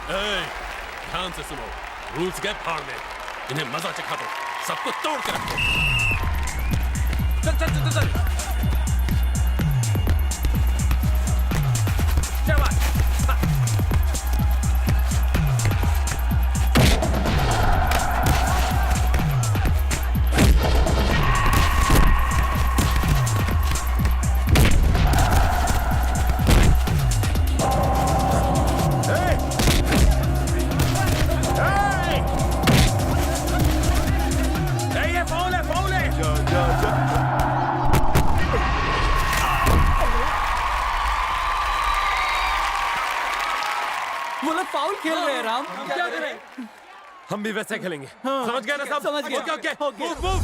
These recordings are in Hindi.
ध्यान से सुनो, रूल्स गए फाड़ में, इन्हें मजा चखा दो, सबको तोड़ के रखो। चल चल चल चल, चल। वो लोग फाउल खेल रहे हैं राम। क्या करें? हम भी वैसे खेलेंगे। समझ गए ना सब? समझ गए। Okay okay, move move.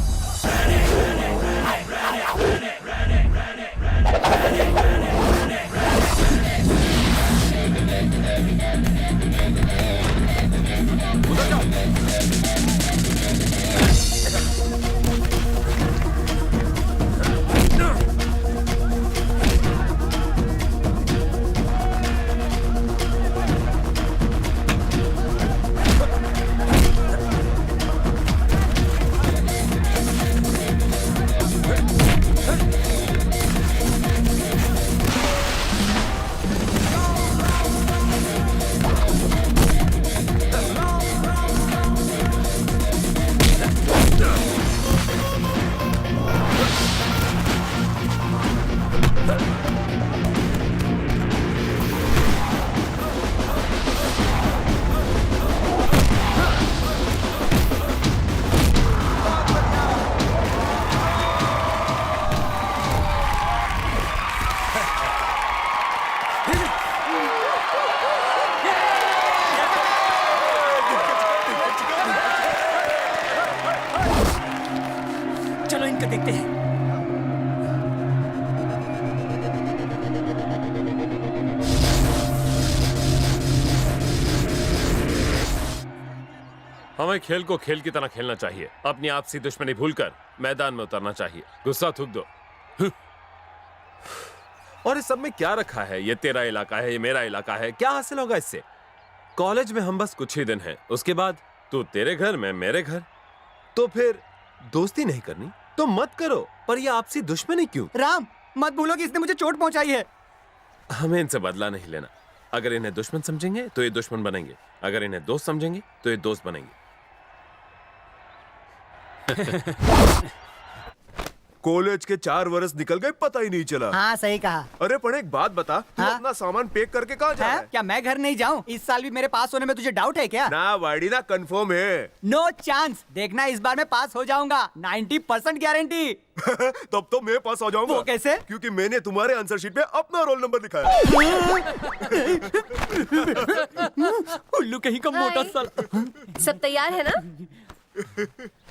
उधर जाओ। चलो इनका देखते हैं। हमें खेल को खेल की तरह खेलना चाहिए। अपनी आपसी दुश्मनी भूलकर मैदान में उतरना चाहिए। गुस्सा थूक दो। और इस सब में क्या रखा है? ये तेरा इलाका है, ये मेरा इलाका है, क्या हासिल होगा इससे? कॉलेज में हम बस कुछ ही दिन हैं, उसके बाद तू तेरे घर, मैं मेरे घर। तो फिर दोस्ती नहीं करनी तो मत करो, पर ये आपसी दुश्मनी क्यों? राम मत भूलो कि इसने मुझे चोट पहुंचाई है। हमें इनसे बदला नहीं लेना। अगर इन्हें दुश्मन समझेंगे तो ये दुश्मन बनेंगे, अगर इन्हें दोस्त समझेंगे तो ये दोस्त बनेंगे। कॉलेज के 4 वर्ष निकल गए, पता ही नहीं चला। हाँ सही कहा। अरे पण एक बात बता, तू हाँ? अपना सामान पैक करके कहाँ जा रहा है? क्या मैं घर नहीं जाऊँ? इस साल भी मेरे पास होने में तुझे डाउट है क्या? ना वाड़ी ना कंफर्म है। No chance. देखना इस बार मैं पास हो जाऊंगा, 90% गारंटी। तब तो मैं पास हो जाऊंगा। वो कैसे? क्योंकि मैंने तुम्हारे आंसर शीट पे अपना रोल नंबर लिखा है। उल्लू कहीं का मोटा साल। सब तैयार है ना?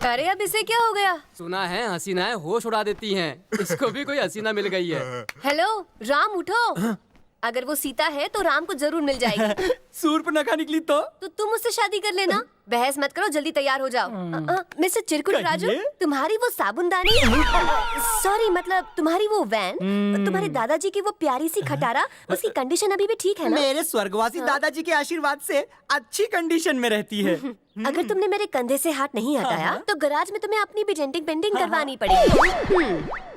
अरे अब इसे क्या हो गया? सुना है हसीनाएं होश उड़ा देती हैं। इसको भी कोई हसीना मिल गई है। हेलो राम, उठो। अगर वो सीता है तो राम को जरूर मिल जाएगी। सूर्पनखा निकली तो तुम उससे शादी कर लेना। बहस मत करो, जल्दी तैयार हो जाओ। मिस्टर चिरकुट राजू, तुम्हारी वो साबुनदानी, सॉरी मतलब तुम्हारी वो वैन, तुम्हारे दादाजी की वो प्यारी सी खटारा, उसकी कंडीशन अभी भी ठीक है ना? मेरे स्वर्गवासी दादाजी के आशीर्वाद से अच्छी कंडीशन में रहती है। अगर तुमने मेरे कंधे से हाथ नहीं हटाया तो गराज में तुम्हें अपनी भी डेंटिंग पेंटिंग करवानी पड़ेगी।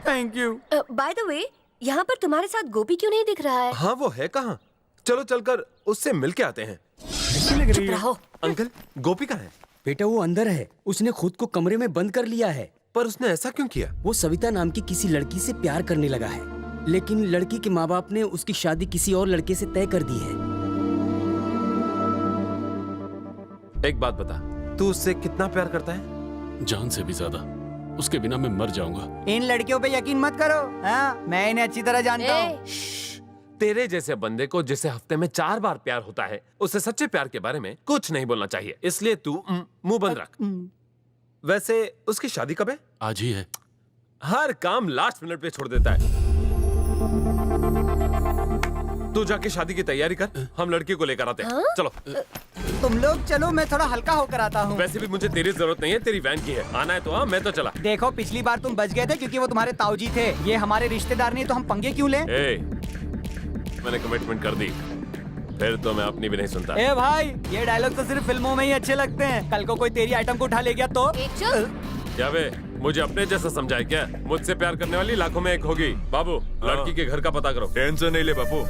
Thank you. बाय द वे, यहाँ पर तुम्हारे साथ गोपी क्यों नहीं दिख रहा है? हाँ वो है कहाँ? चलो चलकर उससे मिल के आते हैं। चुप रहो। अंकल, गोपी कहाँ है? बेटा वो अंदर है, उसने खुद को कमरे में बंद कर लिया है। पर उसने ऐसा क्यों किया? वो सविता नाम की किसी लड़की से प्यार करने लगा है, लेकिन लड़की के माँ बाप ने उसकी शादी किसी और लड़के से तय कर दी है। एक बात बता, तू उससे कितना प्यार करता है? जान से भी ज्यादा। उसके बिना मैं मर जाऊंगा। इन लड़कियों पे यकीन मत करो। हाँ, मैं इन्हें अच्छी तरह जानता हूँ। तेरे जैसे बंदे को जिसे हफ्ते में 4 बार प्यार होता है, उससे सच्चे प्यार के बारे में कुछ नहीं बोलना चाहिए। इसलिए तू मुंह बंद रख। वैसे उसकी शादी कब है? आज ही है। हर काम लास्ट मिनट पे छोड़ देता है। तू जाके शादी की तैयारी कर, हम लड़की को लेकर आते हैं। चलो। तुम लोग चलो, मैं थोड़ा हल्का होकर आता हूँ। वैसे भी मुझे तेरी जरूरत नहीं है, तेरी वैन की है। आना है तो हाँ, मैं तो चला। देखो पिछली बार तुम बच गए थे क्योंकि वो तुम्हारे ताऊजी थे। ये हमारे रिश्तेदार नहीं तो हम पंगे क्यों लें? ए, मैंने कमिटमेंट कर दी। फिर तो मैं अपनी भी नहीं सुनता। ए भाई, ये डायलॉग तो सिर्फ फिल्मों में ही अच्छे लगते हैं। कल को कोई तेरी आइटम को उठा ले गया तो? क्या बे, मुझे अपने जैसा समझाए क्या? मुझसे प्यार करने वाली लाखों में एक होगी। बाबू, लड़की के घर का पता करो। टेंशन नहीं ले बापू।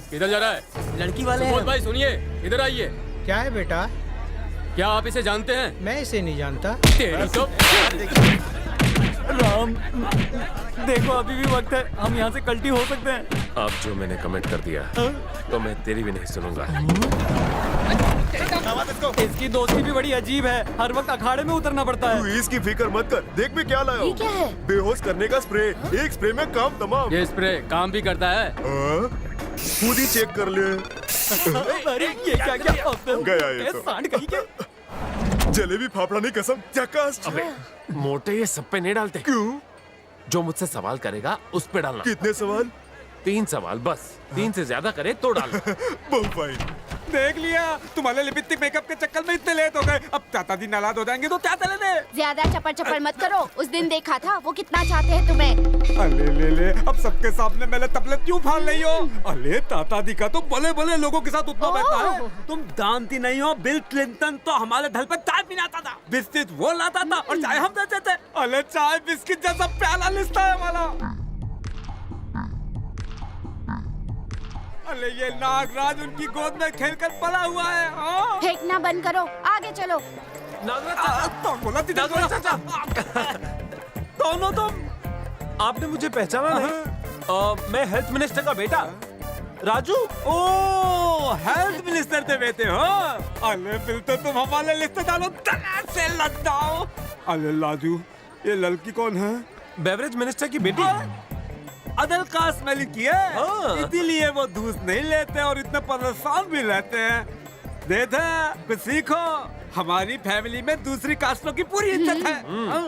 किधर जा रहा है? लड़की वाले सुबोध हैं। भाई सुनिए, इधर आइए। क्या है बेटा? क्या आप इसे जानते हैं? मैं इसे नहीं जानता। तेरी तो राम, देखो अभी भी वक्त है, हम यहाँ से कल्टी हो सकते हैं। अब जो मैंने कमेंट कर दिया तो मैं तेरी भी नहीं सुनूंगा। इसकी दोस्ती भी बड़ी अजीब है, हर वक्त अखाड़े में उतरना पड़ता तू है। इसकी फिक्र मत कर, देख मैं क्या लाया ये हूँ। क्या है? बेहोश करने का स्प्रे, एक स्प्रे में काम तमाम। ये स्प्रे काम भी करता है। हाँ? खुद ही चेक कर ले। अरे ये क्या गया ये तो। सांड कहीं के। जलेबी फाफड़ा नहीं कसम, झकास। अबे, मोटे ये सब पे नहीं डालते। क्यों? जो मुझसे सवाल करेगा उस पे डालना। कितने सवाल? 3 सवाल बस। 3 से ज्यादा करे तो डालना। बहुत फाइन। देख लिया, तुम्हारे लिपस्टिक मेकअप के चक्कर में इतने लेट हो गए। अब चाचा जी नाराज हो जाएंगे तो क्या चले दे। ज्यादा चपर चपर मत करो। उस दिन देखा था वो कितना चाहते हैं तुम्हें। अरे ले ले, अब सबके सामने मैंने तबले क्यों फाड़ रही हो? अरे ताता जी का तो भले भले लोगों के साथ उतना बैठा है। तुम जानती नहीं हो, बिल क्लिंटन तो हमारे घर पर चाय पिलाता था, बिस्किट वो लाता था और चाय हम देते थे। अरे चाय बिस्किट जैसा प्याला लिस्ता है वाला। अरे ये नागराज उनकी गोद में खेलकर पला हुआ है। हाँ? फेंकना बंद करो, आगे चलो। तो बोला दोनों तुम? आपने मुझे पहचाना नहीं? मैं हेल्थ मिनिस्टर का बेटा राजू। ओ, हेल्थ मिनिस्टर थे बेटे हो? अरे फिर तो तुम हमारे लिस्ट डालो, तलाश से लग जाओ। अरे लाजू, ये लड़की कौन है? बेवरेज मिनिस्टर की बेटी। अदल कास्ट में लिखी है, हाँ। इसीलिए वो दूध नहीं लेते और इतने परेशान भी रहते हैं। देखा, कुछ सीखो। हमारी फैमिली में दूसरी कास्टों की पूरी इज्जत है। हाँ।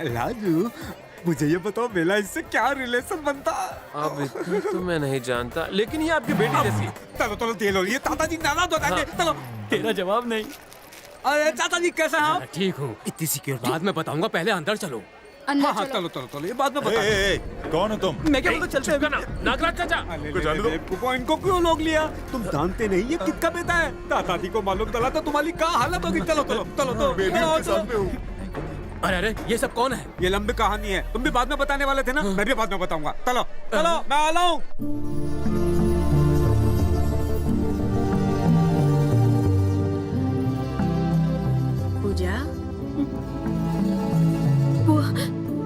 लाजू, मुझे ये बताओ मेरा इससे क्या रिलेशन बनता? अब इतना तो मैं नहीं जानता, लेकिन ये आपकी बेटी जैसी है। चलो चलो दे लो, ये चाचा जी नाराज हो जाएंगे। चलो। तेरा जवाब नहीं। अरे चाचा जी कैसे हैं आप? ठीक हूँ, इतनी सिक्योर बाद में बताऊंगा, पहले अंदर चलो। हाँ हाँ, चलो चलो चलो, ये बाद में बता। कौन हो तुम? मैं क्या बोलूं, चलते हैं। नागराज चाचा। बेवकूफों, इनको क्यों लोग लिया? तुम जानते नहीं ये किसका बेटा है? दादाजी को मालूम चला तो तुम्हारी क्या हालत होगी। चलो चलो चलो तो बेबी के साथ में हूँ। अरे अरे, ये सब कौन है? ये लंबी कहानी है, तुम भी बाद में बताने वाले थे ना। मैं भी बाद में बताऊंगा। चलो चलो, मैं आ रहा हूँ। पूजा,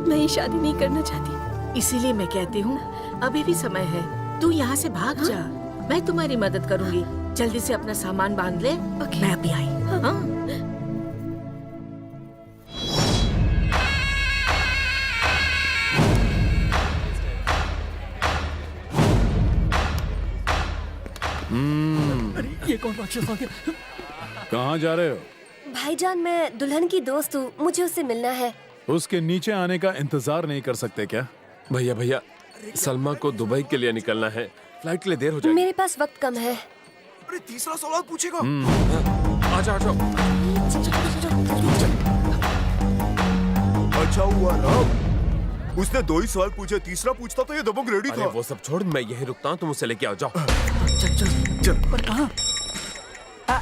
मैं ये शादी नहीं करना चाहती। इसीलिए मैं कहती हूँ अभी भी समय है, तू यहाँ से भाग जा। मैं तुम्हारी मदद करूँगी। जल्दी से अपना सामान बांध ले। मैं अभी आई। हाँ? ये कौन राक्षस आ गया? कहाँ जा रहे हो? भाईजान, मैं दुल्हन की दोस्त हूँ, मुझे उससे मिलना है। उसके नीचे आने का इंतजार नहीं कर सकते क्या? भैया भैया, सलमा को दुबई के लिए निकलना है, फ्लाइट के लिए देर हो जाएगी। मेरे पास वक्त कम है। अरे तीसरा सवाल पूछेगा। आ जाओ। अच्छा हुआ राम, उसने 2 ही सवाल पूछे, तीसरा पूछता तो ये दबंग रेडी अरे था। वो सब छोड़, मैं यहीं रुकता हूँ, तुम उसे लेके आओ। जाओ। पर कहाँ?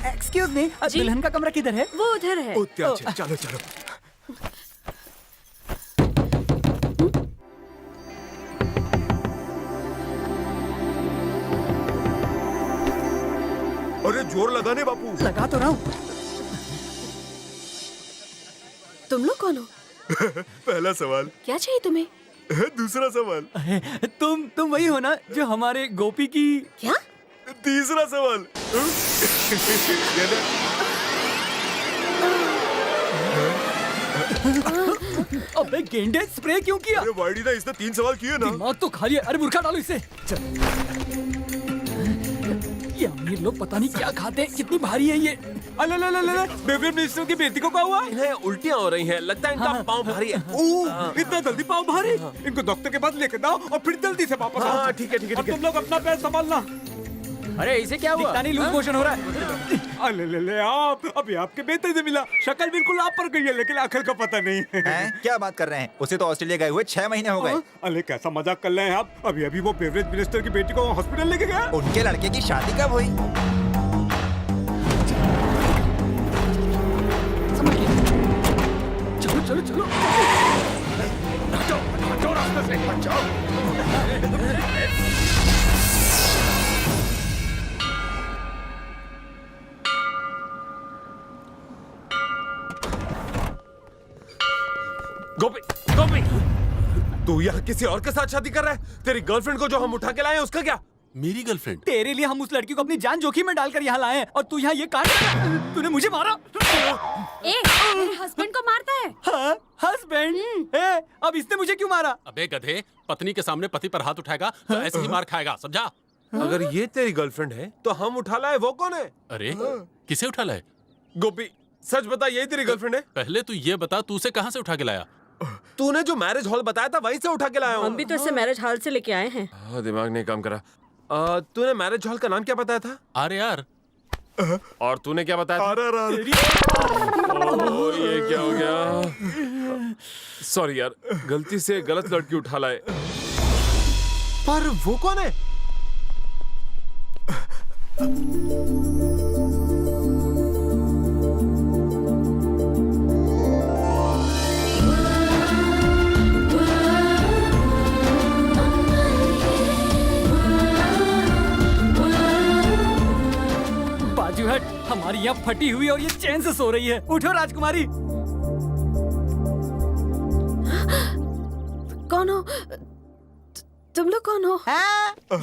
एक्सक्यूज मी, दुल्हन का कमरा किधर है? वो उधर है। ओ, चलो चलो। अरे जोर लगाने बापू। लगा तो रहा हूँ। तुम लोग कौन हो? पहला सवाल। क्या चाहिए तुम्हें? दूसरा सवाल। तुम वही हो ना जो हमारे गोपी की? क्या? तीसरा सवाल। ये ले। अबे गेंडे, स्प्रे क्यों किया? अरे वाइडी ने इसने 3 सवाल किए ना। दिमाग तो खाली है। अरे मूर्खा डालो इसे। ये अमीर लोग पता नहीं क्या खाते हैं, कितनी भारी है ये। अले ले ले ले, बेबी मिनिस्टर की बेटी को क्या हुआ? इन्हें उल्टियाँ हो रही हैं, लगता है इनका पाँव भारी है। इतना जल्दी पाँव भारी? इनको डॉक्टर के पास लेके जाओ और फिर जल्दी से वापस आओ। ठीक है। अब तुम लोग अपना पैर संभालना। अरे इसे क्या हुआ? दिखता नहीं, लूज मोशन हो रहा है। अले ले ले आप अभी आपके बेटे से मिला, शक्ल बिल्कुल आप पर गई है लेकिन अकल का पता नहीं है। हैं? क्या बात कर रहे हैं? उसे तो ऑस्ट्रेलिया गए हुए 6 महीने हो गए। अरे कैसा मजाक कर रहे हैं आप? अभी अभी वो बेवरेज मिनिस्टर की बेटी को हॉस्पिटल लेके गया। उनके लड़के की शादी कब हुई? चलो चलो चलो, हटो रास्ते से, हटो। गोपी, गोपी, तू यहाँ किसी और के साथ शादी कर रहा है? तेरी गर्लफ्रेंड को जो हम उठा के लाए हैं उसका क्या? मेरी गर्लफ्रेंड? तेरे लिए हम उस लड़की को अपनी जान जोखिम में डालकर यहाँ लाए हैं और तू यहाँ ये कांड कर रहा है? तूने मुझे मारा। मेरे हस्बैंड को मारता है। हाँ, हस्बैंड? अब इसने मुझे क्यों मारा? अबे गधे, पत्नी के सामने पति पर हाथ उठाएगा तो ऐसे ही मार खाएगा, समझा? अगर ये तेरी गर्लफ्रेंड है तो हम उठा लाए, वो कौन है? अरे किसे उठा लाए? गोपी, सच बता, यही तेरी गर्लफ्रेंड है? पहले तू ये बता, तू उसे कहाँ से उठा के लाया? तूने जो मैरिज हॉल बताया था वहीं से उठा के लाया हूँ। हम भी तो इसे मैरिज हॉल से लेके आए हैं। दिमाग नहीं काम करा। तूने मैरिज हॉल का नाम क्या बताया था? RAR। और तूने क्या बताया था? ओह, ये क्या हो गया? सॉरी यार, गलती से गलत लड़की उठा लाए। पर वो कौन है? बाजू हट, हमारी यहाँ फटी हुई और ये चैन से सो रही है। उठो राजकुमारी। कौन हो? तुम लोग कौन हो?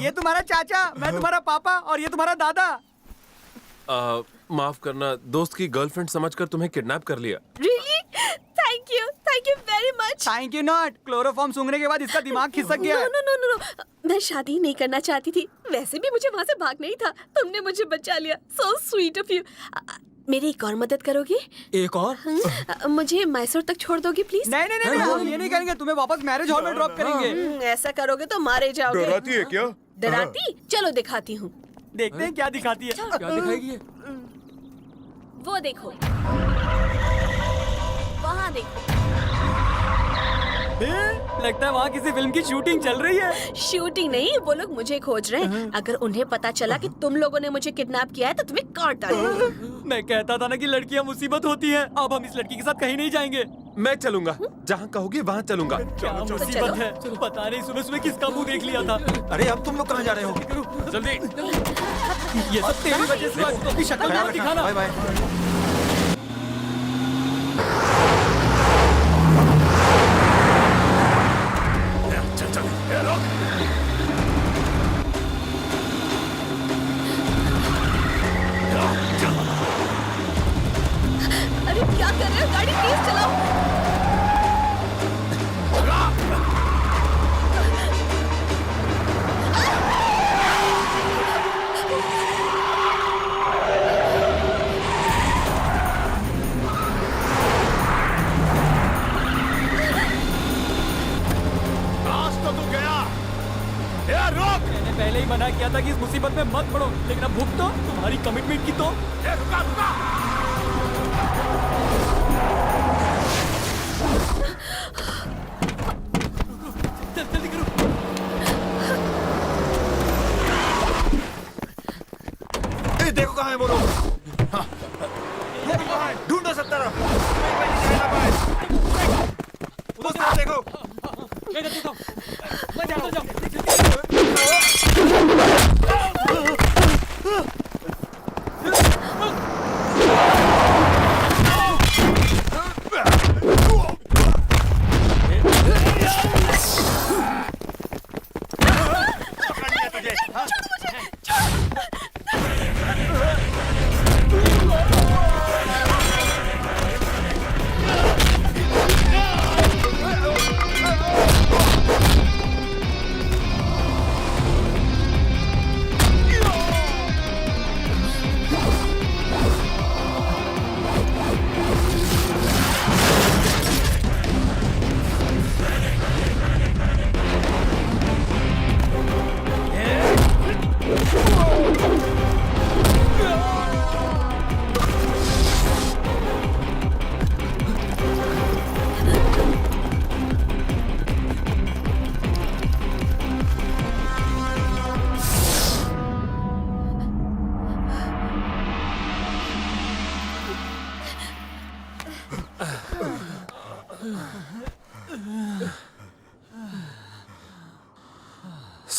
ये तुम्हारा चाचा, मैं तुम्हारा पापा और ये तुम्हारा दादा। माफ करना, दोस्त की गर्लफ्रेंड समझकर तुम्हें किडनैप कर लिया। Really? Thank you very much. Thank you not. Chloroform सूंघने के बाद इसका दिमाग खिसक गया है। No. मैं शादी नहीं करना चाहती थी। वैसे भी मुझे वहाँ से भागना ही था। तुमने मुझे बचा लिया। So sweet of you. मेरी एक और मदद करोगी? एक और? मुझे मैसूर तक छोड़ दोगी प्लीज? नहीं, हम ये नहीं करेंगे। तुम्हें वापस मैरिज हॉल में ड्रॉप करेंगे। ऐसा करोगे तो मारे जाओगे। डराती है क्या? डराती? चलो दिखाती हूँ। देखते हैं क्या दिखाती है। क्या दिखाएगी? वो देखो, वहाँ देखो। लगता है वहाँ किसी फिल्म की शूटिंग चल रही है। शूटिंग नहीं, वो लोग मुझे खोज रहे हैं। अगर उन्हें पता चला कि तुम लोगों ने मुझे किडनैप किया है तो तुम्हें काट डालेंगे। मैं कहता था ना कि लड़कियाँ मुसीबत होती है। अब हम इस लड़की के साथ कहीं नहीं जाएंगे। मैं चलूंगा, जहाँ कहोगी वहाँ चलूंगा। क्या मुसीबत है? पता नहीं सुबह सुबह किसका मुंह देख लिया था। अरे अब तुम लोग कहाँ जा रहे हो? जल्दी। ये सब तेरी वजह से हुआ। तो अपनी शक्ल मत दिखाना। Bye bye. अरे क्या कर रहे हो? गाड़ी तेज चलाओ। मैंने पहले ही मना किया था कि इस मुसीबत में मत पड़ो, लेकिन अब भुगतो तुम्हारी कमिटमेंट की तो। जल्दी करो। देखो कहाँ है वो लोग। ढूंढो सब तरफ। उस तरफ देखो। मैं जाता हूँ। मैं जाता जाऊँ।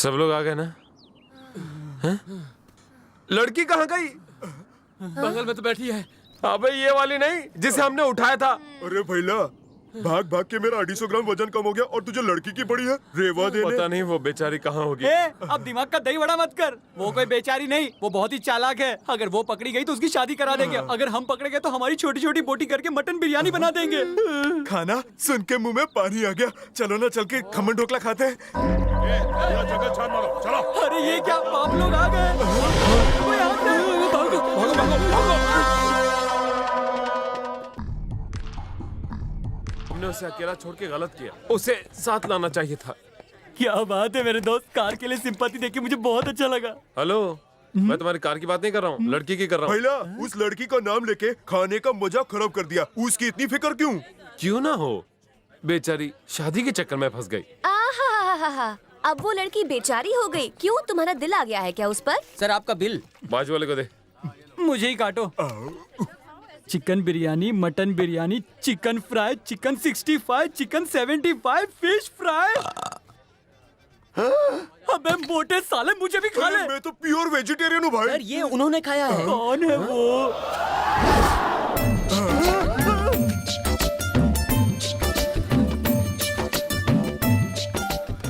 सब लोग आ गए ना? हैं? लड़की कहाँ गई? बगल में तो बैठी है। अबे ये वाली नहीं जिसे हमने उठाया था। अरे भैला, भाग भाग के मेरा 250 ग्राम वजन कम हो गया और तुझे लड़की की पड़ी है रेवा देने। पता नहीं वो बेचारी कहाँ होगी। अब दिमाग का दही बड़ा मत कर। वो कोई बेचारी नहीं, वो बहुत ही चालाक है। अगर वो पकड़ी गई तो उसकी शादी करा देंगे। अगर हम पकड़े गए तो हमारी छोटी छोटी बोटी करके मटन बिरयानी बना देंगे। खाना सुन के मुंह में पानी आ गया। चलो ना चल के खमन ढोकला खाते हैं। जगह छान मारो, चलो। अरे ये क्या, बाप लोग आ गए। कोई आ गए। भागो, भागो, भागो, भागो। हमने उसे अकेला छोड़ के गलत किया। उसे साथ लाना चाहिए था। क्या बात है मेरे दोस्त, कार के लिए सिंपैथी देख के मुझे बहुत अच्छा लगा। हेलो, मैं तुम्हारी कार की बात नहीं कर रहा हूँ, लड़की की कर रहा हूँ। भैला, उस लड़की का नाम लेके खाने का मजा खराब कर दिया। उसकी इतनी फिक्र क्यों? क्यों ना हो, बेचारी शादी के चक्कर में फंस गई। आहा, अब वो लड़की बेचारी हो गई। क्यों, तुम्हारा दिल आ गया है क्या उस पर? सर आपका बिल। बाजू वाले को दे। मुझे ही काटो। Chicken biryani, mutton biryani, chicken fry, chicken 65, chicken 75, fish fry. अबे मोटे साले, मुझे भी खा ले। मैं तो प्योर वेजिटेरियन हूँ भाई। सर ये उन्होंने खाया है। कौन है वो?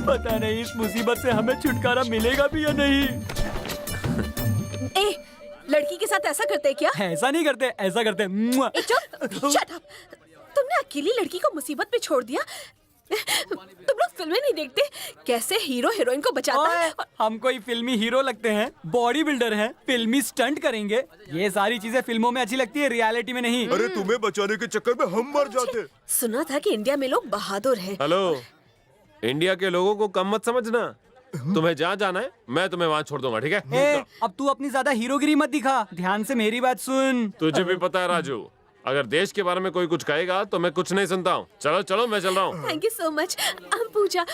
पता नहीं इस मुसीबत से हमें छुटकारा मिलेगा भी या नहीं। ए, लड़की के साथ ऐसा करते क्या? ऐसा नहीं करते, ऐसा करते। ए, चुप, shut up। तुमने अकेली लड़की को मुसीबत में छोड़ दिया। तुम लोग फिल्में नहीं देखते? कैसे हीरो हीरोइन को बचाता है। हम कोई फिल्मी हीरो लगते हैं, बॉडी बिल्डर हैं, फिल्मी स्टंट करेंगे। ये सारी चीजें फिल्मों में अच्छी लगती है, रियलिटी में नहीं। अरे तुम्हें बचाने के चक्कर में हम मर जाते। सुना था कि इंडिया में लोग बहादुर हैं। हेलो, इंडिया के लोगों को कम मत समझना। तुम्हें जहाँ जाना है मैं तुम्हें वहाँ छोड़ दूंगा, ठीक है? अब तू अपनी ज्यादा हीरोगिरी मत दिखा, ध्यान से मेरी बात सुन। तुझे भी पता है राजू, अगर देश के बारे में कोई कुछ कहेगा तो मैं कुछ नहीं सुनता हूँ। चलो चलो, मैं चल रहा हूँ। Thank you so much. Puja,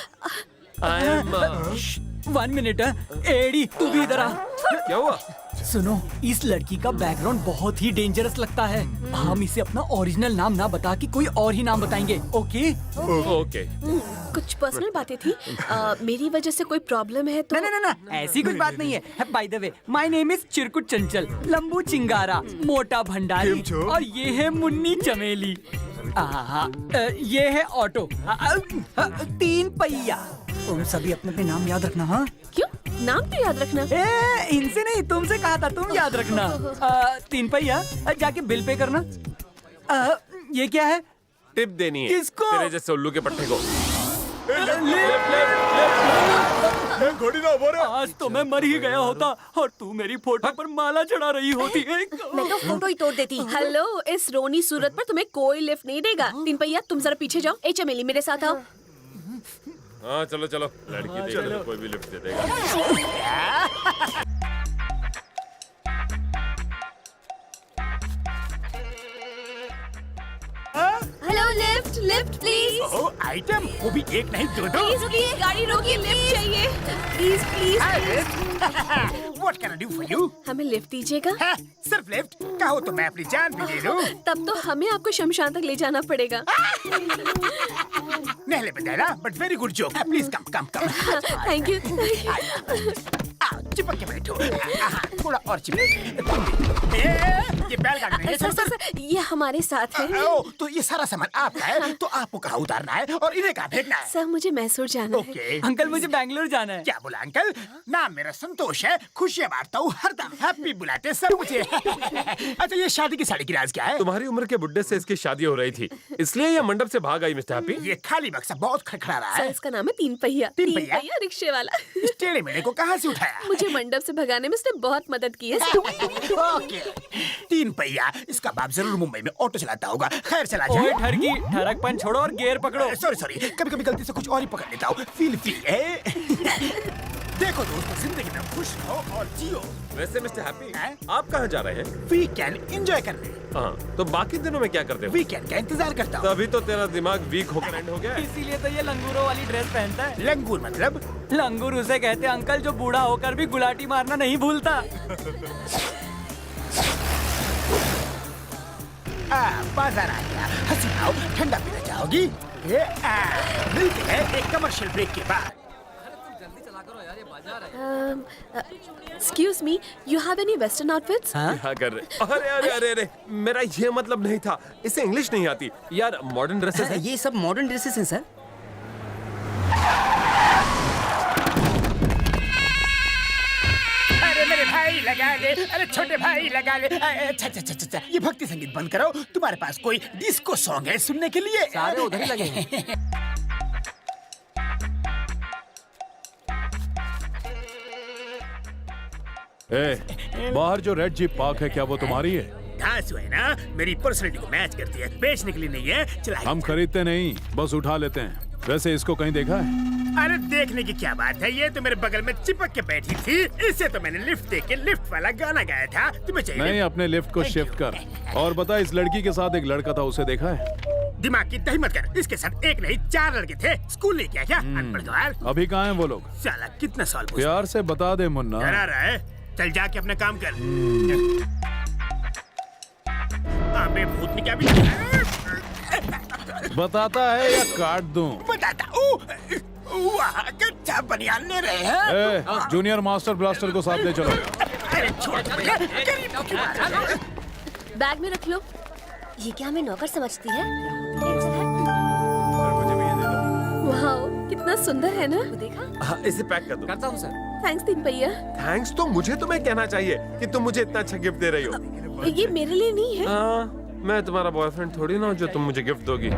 1 minute. Eddie, तू भी इधर आ। क्या हुआ? सुनो, इस लड़की का बैकग्राउंड बहुत ही डेंजरस लगता है। हम इसे अपना ओरिजिनल नाम ना बता के कोई और ही नाम बताएंगे, ओके? ओके। कुछ पर्सनल बातें थी। मेरी वजह से कोई प्रॉब्लम है तो? ना, ऐसी कुछ बात नहीं है। By the way, my name is Chirkut Chanchal, Lambu चिंगारा, मोटा भंडारी, और ये है मुन्नी चमेली। ये है ऑटो, 3 पहिया। तुम सभी अपने अपने नाम याद रखना। हाँ, क्यों? नाम तो याद रखना। इनसे नहीं, तुमसे कहा था, तुम याद रखना। 3 पहिया, जाके बिल पे करना। ये क्या है? टिप देनी है। किसको? तेरे जैसे उल्लू के पट्टे को। घड़ी ना बोले। आज तो मैं मर ही गया होता और तू मेरी फोटो पर माला चढ़ा रही होती। मैं तो फोटो ही तोड़ देती। हेलो, इस रोनी सूरत पर तुम्हें कोई लिफ्ट नहीं देगा। 3 पहिया, तुम जरा पीछे जाओ। ए चमेली, मेरे साथ आओ। हाँ चलो चलो, लड़की देख के तो कोई भी लिफ्ट दे देगा। Hello, lift please. आइटम, वो भी एक नहीं, 2। प्लीज गाड़ी रोकिए, लिफ्ट चाहिए। Please. What can I do for you? हमें लिफ्ट दीजिएगा। सिर्फ लिफ्ट? कहो तो मैं अपनी जान भी दे दूं। तब तो हमें आपको शमशान तक ले जाना पड़ेगा। नहीं बताया, but very good joke. Please come. Thank you. चिपक के बैठो। थोड़ा और चिपक। ये बैलगाड़ी नहीं है। सर, ये हमारे साथ है। तो ये सारा सामान आपका है, तो आपको कहाँ उतारना है और इन्हें कहाँ फेंकना है? सर, मुझे मैसूर जाना है। अंकल, मुझे बैंगलोर जाना है। क्या बोला अंकल? नाम मेरा संतोष है, खुशियाँ बांटता हूँ हरदम, हैप्पी बुलाते सब मुझे। अच्छा, ये शादी की साड़ी की राज क्या है? तुम्हारी उम्र के बुड्ढे से इसकी शादी हो रही थी, इसलिए ये मंडप से भाग आई मिस्टर हैप्पी। ये खाली बक्सा बहुत खड़खड़ा रहा सर, है। इसका नाम है 3 पहिया। 3 पहिया? रिक्शे वाला। इस टेढ़े मेढ़े को कहाँ से उठाया? मुझे मंडप से भगाने में इसने बहुत मदद की है। ओके, 3 पहिया, इसका बाप जरूर मुंबई में ऑटो चलाता होगा। खैर, चला जाए। ठरकी, ठरकपन छोड़ो और गियर पकड़ो। सॉरी, कभी गलती से कुछ और ही पकड़ लेता हूँ। फील फ्री है। देखो दोस्तों, जिंदगी में खुश रहो और जियो। वैसे मिस्टर हैप्पी, आप कहाँ जा रहे हैं? वीकेंड एंजॉय करने। हाँ, तो बाकी दिनों में क्या करते हो? वीकेंड का इंतजार करता हूँ। तभी तो तेरा दिमाग वीक होकर एंड हो गया। इसीलिए तो ये लंगूरों वाली ड्रेस पहनता है। लंगूर मतलब? लंगूर उसे कहते हैं अंकल, जो बूढ़ा होकर भी गुलाटी मारना नहीं भूलता। बाजार आ गया। हंसी आओ, ठंडा पीना चाहोगी? मिलते हैं एक कमर्शियल ब्रेक के बाद। Excuse me, you have any Western outfits? क्या कर रहे? अरे अरे अरे अरे, मेरा ये मतलब नहीं था। इसे इंग्लिश नहीं आती यार। मॉडर्न ड्रेसेस है। ये सब मॉडर्न ड्रेसेस हैं सर। अरे मेरे भाई लगा ले, अरे छोटे भाई लगा ले। अच्छा, ये भक्ति संगीत बंद करो। तुम्हारे पास कोई डिस्को सॉन्ग है सुनने के लिए? सारे उधर ही लगे हैं। बाहर जो रेड जीप पार्क है क्या वो तुम्हारी है? घास है ना, मेरी पर्सनैलिटी को मैच करती है, बेचने के लिए नहीं है। चला हम खरीदते नहीं, बस उठा लेते हैं। वैसे इसको कहीं देखा है? अरे देखने की क्या बात है, ये तो मेरे बगल में चिपक के बैठी थी। इससे तो मैंने लिफ्ट दे के लिफ्ट वाला गाना गाया था। तुम्हें चाहिए? नहीं, अपने लिफ्ट को शिफ्ट कर। और बता, इस लड़की के साथ एक लड़का था, उसे देखा है? दिमाग की दही मत कर। इसके साथ एक नहीं 4 लड़के थे। स्कूल नहीं किया क्या? अनपढ़ गवार। अभी कहाँ हैं वो लोग? साला कितना साल प्यार से बता दे मुन्ना। डरा रहा है? चल जाके अपना काम कर। अबे भूतनी क्या भी बताता है या काट दूं? बताता। वाह कच्चा बनियान ले रहे हैं। जूनियर मास्टर ब्लास्टर को साथ ले चलो। अरे छोड़ बैग में रख लो। ये क्या हमें नौकर समझती है? वाओ, कितना सुंदर है ना? देखा? हाँ, इसे पैक कर दो। करता हूँ सर। थैंक्स तीन पहिया। थैंक्स तो मुझे तुम्हें कहना चाहिए कि तुम मुझे इतना अच्छा गिफ्ट दे रही हो। ये मेरे लिए नहीं है। हाँ, मैं तुम्हारा बॉयफ्रेंड थोड़ी ना हूँ जो तुम मुझे गिफ्ट दोगी।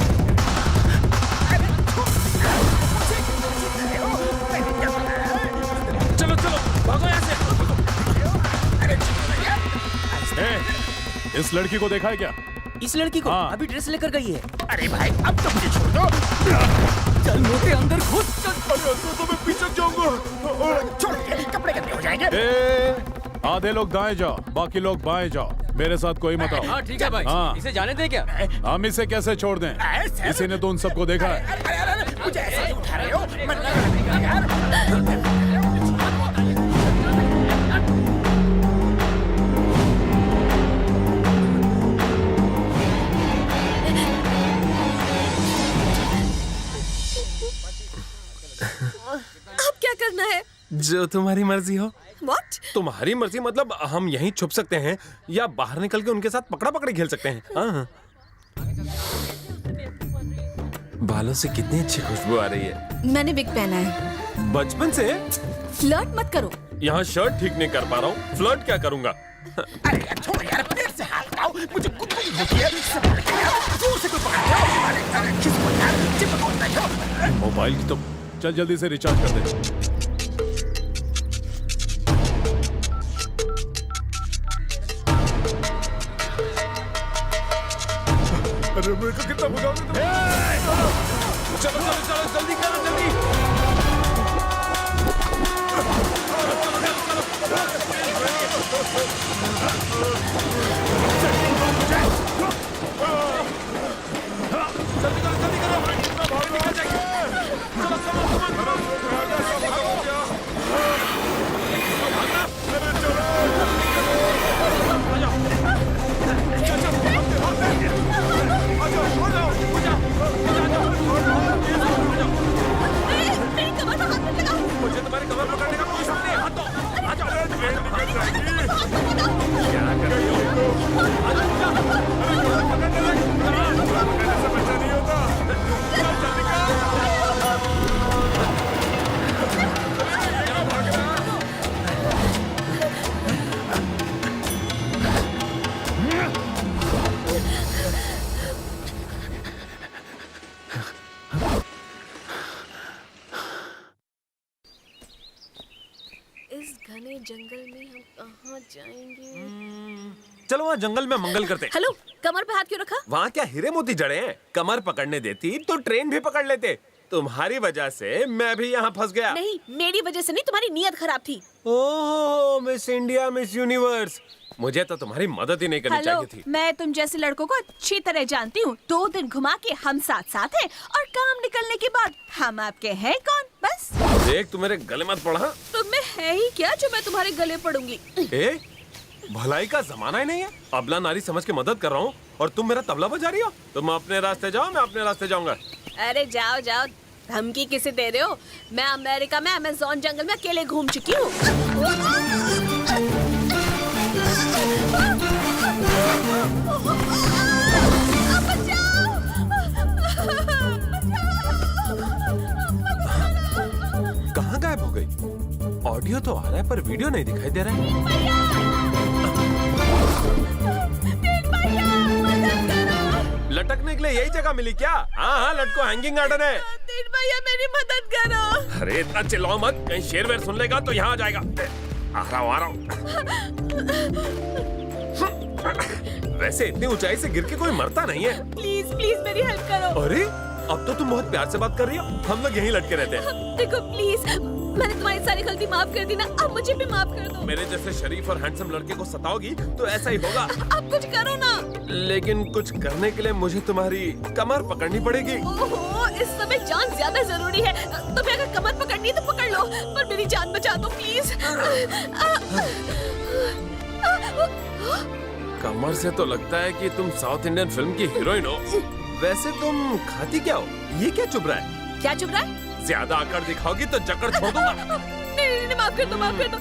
चलो चलो भागो यहाँ से। इस लड़की को देखा है क्या? इस लड़की को? हाँ। अभी ड्रेस लेकर गई है। अरे भाई अब तो मुझे छोड़ दो। चल मोटे अंदर घुस। अरे तो मैं पीछे जाऊंगा। छोड़ के कपड़े गंदे हो जाएंगे। आधे लोग दाएं जाओ, बाकी लोग बाएं जाओ। मेरे साथ कोई मत आओ। हाँ ठीक है भाई। हाँ। इसे जाने दे क्या? हम इसे कैसे छोड़ दें? इसी ने तो उन सबको देखा है। अरे मुझे ऐसे ही उठा रहे हो? मन लगा यार। अब क्या करना है? जो तुम्हारी मर्जी हो। What? तुम्हारी मर्जी मतलब हम यहीं छुप सकते हैं या बाहर निकल के उनके साथ पकड़ा पकड़ी खेल सकते हैं। हाँ। बालों से कितनी अच्छी खुशबू आ रही है। मैंने विग पहना है। बचपन से? फ्लर्ट मत करो। यहाँ शर्ट ठीक नहीं कर पा रहा हूँ, फ्लर्ट क्या करूँगा? अरे यार छोड़ यार, पैर से हाथ हटाओ। मुझे गुदगुदी होती है। संभाल के यार, जोर से कोई पकड़ लो। अरे किसको यार चिपक होता है? मोबाइल की तो चल जल्दी से रिचार्ज कर दे। अरे मेरे को कितना भगाओगे तुम? चलो चलो चलो जल्दी करो जल्दी। मुझे तुम्हारे कमर पकड़ने का कोई शौक नहीं है। हाथ दो, आ जाओ। क्या कर रही हो? ऐसे बच्चा नहीं होता। इस घने जंगल में हम कहाँ जाएंगे? चलो वहाँ जंगल में मंगल करते। हेलो, कमर पे हाथ क्यों रखा? वहाँ क्या हीरे मोती जड़े हैं? कमर पकड़ने देती तो ट्रेन भी पकड़ लेते। तुम्हारी वजह से मैं भी यहाँ फंस गया। नहीं, मेरी वजह से नहीं, तुम्हारी नीयत खराब थी। ओह मिस इंडिया, मिस यूनिवर्स, मुझे तो तुम्हारी मदद ही नहीं करनी हेलो, चाहिए थी। मैं तुम जैसे लड़कों को अच्छी तरह जानती हूँ। 2 दिन घुमा के हम साथ साथ हैं और काम निकलने के बाद हम आपके हैं कौन? बस देख, तू मेरे गले मत पड़ा। तुम में है ही क्या जो मैं तुम्हारे गले पड़ूंगी? ए, भलाई का जमाना ही नहीं है। अबला नारी समझ के मदद कर रहा हूँ और तुम मेरा तबला बजा रही हो। तुम अपने रास्ते जाओ, मैं अपने रास्ते जाऊंगा। अरे जाओ जाओ, धमकी किसे दे रहे हो? मैं अमेरिका में अमेज़न जंगल में अकेले घूम चुकी हूँ। कहाँ गायब हो गई? ऑडियो तो आ रहा है पर वीडियो नहीं दिखाई दे रहा है। लटकने के लिए यही जगह मिली क्या? हाँ हाँ, लटको, हैंगिंग गार्डन है। तीन भैया मेरी मदद करो। अरे इतना चिल्लाओ मत, कहीं शेर वेर सुन लेगा तो यहाँ आ जाएगा। आ रहा हूँ। वैसे इतनी ऊंचाई से गिर के कोई मरता नहीं है। प्लीज प्लीज मेरी हेल्प करो। अरे अब तो तुम बहुत प्यार से बात कर रही हो। हम लोग यहीं लटके रहते हैं। देखो प्लीज, मैंने तुम्हारी सारी गलती माफ कर दी ना, अब मुझे भी माफ कर दो। मेरे जैसे शरीफ और हैंडसम लड़के को सताओगी तो ऐसा ही होगा। अब कुछ करो ना। लेकिन कुछ करने के लिए मुझे तुम्हारी कमर पकड़नी पड़ेगी। ओहो, इस समय जान ज्यादा जरूरी है। तुम्हें अगर कमर पकड़नी है तो पकड़ लो, पर मेरी जान बचा दो प्लीज। कमर से तो लगता है कि तुम साउथ इंडियन फिल्म की हीरोइन हो। वैसे तुम खाती क्या हो? ये क्या चुभ रहा है? क्या चुभ रहा है? ज्यादा आकर दिखाओगी तो जकड़ छोड़ दूंगा। नहीं, माफ कर दो, माफ कर दो।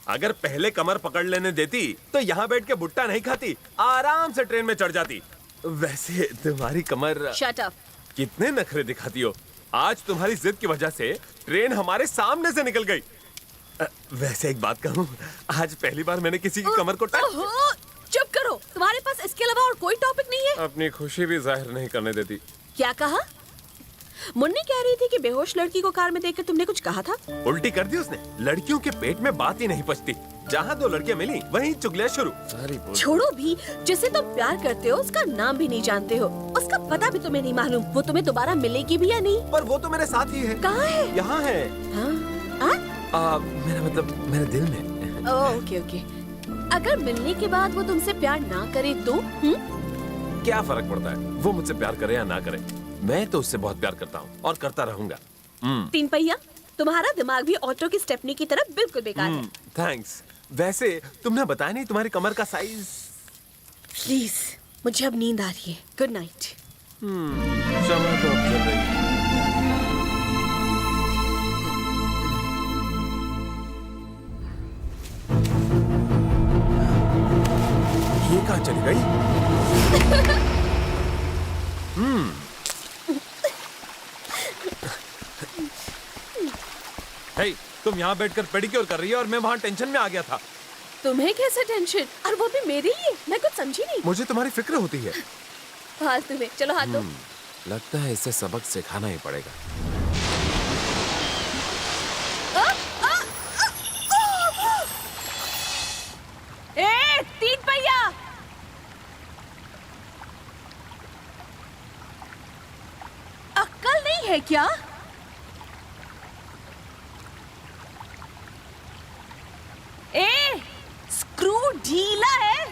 अगर पहले कमर पकड़ लेने देती तो यहाँ बैठ के भुट्टा नहीं खाती, आराम से ट्रेन में चढ़ जाती। वैसे तुम्हारी कमर। Shut up. कितने नखरे दिखाती हो। आज तुम्हारी जिद की वजह से ट्रेन हमारे सामने से निकल गई। वैसे एक बात कहूँ, आज पहली बार मैंने किसी की कमर को चुप करो, तुम्हारे पास इसके अलावा और कोई टॉपिक नहीं है? अपनी खुशी भी जाहिर नहीं करने देती। क्या कहा? मुन्नी कह रही थी कि बेहोश लड़की को कार में देखकर तुमने कुछ कहा था। उल्टी कर दी उसने। लड़कियों के पेट में बात ही नहीं पचती। जहाँ दो लड़कियाँ मिली वहीं चुगलियाँ शुरू। छोड़ो भी, जिसे तुम प्यार करते हो उसका नाम भी नहीं जानते हो, उसका पता भी तुम्हें नहीं मालूम। वो तुम्हें दोबारा मिलेगी भी या नहीं? पर वो तो मेरे साथ ही है। कहाँ है? यहाँ है। हाँ? मेरा मतलब मेरे दिल में। Okay okay. अगर मिलने के बाद वो तुमसे प्यार ना करे तो? क्या फर्क पड़ता है वो मुझसे प्यार करे या ना करे? मैं तो उससे बहुत प्यार करता हूँ और करता रहूंगा। तीन पहिया, तुम्हारा दिमाग भी ऑटो की स्टेपनी की तरह बिल्कुल बेकार है। थैंक्स। वैसे तुमने बताया नहीं तुम्हारी कमर का साइज? प्लीज, मुझे अब नींद आ रही है। Good night. समय तो अब चल रही है। ये कहाँ चली गई? हे, तुम यहाँ बैठकर पेडिक्योर कर रही हो और मैं वहाँ टेंशन में आ गया था। तुम्हें कैसे टेंशन? और वो भी मेरे लिए? मैं कुछ समझी नहीं। मुझे तुम्हारी फिक्र होती है। फालतू में। चलो हाथ दो। लगता है इसे सबक सिखाना ही पड़ेगा। ए, तीन पहिया, अक्ल नहीं है क्या? ए, स्क्रू ढीला है।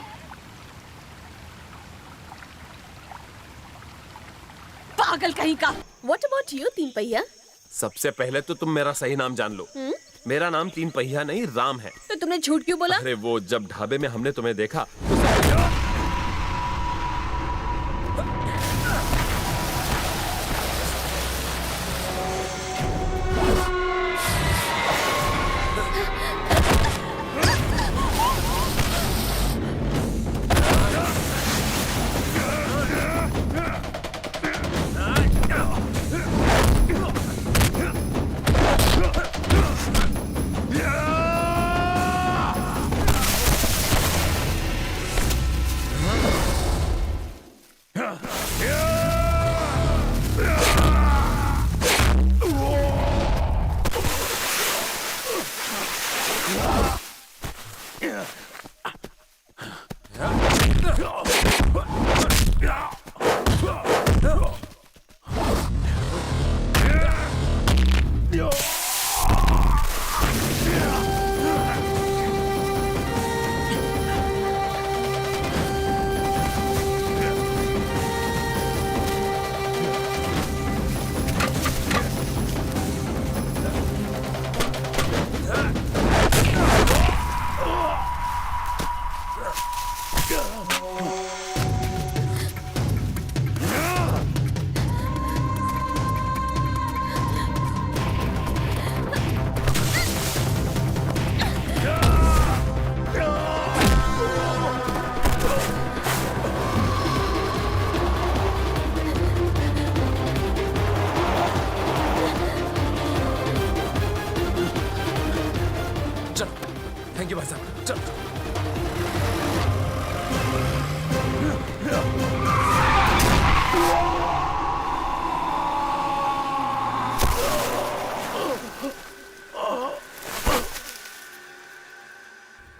पागल कहीं का। What about you, तीन पहिया? सबसे पहले तो तुम मेरा सही नाम जान लो। मेरा नाम तीन पहिया नहीं राम है। तो तुमने झूठ क्यों बोला? अरे वो जब ढाबे में हमने तुम्हें देखा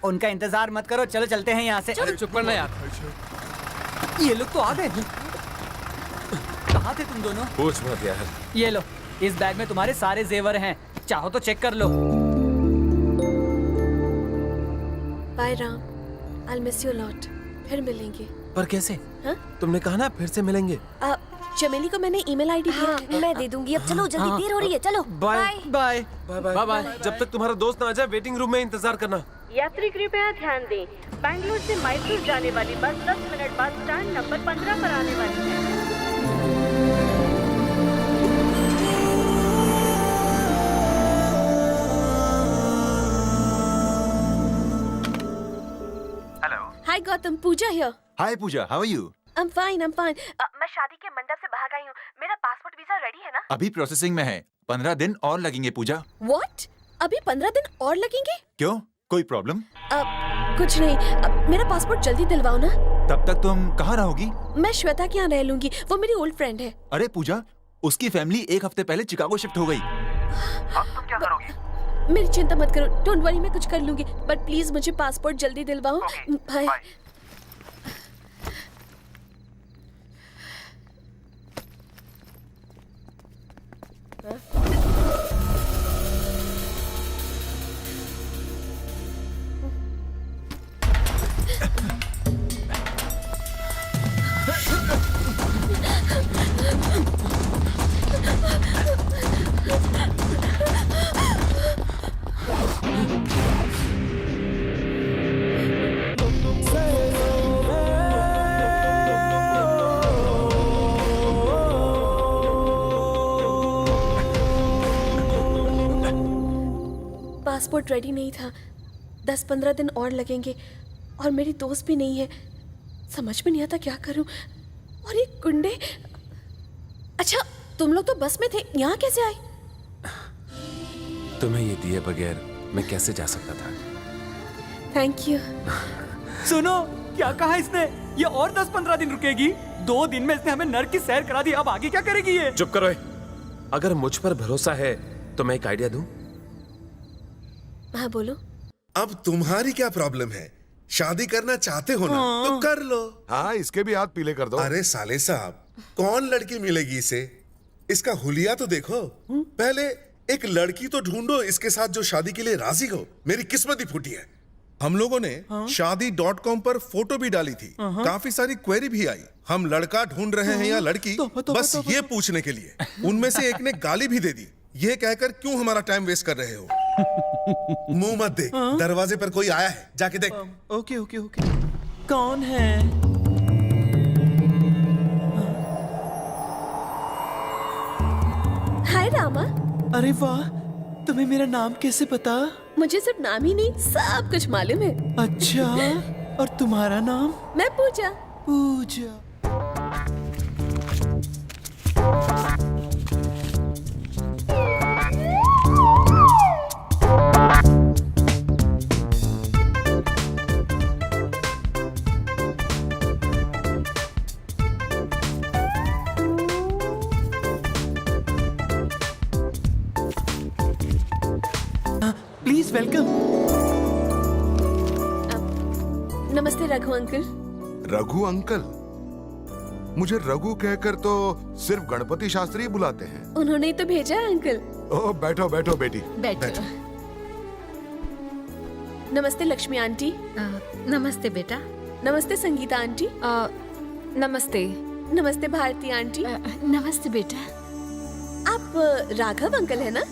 उनका इंतजार मत करो, चलो चलते हैं यहाँ से। अरे चुप करना यार। ये लोग तो आ गए। कहाँ थे तुम दोनों? पूछ मत यार। ये लो, इस बैग में तुम्हारे सारे जेवर हैं, चाहो तो चेक कर लो। Bye Ram, I miss you lot. फिर मिलेंगे। पर कैसे? हाँ? तुमने कहा ना फिर से मिलेंगे। चमेली को मैंने ईमेल आईडी दिया है। मैं दे दूंगी। अब चलो, जल्दी देर हो रही है। चलो बाय बाय बाय बाय। जब तक तुम्हारा दोस्त ना आ जाए वेटिंग रूम में इंतजार करना। यात्री कृपया ध्यान दें, बैंगलोर से मैसूर जाने वाली बस 10 मिनट बाद स्टैंड नंबर 15 पर आने वाली है। Hi Gautam, Pooja here. Hi Pooja, how are you? I'm fine, I'm fine. मैं शादी के मंडप से भाग आई हूँ। मेरा पासपोर्ट वीजा रेडी है ना? अभी प्रोसेसिंग में है, 15 दिन और लगेंगे पूजा। What? अभी 15 दिन और लगेंगे? क्यों, कोई प्रॉब्लम? कुछ नहीं। मेरा पासपोर्ट जल्दी दिलवाओ ना। तब तक तुम कहाँ रहोगी? मैं श्वेता के यहाँ रह लूंगी, वो मेरी ओल्ड फ्रेंड है। अरे पूजा, उसकी फैमिली 1 हफ्ते पहले चिकागो शिफ्ट हो गई। अब तुम क्या करोगी? मेरी चिंता मत करो, डोंट वरी, मैं कुछ कर लूंगी। बट प्लीज मुझे पासपोर्ट जल्दी दिलवाओ। बाय। पासपोर्ट रेडी नहीं था, 10-15 दिन और लगेंगे और मेरी दोस्त भी नहीं है। समझ में नहीं आता क्या करूं। और ये गुंडे। अच्छा, तुम लोग तो बस में थे, यहाँ कैसे आए? तुम्हें ये दिए बगैर मैं कैसे जा सकता था? Thank you. सुनो, क्या कहा इसने? ये और 10-15 दिन रुकेगी। 2 दिन में इसने हमें नर्क की सैर करा दी, अब आगे क्या करेगी ये? चुप करो। अगर मुझ पर भरोसा है तो मैं एक आइडिया दूं। हाँ बोलो। अब तुम्हारी क्या प्रॉब्लम है? शादी करना चाहते हो ना, तो कर लो। हाँ, इसके भी हाथ पीले कर दो। अरे साले साहब, कौन लड़की मिलेगी इसे? इसका हुलिया तो देखो। पहले एक लड़की तो ढूंढो इसके साथ जो शादी के लिए राजी हो। मेरी किस्मत ही फूटी है। हम लोगों ने शादी.com पर फोटो भी डाली थी, काफी सारी क्वेरी भी आई। हम लड़का ढूंढ रहे हैं या लड़की, बस ये पूछने के लिए। उनमें से एक ने गाली भी दे दी, ये कहकर क्यों हमारा टाइम वेस्ट कर रहे हो। मुंह मत देख, दरवाजे पर कोई आया है, जाके देख। Okay okay okay. कौन है? हाय रामा। अरे वाह, तुम्हें मेरा नाम कैसे पता? मुझे सिर्फ नाम ही नहीं, सब कुछ मालूम है। अच्छा, और तुम्हारा नाम? मैं पूजा। पूजा। Please welcome. नमस्ते रघु अंकल। रघु अंकल? मुझे रघु कहकर तो सिर्फ गणपति शास्त्री ही बुलाते हैं। उन्होंने ही तो भेजा है अंकल। ओह, बैठो बैठो बेटी। बैठो। नमस्ते लक्ष्मी आंटी। नमस्ते बेटा। नमस्ते संगीता आंटी। नमस्ते। नमस्ते भारती आंटी। नमस्ते बेटा। आप राघव अंकल है ना?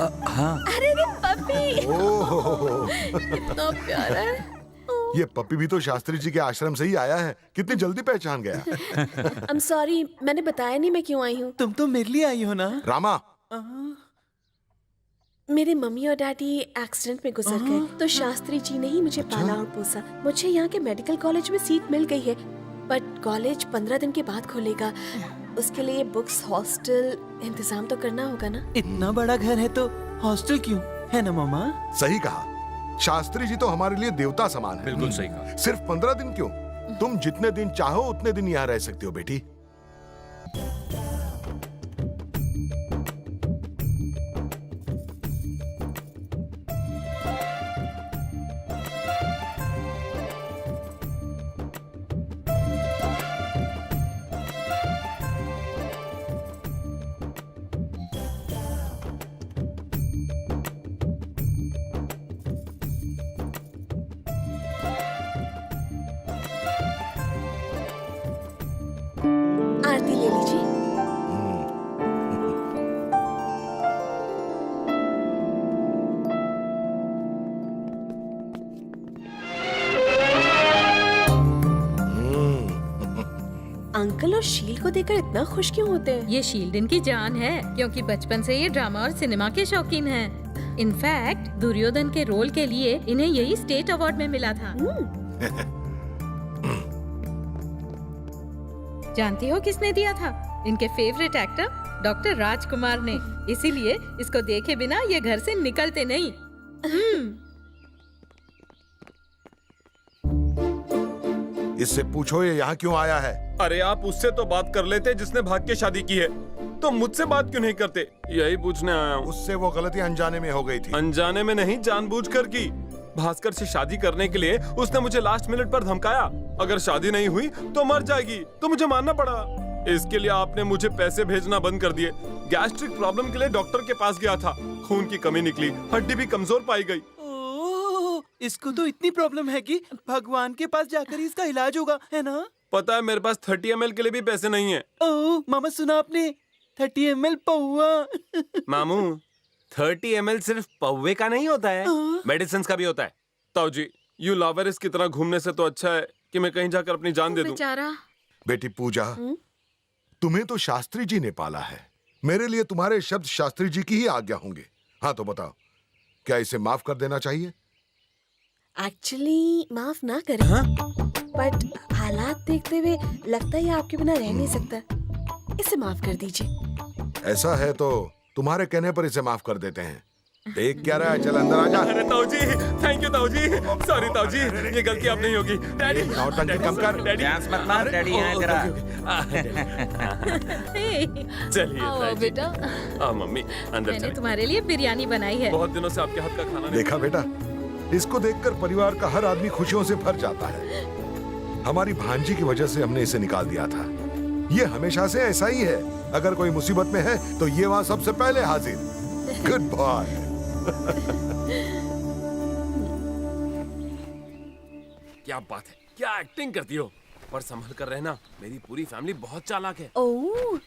हाँ। अरे रे पपी। ओह, कितना प्यारा है। ये पपी भी तो शास्त्री जी के आश्रम से ही आया है। कितनी जल्दी पहचान गया। I'm sorry, मैंने बताया नहीं मैं क्यों आई हूँ। तुम तो मेरे लिए आई हो ना? रामा। मेरे मम्मी और डैडी एक्सीडेंट में गुजर गए, तो शास्त्री जी ने ही मुझे पाला और पोसा। मुझे यहाँ के मेडिकल कॉलेज में सीट मिल गई है, बट कॉलेज 15 दिन के बाद खुलेगा। उसके लिए बुक्स, हॉस्टल इंतजाम तो करना होगा ना। इतना बड़ा घर है तो हॉस्टल क्यों, है ना मामा? सही कहा, शास्त्री जी तो हमारे लिए देवता समान है। बिल्कुल सही कहा। सिर्फ 15 दिन क्यों, तुम जितने दिन चाहो उतने दिन यहाँ रह सकते हो बेटी। आरती ले लीजिए। अंकल और शील को देखकर इतना खुश क्यों होते हैं? ये शील्ड इनकी जान है, क्योंकि बचपन से ये ड्रामा और सिनेमा के शौकीन हैं। इनफैक्ट दुर्योधन के रोल के लिए इन्हें यही स्टेट अवार्ड में मिला था। जानती हो किसने दिया था? इनके फेवरेट एक्टर डॉक्टर राजकुमार ने। इसीलिए इसको देखे बिना ये घर से निकलते नहीं। इससे पूछो ये यहाँ क्यों आया है? अरे आप उससे तो बात कर लेते जिसने भाग के शादी की है, तो मुझसे बात क्यों नहीं करते? यही पूछने आया हूँ। उससे वो गलती अनजाने में हो गई थी। अनजाने में नहीं, जानबूझकर की। भास्कर से शादी करने के लिए उसने मुझे लास्ट मिनट पर धमकाया। अगर शादी नहीं हुई तो मर जाएगी, तो मुझे मानना पड़ा। इसके लिए आपने मुझे पैसे भेजना बंद कर दिए। गैस्ट्रिक प्रॉब्लम के लिए डॉक्टर के पास गया था, खून की कमी निकली, हड्डी भी कमजोर पाई गई। इसको तो इतनी प्रॉब्लम है कि भगवान के पास जाकर ही इसका इलाज होगा, है ना? पता है मेरे पास 30 ml के लिए भी पैसे नहीं है। ओह मामा, सुना आपने? 30 ml पौवा। मामू, 30 ml सिर्फ पौवे का नहीं होता है, मेडिसिन का भी होता है। ताऊ जी, यू लावारिस की तरह घूमने से तो अच्छा है कि मैं कहीं जाकर अपनी जान दे दूं। बेचारा। बेटी पूजा, तुम्हें तो शास्त्री जी ने पाला है। मेरे लिए तुम्हारे शब्द शास्त्री जी की ही आज्ञा होंगे। हाँ तो बताओ, क्या इसे माफ कर देना चाहिए? एक्चुअली माफ ना करें, बट हालात देखते हुए लगता है ये आपके बिना रह नहीं सकता। इसे माफ कर दीजिए। ऐसा है तो तुम्हारे कहने पर इसे माफ कर देते हैं। देख क्या रहा है, चल अंदर आजा। अरे ताऊ जी, थैंक यू ताऊ जी। सॉरी ताऊ जी, ये गलती अब नहीं होगी। डैडी, नौटंकी कम कर। डैडी, मत मार, डैडी यहाँ जरा। चलिए आओ बेटा। आओ मम्मी, अंदर मैंने चलिए। तुम्हारे लिए बिरयानी बनाई है। बहुत दिनों से आपके हाथ का खाना नहीं। देखा बेटा, इसको देखकर परिवार का हर आदमी खुशियों से भर जाता है। हमारी भांजी की वजह से हमने इसे निकाल दिया था। ये हमेशा से ऐसा ही है, अगर कोई मुसीबत में है तो ये वहां सबसे पहले हाजिर। Good boy. क्या बात है, क्या एक्टिंग करती हो। पर संभल कर रहना, मेरी पूरी फैमिली बहुत चालाक है। ओह,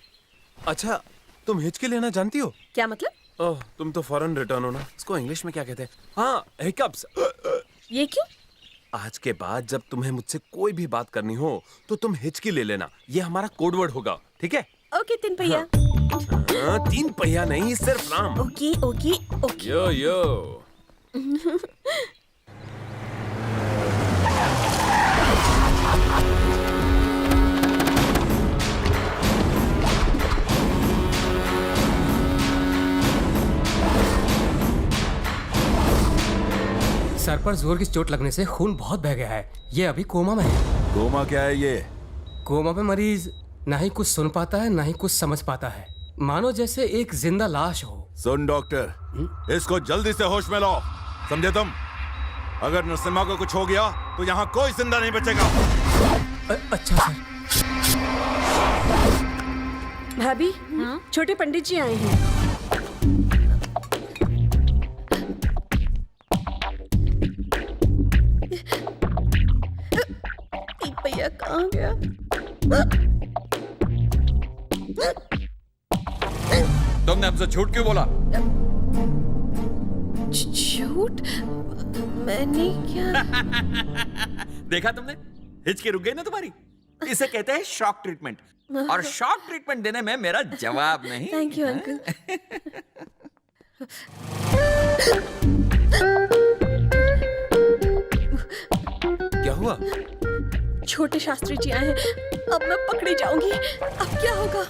अच्छा, तुम हिचकी लेना जानती हो? क्या मतलब? ओह, तुम तो फॉरेन रिटर्न हो ना। इसको इंग्लिश में क्या कहते हैं? हाँ, हिकअप्स। ये क्यों? आज के बाद जब तुम्हें मुझसे कोई भी बात करनी हो तो तुम हिचकी ले लेना। ये हमारा कोड वर्ड होगा, ठीक है? ओके, 3 पहिया। हाँ, 3 पहिया नहीं, सिर्फ Ram. Okay okay okay. Yo yo. सर पर जोर की चोट लगने से खून बहुत बह गया है। ये अभी कोमा में है। कोमा क्या है ये? कोमा में मरीज ना ही कुछ सुन पाता है, ना ही कुछ समझ पाता है, मानो जैसे एक जिंदा लाश हो। सुन डॉक्टर, इसको जल्दी से होश में लो, समझे तुम? अगर नरसिम्हा को कुछ हो गया तो यहाँ कोई जिंदा नहीं बचेगा। अच्छा सर। भाभी, छोटे पंडित जी आए हैं। भैया कहाँ गया? तुमने हमसे झूठ क्यों बोला? झूठ? मैंने क्या? देखा तुमने, हिचकी रुक गई ना तुम्हारी। इसे कहते हैं शॉक ट्रीटमेंट, और शॉक ट्रीटमेंट देने में मेरा जवाब नहीं। Thank you uncle. क्या हुआ? छोटे शास्त्री जी आए हैं, अब मैं पकड़ी जाऊंगी। अब क्या होगा?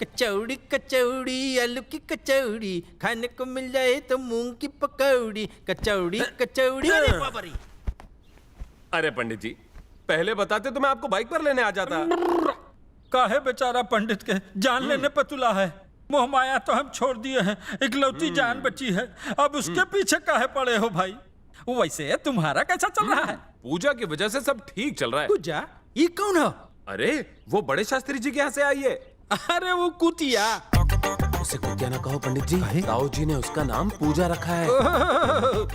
कचौड़ी कचौड़ी, आलू की कचौड़ी, खाने को मिल जाए तो मूंग की पकौड़ी। कचौड़ी कचौड़ी। अरे पंडित जी, पहले बताते तो मैं आपको बाइक पर लेने आ जाता। काहे बेचारा पंडित के जान लेने पर तुला है। मोह माया तो हम छोड़ दिए हैं, इकलौती जान बची है, अब उसके पीछे काहे पड़े हो भाई? वैसे तुम्हारा कैसा चल रहा है? पूजा की वजह से सब ठीक चल रहा है। पूजा? ये कौन है? अरे वो बड़े शास्त्री जी के यहाँ से आई है। अरे वो कुतिया। उसे कुतिया ना कहो पंडित जी, ताऊ जी ने उसका नाम पूजा रखा है।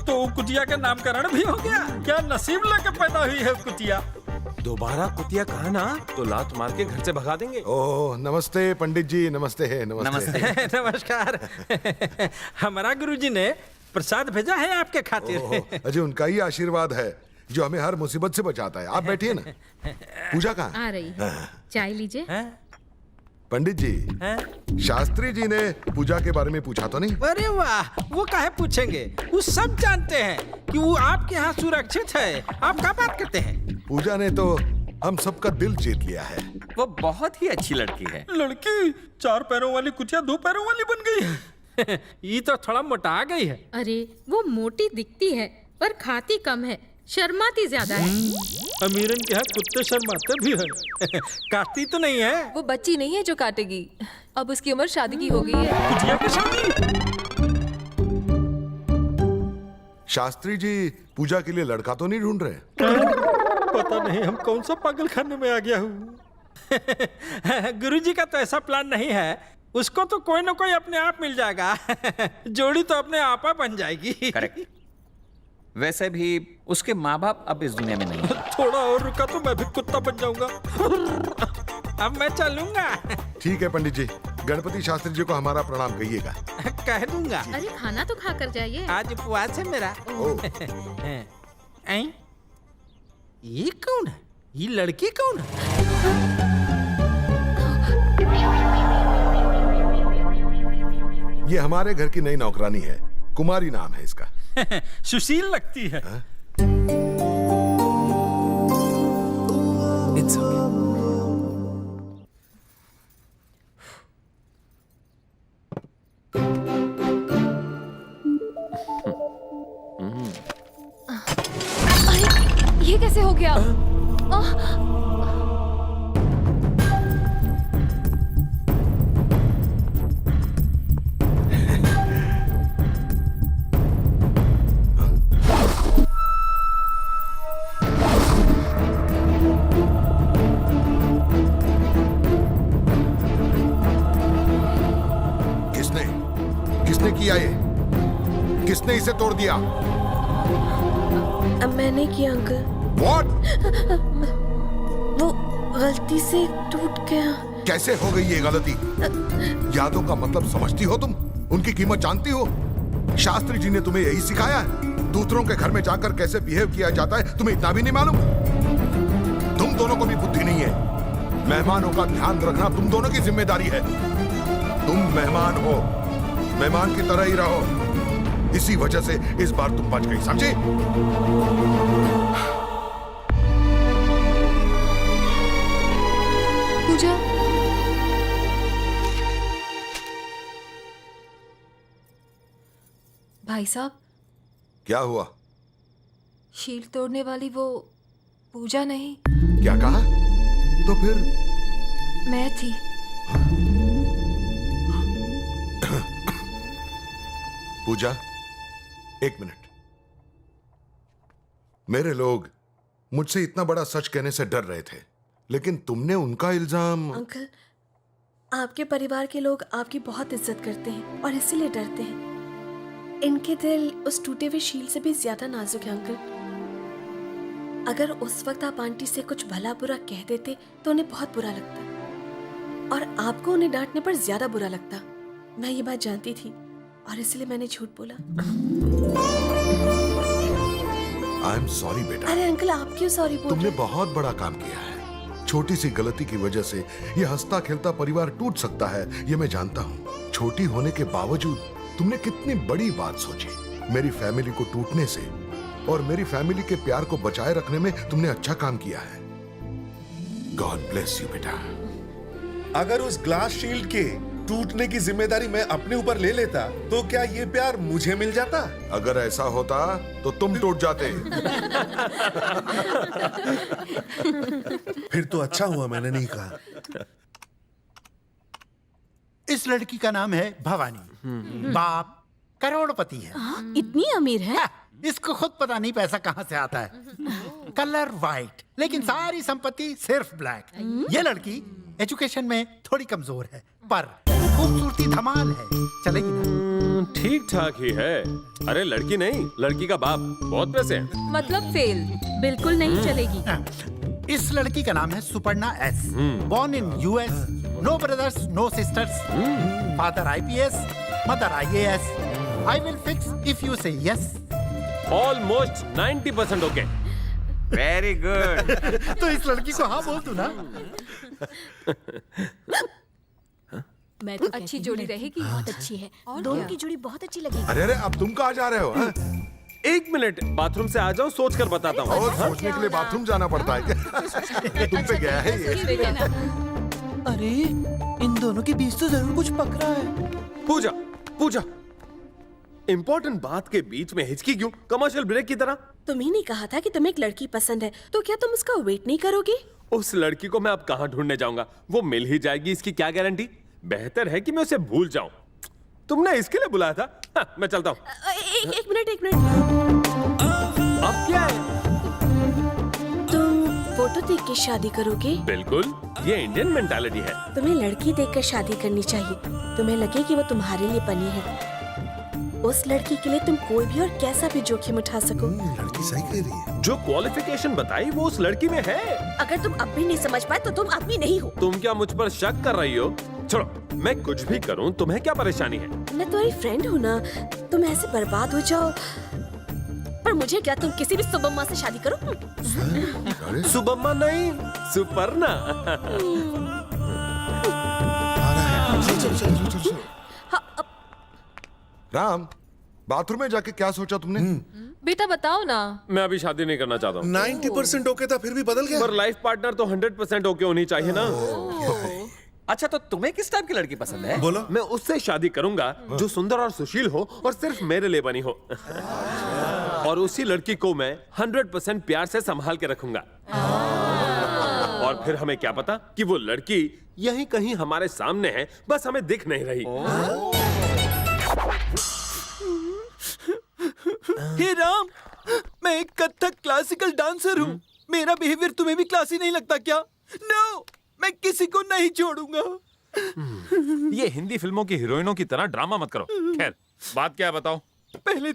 तो कुतिया का नामकरण भी हो गया? क्या नसीब लेके पैदा हुई है कुतिया? दोबारा कुतिया कहा ना तो लात मार के घर से भगा देंगे। ओह नमस्ते पंडित जी, नमस्ते है नमस्ते। नमस्कार। हमारा गुरुजी ने प्रसाद भेजा है आपके खातिर। अजय उनका ही आशीर्वाद है जो हमें हर मुसीबत से बचाता है। आप बैठिए ना। पूजा कहाँ? आ रही है, चाय लीजिए। पंडित जी, शास्त्री जी ने पूजा के बारे में पूछा तो नहीं? अरे वाह, वो काहे पूछेंगे, वो सब जानते हैं कि वो आपके यहाँ सुरक्षित है। आप क्या बात करते हैं? पूजा ने तो हम सबका दिल जीत लिया है। वो बहुत ही अच्छी लड़की है। लड़की 4 पैरों वाली कुतिया 2 पैरों वाली बन गई है। ये तो थोड़ा मोटा गई है। अरे वो मोटी दिखती है पर खाती कम है, शर्माती ज्यादा है। अमीरन के यहाँ कुत्ते शर्माते भी है। काटती तो नहीं है। वो बच्ची नहीं है जो काटेगी, अब उसकी उम्र शादी की हो गई है। कुतिया की शादी? शास्त्री जी पूजा के लिए लड़का तो नहीं ढूंढ रहे? पता नहीं हम कौन सा पागल खाने में आ गया हूँ। गुरुजी का तो ऐसा प्लान नहीं है। उसको तो कोई ना कोई अपने आप मिल जाएगा। जोड़ी तो अपने आप बन जाएगी। करेक्ट। वैसे भी उसके माँ बाप अब इस दुनिया में नहीं है। थोड़ा और रुका तो मैं भी कुत्ता बन जाऊंगा। अब मैं चलूंगा। ठीक है पंडित जी, गणपति शास्त्री जी को हमारा प्रणाम कहिएगा। कह दूंगा। अरे खाना तो खा कर जाइए। आज उपवास है मेरा। ये कौन है? ये लड़की कौन है? ये हमारे घर की नई नौकरानी है, कुमारी नाम है इसका। सुशील लगती है। It's okay. ये कैसे हो गया? किसने किया ये? किसने इसे तोड़ दिया? अब मैंने किया अंकल। What? वो गलती से टूट गया। कैसे हो गई ये गलती? यादों का मतलब समझती हो तुम? उनकी कीमत जानती हो? शास्त्री जी ने तुम्हें यही सिखाया है? दूसरों के घर में जाकर कैसे बिहेव किया जाता है तुम्हें इतना भी नहीं मालूम? तुम दोनों को भी बुद्धि नहीं है। मेहमानों का ध्यान रखना तुम दोनों की जिम्मेदारी है। तुम मेहमान हो, मेहमान की तरह ही रहो। इसी वजह से इस बार तुम बच गई, समझी? पूजा, भाई साहब। क्या हुआ? शील तोड़ने वाली वो पूजा नहीं। क्या कहा? तो फिर? मैं थी। पूजा, एक मिनट। मेरे लोग मुझसे इतना बड़ा सच कहने से डर रहे थे, लेकिन तुमने उनका इल्जाम। अंकल, आपके परिवार के लोग आपकी बहुत इज्जत करते हैं और इसीलिए डरते हैं। इनके दिल उस टूटे हुए शील से भी ज्यादा नाजुक है अंकल। अगर उस वक्त आप आंटी से कुछ भला बुरा कह देते तो उन्हें बहुत बुरा लगता और आपको उन्हें डांटने पर ज्यादा बुरा लगता। मैं ये बात जानती थी और इसलिए मैंने झूठ बोला। आई एम सॉरी बेटा। अरे अंकल, आप क्यों सॉरी बोल रहे? तुमने बहुत बड़ा काम किया है। छोटी सी गलती की वजह से ये हंसता खेलता परिवार टूट सकता है, ये मैं जानता हूँ। छोटी होने के बावजूद तुमने कितनी बड़ी बात सोची। मेरी फैमिली को टूटने से और मेरी फैमिली के प्यार को बचाए रखने में तुमने अच्छा काम किया है। गॉड ब्लेस यू बेटा। अगर उस ग्लास शील्ड के टूटने की जिम्मेदारी मैं अपने ऊपर ले लेता तो क्या ये प्यार मुझे मिल जाता? अगर ऐसा होता तो तुम टूट जाते। फिर तो अच्छा हुआ मैंने नहीं कहा। इस लड़की का नाम है भवानी। बाप करोड़पति है। इतनी अमीर है? इसको खुद पता नहीं पैसा कहाँ से आता है। कलर वाइट, लेकिन सारी संपत्ति सिर्फ ब्लैक। ये लड़की एजुकेशन में थोड़ी कमजोर है, पर खूबसूरती धमाल है। चलेगी ना? ठीक ठाक ही है। अरे लड़की नहीं, लड़की का बाप, बहुत पैसे हैं। मतलब फेल। बिल्कुल नहीं चलेगी। इस लड़की का नाम है Suparna S, born in US, no brothers no sisters, father IPS, mother IAS. I will fix if you say yes. Almost 90% okay. Very good. तो इस लड़की को हाँ बोल तू ना। मैं तो अच्छी जोड़ी रहेगी। बहुत अच्छी है और दोनों की जोड़ी बहुत अच्छी लगेगी। अरे अरे अब तुम कहाँ जा रहे हो? हाँ? 1 मिनट बाथरूम से आ जाओ, सोच कर बताता हूँ। और सोचने के लिए बाथरूम जाना पड़ता है क्या? तुम पे गया है ये। अरे इन दोनों के बीच तो जरूर कुछ पक रहा है। पूजा पूजा, इंपॉर्टेंट बात के बीच में हिचकी क्यों? कमर्शियल ब्रेक की तरह। तुम्ही ने कहा था कि तुम्हें एक लड़की पसंद है, तो क्या तुम उसका वेट नहीं करोगे? उस लड़की को मैं अब कहाँ ढूंढने जाऊंगा? वो मिल ही जाएगी, इसकी क्या गारंटी? बेहतर है कि मैं उसे भूल जाऊं। तुमने इसके लिए बुलाया था। हाँ, मैं चलता हूँ। एक मिनट। अब क्या है? तुम फोटो देख के शादी करोगे? बिल्कुल, ये इंडियन मेंटालिटी है। तुम्हें लड़की देखकर शादी करनी चाहिए। तुम्हें लगे कि वो तुम्हारे लिए बनी है। उस लड़की के लिए तुम कोई भी और कैसा भी जोखिम उठा सको। लड़की सही कह रही है। जो क्वालिफिकेशन बताई वो उस लड़की में है। अगर तुम अब भी नहीं समझ पाए तो तुम आदमी नहीं हो। तुम क्या मुझ पर शक कर रही हो? छोड़ो, मैं कुछ भी करूं, तुम्हें क्या परेशानी है? मैं तुम्हारी फ्रेंड हूँ ना, तुम ऐसे बर्बाद हो जाओ। पर मुझे क्या, तुम किसी भी सुबम्मा से शादी करो। सुबम्मा नहीं, सुपर्णा। राम, बाथरूम में जाके क्या सोचा तुमने? बेटा बताओ ना। मैं अभी शादी नहीं करना चाहता हूँ। 90% ओके था, फिर भी बदल गया। पर लाइफ पार्टनर तो 100% ओके होनी चाहिए ना। अच्छा तो तुम्हें किस टाइप की लड़की पसंद है? बोलो। मैं उससे शादी करूंगा जो सुंदर और सुशील हो और सिर्फ मेरे लिए बनी हो। और उसी लड़की को मैं 100% प्यार से संभाल के रखूंगा। और फिर हमें क्या पता कि वो लड़की यहीं कहीं हमारे सामने है, बस हमें दिख नहीं रही। हे राम, मैं एक कथक क्लासिकल डांसर हूँ। मेरा बिहेवियर तुम्हें भी क्लासी नहीं लगता क्या? नो, मैं किसी को नहीं छोड़ूंगा। ये हिंदी फिल्मों की हीरोइनों की तरह ड्रामा मत करो। खैर, बात क्या है बताओ? पहले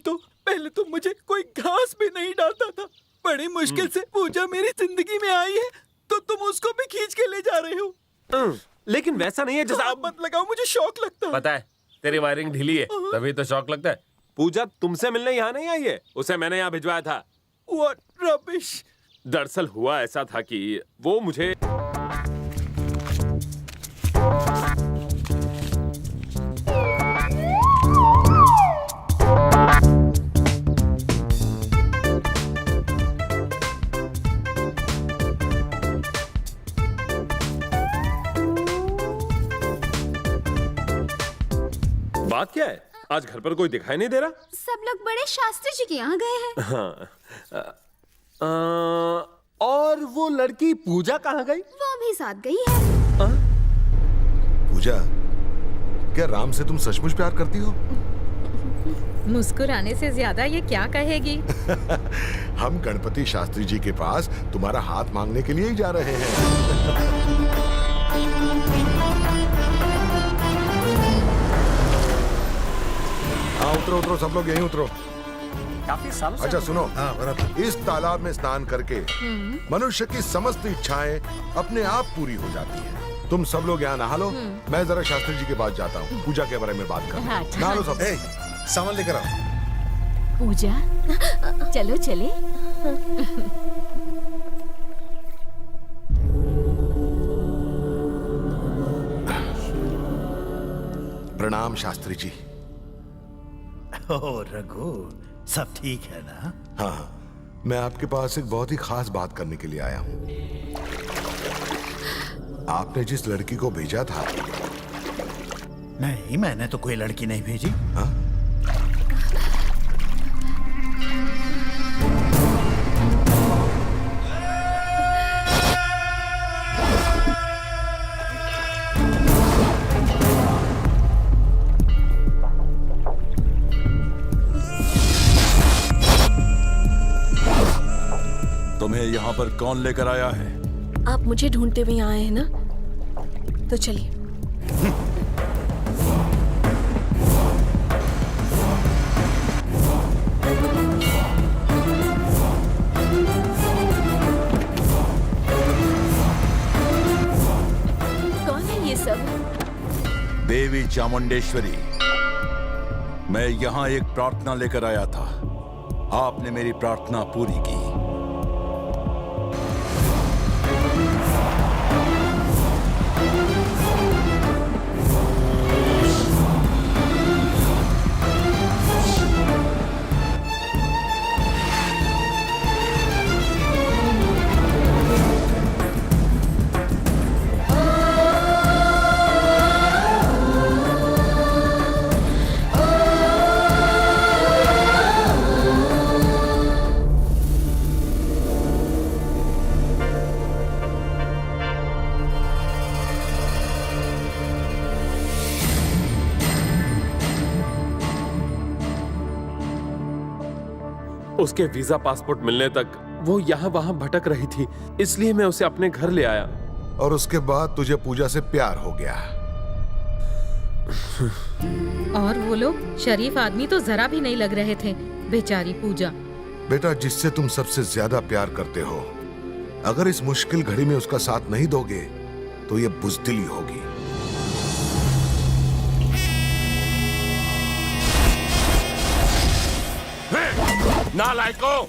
तो मुझे कोई घास भी नहीं डालता था। बड़ी मुश्किल से पूजा मेरी जिंदगी में आई है, तो तुम उसको भी खींच के ले जा रहे हो। लेकिन वैसा नहीं है जैसा आप मत लगाओ, मुझे शौक लगता है। पता है, तेरी वायरिंग ढीली है, तभी तो शौक लगता है। पूजा तुमसे मिलने यहाँ नहीं आई है, उसे मैंने यहाँ भिजवाया था। What rubbish! दरअसल हुआ ऐसा था कि वो मुझे बात क्या है? आज घर पर कोई दिखाई नहीं दे रहा। सब लोग बड़े शास्त्री जी के यहाँ गए हैं। हाँ। और वो लड़की पूजा कहाँ गई? वो भी साथ गई है। पूजा, क्या राम से तुम सचमुच प्यार करती हो? मुस्कुराने से ज्यादा ये क्या कहेगी? हम गणपति शास्त्री जी के पास तुम्हारा हाथ मांगने के लिए ही जा रहे हैं। हाँ उतरो उतरो, सब लोग यहीं उतरो। काफी सालों से। अच्छा सुनो, इस तालाब में स्नान करके मनुष्य की समस्त इच्छाएं अपने आप पूरी हो जाती हैं। तुम सब लोग यहाँ नहा लो, मैं जरा शास्त्री जी के पास जाता हूँ, पूजा के बारे में बात कर। नहा लो सब। सामान लेकर आओ। पूजा, चलो चले। प्रणाम शास्त्री जी। ओ रघु, सब ठीक है ना? हाँ, मैं आपके पास एक बहुत ही खास बात करने के लिए आया हूँ। आपने जिस लड़की को भेजा था। नहीं, मैंने तो कोई लड़की नहीं भेजी। हाँ? तुम्हें यहाँ पर कौन लेकर आया है? आप मुझे ढूंढते हुए आए हैं ना, तो चलिए। देवी चामुंडेश्वरी, मैं यहाँ एक प्रार्थना लेकर आया था। आपने मेरी प्रार्थना पूरी की। उसके वीजा पासपोर्ट मिलने तक वो यहाँ वहाँ भटक रही थी, इसलिए मैं उसे अपने घर ले आया। और उसके बाद तुझे पूजा से प्यार हो गया। और वो लोग शरीफ आदमी तो जरा भी नहीं लग रहे थे, बेचारी पूजा। बेटा, जिससे तुम सबसे ज्यादा प्यार करते हो, अगर इस मुश्किल घड़ी में उसका साथ नहीं दोगे तो ये बुज़दिली होगी। नालायकों,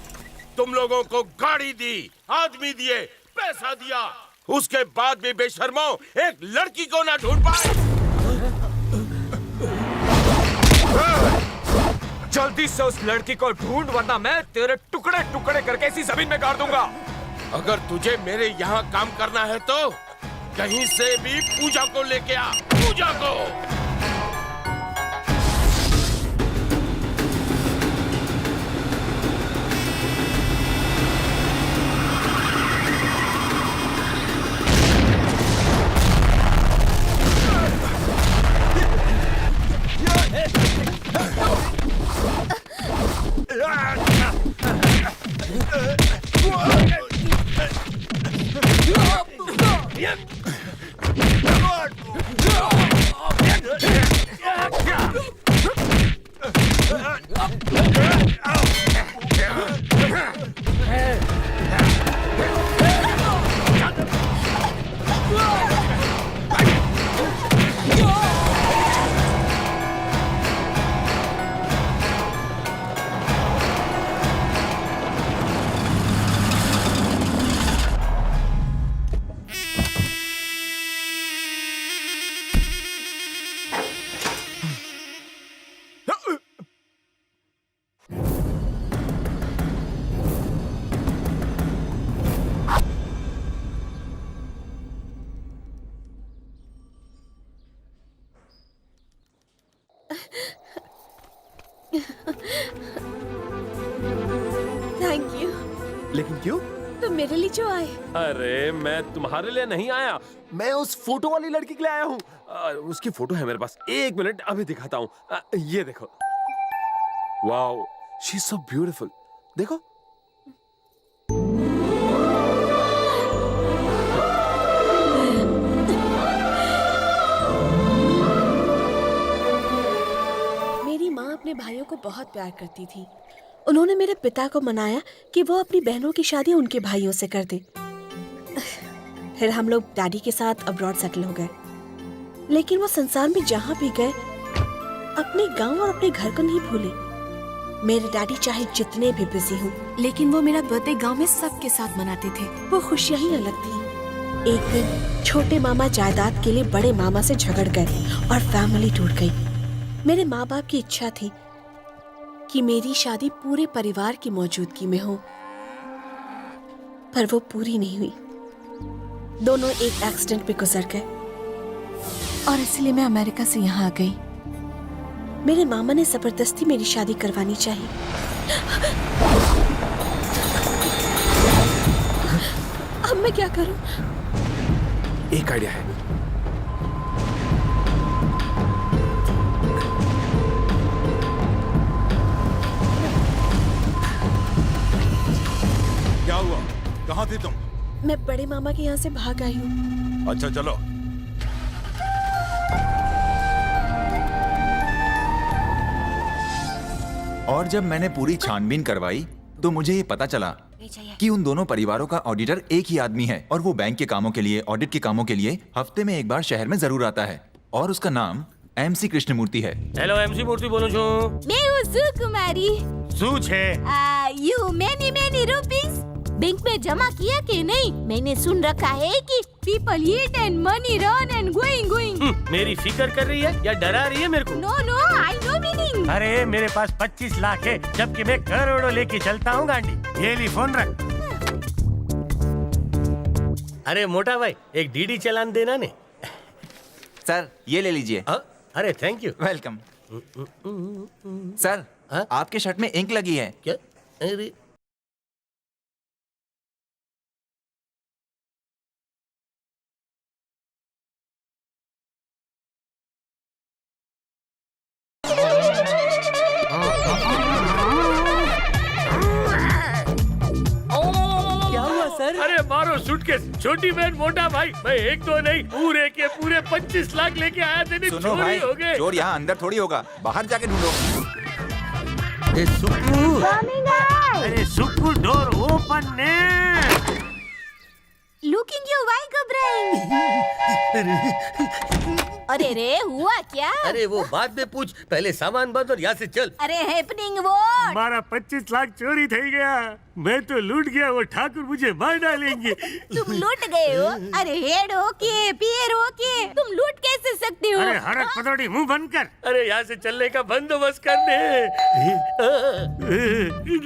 तुम लोगों को गाड़ी दी, आदमी दिए, पैसा दिया, उसके बाद भी बेशर्मो एक लड़की को ना ढूंढ पाए। जल्दी से उस लड़की को ढूंढ, वरना मैं तेरे टुकड़े टुकड़े करके इसी जमीन में गाड़ दूंगा। अगर तुझे मेरे यहाँ काम करना है तो कहीं से भी पूजा को लेके आ, पूजा को। Thank you. लेकिन क्यों? तुम मेरे लिए जो आए। अरे मैं तुम्हारे लिए नहीं आया, मैं उस फोटो वाली लड़की के लिए आया हूँ। उसकी फोटो है मेरे पास, एक मिनट अभी दिखाता हूँ। ये देखो, wow, she is so beautiful. देखो। मेरी माँ अपने भाइयों को बहुत प्यार करती थी। उन्होंने मेरे पिता को मनाया कि वो अपनी बहनों की शादी उनके भाइयों से कर दे। फिर हम लोग डैडी के साथ अब्रॉड सेटल हो गए। लेकिन वो संसार में जहाँ भी गए अपने गांव और अपने घर को नहीं भूले। मेरे डैडी चाहे जितने भी बिजी हों, लेकिन वो मेरा बर्थडे गांव में सबके साथ मनाते थे। वो खुशियाँ ही अलग थी। एक दिन छोटे मामा जायदाद के लिए बड़े मामा से झगड़ गए और फैमिली टूट गई। मेरे माँ बाप की इच्छा थी कि मेरी शादी पूरे परिवार की मौजूदगी में हो, पर वो पूरी नहीं हुई। दोनों एक एक्सीडेंट में गुजर गए और इसलिए मैं अमेरिका से यहाँ आ गई। मेरे मामा ने जबरदस्ती मेरी शादी करवानी चाहिए। अब मैं क्या करूं? एक आइडिया है। क्या हुआ? कहाँ थी तुम? मैं बड़े मामा के यहाँ से भाग आई हूँ। अच्छा चलो। और जब मैंने पूरी छानबीन करवाई तो मुझे ये पता चला कि उन दोनों परिवारों का ऑडिटर एक ही आदमी है और वो बैंक के कामों के लिए, ऑडिट के कामों के लिए हफ्ते में एक बार शहर में जरूर आता है। और उसका नाम MC कृष्णमूर्ति है। हेलो MC मूर्ति बोलूं छू। मैं हूँ सुकुमारी। सू छे। यू मैनी रुपीस बैंक में जमा किया कि नहीं? मैंने सुन रखा है कि people eat and money run and going. मेरी फिक्र कर रही है या डरा रही है मेरे को? No no I know meaning. अरे मेरे पास 25 लाख है, जबकि मैं करोड़ों लेके चलता हूँ गांडी। ये ली फोन रख। अरे मोटा भाई एक डीडी चलान देना ने। सर ये ले लीजिए। अरे थैंक यू। वेलकम। सर आपके शर्ट में इंक लगी है। क्या? अरे क्या हुआ सर? अरे मारो सूटकेस। छोटी बहन मोटा भाई, मैं एक तो नहीं पूरे के पूरे 25 लाख लेके आया थे। सुनो चोरी भाई, हो गए। चोर यहाँ अंदर थोड़ी होगा, बाहर जाके ढूंढो। सुक्कू, अरे सुक्कू डोर ओपन ने। लुकिंग यू वाई घबराइंग? अरे रे हुआ क्या? अरे वो बाद में पूछ, पहले सामान बंद और यहाँ से चल। अरे हैपनिंग व्हाट? हमारा 25 लाख चोरी થઈ गया। मैं तो लूट गया, वो ठाकुर मुझे मार डालेंगे। तुम लूट गए हो? अरे हेड हो के पियर हो के तुम लूट कैसे सकते हो? अरे हरक पतोड़ी मुंह बंद कर। अरे यहाँ से चलने का बंदोबस्त कर दे।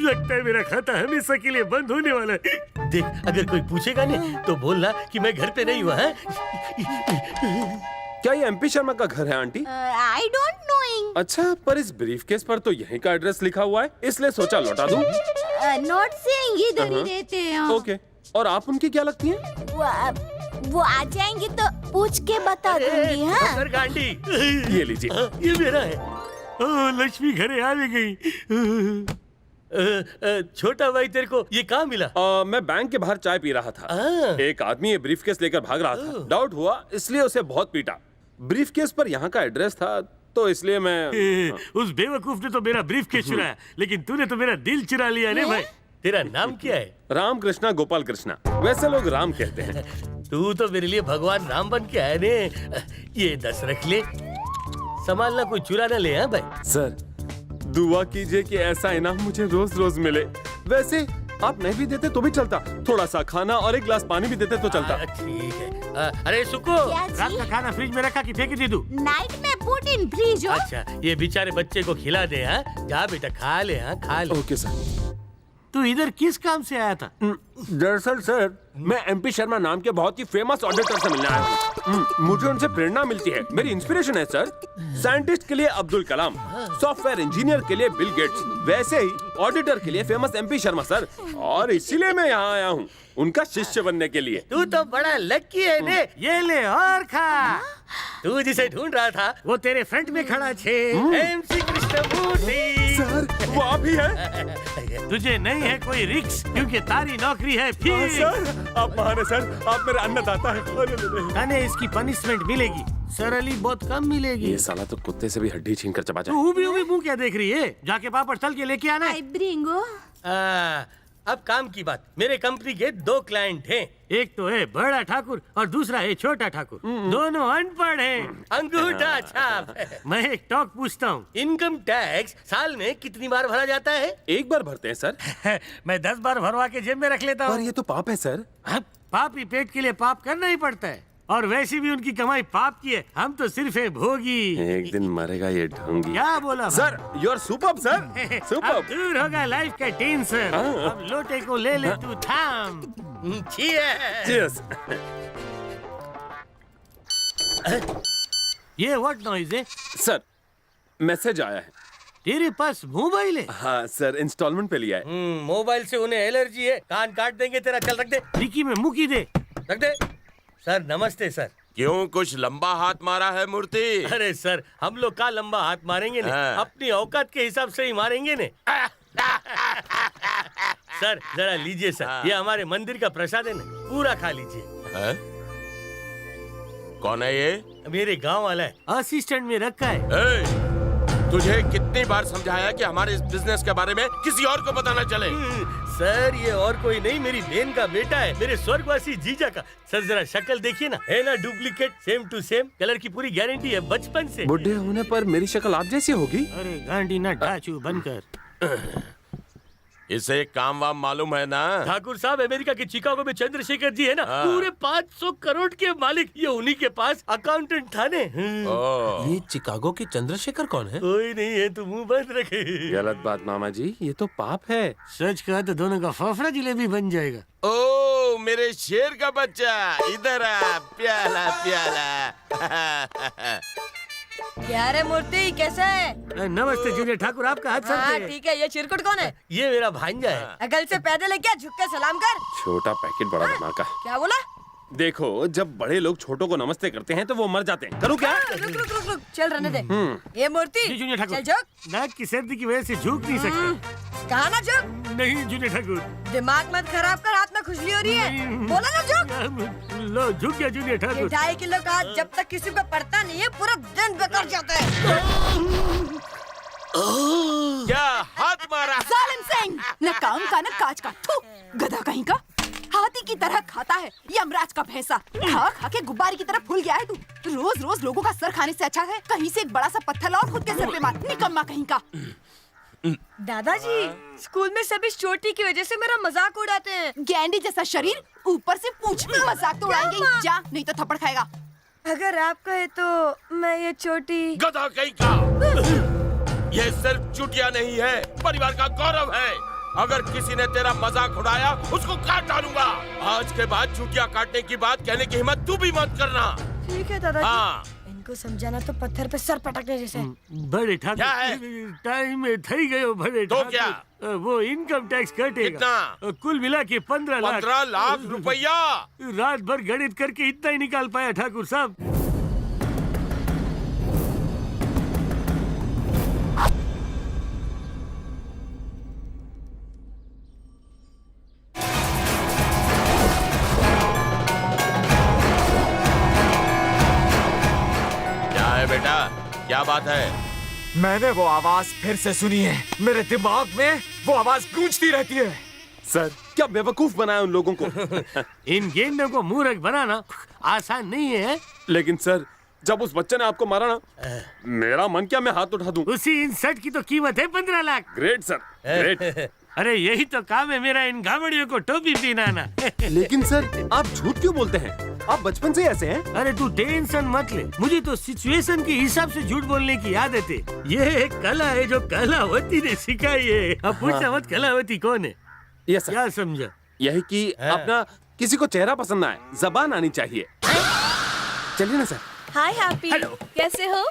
लगता है मेरा खाता हमेशा के लिए बंद होने वाला है। देख अगर कोई पूछेगा नहीं तो बोलना कि मैं घर पे नहीं हुआ है। क्या ये MP शर्मा का घर है आंटी? I don't knowing. अच्छा, पर इस ब्रीफकेस पर तो यहीं का एड्रेस लिखा हुआ है, इसलिए सोचा लौटा दूं। नॉट सेइंग इधर ही रहते हैं। ओके, और आप उनकी क्या लगती हैं? वो आ जाएंगे तो पूछ के बता दूंगी। हाँ गांडी ये लीजिए। ये मेरा है। ओ लक्ष्मी घरे आ भी गई। छोटा भाई तेरे को ये कहाँ मिला? मैं बैंक के बाहर चाय पी रहा था। एक आदमी ये ब्रीफकेस लेकर भाग रहा था। डाउट हुआ, इसलिए उसे बहुत पीटा। ब्रीफकेस पर यहाँ का एड्रेस था, तो इसलिए मैं उस बेवकूफ ने तो मेरा ब्रीफकेस चुराया, लेकिन तूने तो मेरा दिल चुरा लिया ने भाई। तेरा नाम क्या है? राम कृष्णा गोपाल कृष्णा, वैसे लोग राम कहते हैं। तू तो मेरे लिए भगवान राम बन के आया ने। ये 10 रख ले, संभालना कोई चुरा न ले। हाँ भाई। सर दुआ कीजिए कि ऐसा इनाम मुझे रोज रोज मिले। वैसे आप नहीं भी देते तो भी चलता, थोड़ा सा खाना और एक गिलास पानी भी देते तो चलता। ठीक है। अरे सुको, रात का खाना फ्रिज में रखा कि फेंक दे दूं? नाइट में पुट इन फ्रिज। अच्छा, ये बेचारे बच्चे को खिला दे। हाँ जा बेटा, खा ले। हाँ खा ले। Okay sir. तू इधर किस काम से आया था? दरअसल सर मैं MP शर्मा नाम के बहुत ही फेमस ऑडिटर से मिलने आया हूँ। मुझे उनसे प्रेरणा मिलती है, मेरी इंस्पिरेशन है सर। साइंटिस्ट के लिए अब्दुल कलाम, सॉफ्टवेयर इंजीनियर के लिए बिल गेट्स, वैसे ही ऑडिटर के लिए फेमस MP शर्मा सर। और इसीलिए मैं यहाँ आया हूँ उनका शिष्य बनने के लिए। तू तो बड़ा लकी है ने। ये ले और खा। तू जिसे ढूंढ रहा था वो तेरे फ्रंट में खड़ा छे। MC कृष्णमूर्ति। सर वो आप ही है? तुझे नहीं है कोई रिक्स, क्योंकि तारी नौकरी है फिक्स। सर आप महान है सर, आप मेरे अन्नदाता हैं। तने इसकी पनिशमेंट मिलेगी, सरली बहुत कम मिलेगी। ये साला तो कुत्ते से भी हड्डी छीन कर चबा जाए। तू भी मुंह क्या देख रही है? जाके पापड़ तल के लेके आना। आई ब्रिंगो। अब काम की बात। मेरे कंपनी के 2 क्लाइंट हैं। एक तो है बड़ा ठाकुर और दूसरा है छोटा ठाकुर। दोनों अनपढ़ हैं। अंगूठा छाप। मैं एक टॉक पूछता हूँ, इनकम टैक्स साल में कितनी बार भरा जाता है? एक बार भरते हैं सर। मैं 10 बार भरवा के जेब में रख लेता हूँ। पर ये तो पाप है सर। पाप ही पेट के लिए पाप करना ही पड़ता है, और वैसे भी उनकी कमाई पाप की है। हम तो सिर्फ है भोगी। एक दिन मरेगा ये ढोंगी। क्या बोला sir? You are superb sir, superb. अब दूर होगा लाइफ का टेंशन। अब लोटे को ले ले तू थाम। Cheers. ये व्हाट नॉइज है? सर मैसेज आया है। तेरे पास मोबाइल है? हाँ सर, इंस्टॉलमेंट पे लिया है। मोबाइल से उन्हें एलर्जी है, कान काट देंगे तेरा। चल रख दे, डिक्की में मुकी दे। रख दे। सर नमस्ते सर। क्यों, कुछ लंबा हाथ मारा है मूर्ति? अरे सर हम लोग का लंबा हाथ मारेंगे ने, अपनी औकात के हिसाब से ही मारेंगे ने। सर जरा लीजिए सर, ये हमारे मंदिर का प्रसाद है ना, पूरा खा लीजिए। कौन है ये? मेरे गांव वाला है, असिस्टेंट में रखा है। तुझे कितनी बार समझाया कि हमारे इस बिजनेस के बारे में किसी और को पता न चले। सर ये और कोई नहीं, मेरी बहन का बेटा है, मेरे स्वर्गवासी जीजा का। सर जरा शक्ल देखिए ना, है ना duplicate, same to same. Colour की पूरी गारंटी है बचपन से। बुढ़े होने पर मेरी शक्ल आप जैसी होगी। अरे गांडी ना ढाचू बनकर। इसे काम वाम मालूम है ना? ठाकुर साहब, अमेरिका के चिकागो में चंद्रशेखर जी है ना, पूरे 500 करोड़ के मालिक, ये उन्हीं के पास अकाउंटेंट था ने। ये चिकागो के चंद्रशेखर कौन है? कोई नहीं है, तू मुंह बंद रखे। गलत बात मामा जी, ये तो पाप है। सच कहा तो दोनों का फाफड़ा जिलेबी बन जाएगा। ओ मेरे शेर का बच्चा, इधर आ, प्याला प्याला। क्या रे मूर्ति, कैसा है? नमस्ते जूनियर ठाकुर, आपका हाथ सर। ठीक है। ये चिरकुट कौन है? ये मेरा भांजा है। अगल से पैदल है क्या? झुक के सलाम कर। छोटा पैकेट बड़ा धमाका। क्या बोला? देखो, जब बड़े लोग छोटों को नमस्ते करते हैं तो वो मर जाते हैं। करूँ क्या? रुक रुक रुक रुक, चल रहने दे। ये मूर्ति, जूनियर ठाकुर, चल झुक। नाक की सर्दी की वजह से झुक नहीं सकता। कहा ना झुक? नहीं जूनियर ठाकुर। दिमाग मत खराब कर, हाथ में खुजली हो रही है। बोला ना झुक। लो झुक गया जूनियर ठाकुर। 2.5 किलो का हाथ जब तक किसी को पड़ता नहीं है, पूरा दिन बेकार जाता है। क्या हाथ मारा? जालिम सिंह, न काम का न काज का। थू, गधा कहीं का। हाथी की तरह खाता है यमराज का भैंसा। खा खा के गुब्बारे की तरह फूल गया है तू। रोज रोज लोगों का सर खाने से अच्छा है कहीं से एक बड़ा सा पत्थर लाओ खुद के सर पे मार। निकम्मा कहीं का। दादाजी, स्कूल में सभी चोटी की वजह से मेरा मजाक उड़ाते हैं। गैंडी जैसा शरीर, ऊपर से पूंछ। मजाक तो उड़ाएंगे, जा नहीं तो थप्पड़ खाएगा। अगर आप कहे तो मैं ये चोटी। गधा कहीं का। ये सिर्फ चुटिया नहीं है, परिवार का गौरव है। अगर किसी ने तेरा मजाक उड़ाया उसको काट डालूंगा। आज के बाद चुटिया काटने की बात कहने की हिम्मत तू भी मत करना। ठीक है दादाजी। हाँ। इनको समझाना तो पत्थर पे सर पटकने जैसे। बड़े ठाकुर, टाइम थई गयो बड़े तो ठाकुर। क्या? वो इनकम टैक्स कटेगा। कितना? कुल मिला के 15 लाख। 15 लाख रुपया? रात भर गणित करके इतना ही निकाल पाया ठाकुर साहब। बेटा क्या बात है? मैंने वो आवाज फिर से सुनी है। मेरे दिमाग में वो आवाज गूंजती रहती है। सर, क्या बेवकूफ बनाया उन लोगों को। इन गेंडों को मूर्ख बनाना आसान नहीं है। लेकिन सर, जब उस बच्चे ने आपको मारा ना, मेरा मन क्या मैं हाथ उठा दूं। उसी इन शर्ट की तो कीमत है 15 लाख। Great sir, great. अरे यही तो काम है मेरा, इन गावड़ियों को टोपी पहनाना। लेकिन सर, आप झूठ क्यों बोलते हैं? आप बचपन से ऐसे हैं। अरे तू टेंशन मत ले, मुझे तो सिचुएशन के हिसाब से झूठ बोलने की आदत है। ये एक कला है जो कलावती ने सिखाई है। अब पूछना मत कलावती कौन है। Yes sir. क्या समझा? यही कि अपना किसी को चेहरा पसंद आए, जबान आनी चाहिए। चलिए ना सर। हाय हैप्पी, कैसे हो?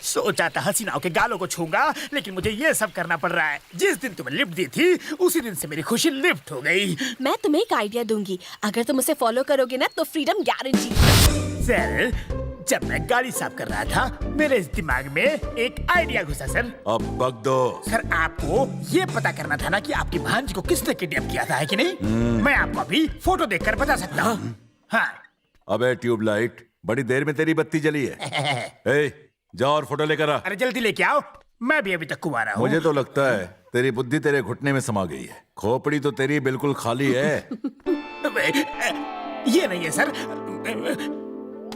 सोचा था हसीनाओं के गालों को छूंगा, लेकिन मुझे ये सब करना पड़ रहा है। जिस दिन तुम्हें लिफ्ट दी थी उसी दिन से मेरी खुशी लिफ्ट हो गई। मैं तुम्हें एक आइडिया दूंगी, अगर तुम उसे फॉलो करोगे ना तो फ्रीडम गारंटी। सर, जब मैं गाड़ी साफ कर रहा था मेरे इस दिमाग में एक आइडिया घुसा सर। अब बक दो। सर, आपको ये पता करना था ना कि आपकी भांजी को किसने किडनैप किया था, है कि नहीं? मैं आपको अभी फोटो देखकर बता सकता हूँ। हाँ। अबे ट्यूबलाइट, बड़ी देर में तेरी बत्ती जली है। ए, जाओ और फोटो लेकर आ। अरे जल्दी लेके आओ, मैं भी अभी तक कुंवारा हूँ। मुझे तो लगता है तेरी बुद्धि तेरे घुटने में समा गई है। खोपड़ी तो तेरी बिल्कुल खाली है। ये नहीं है सर,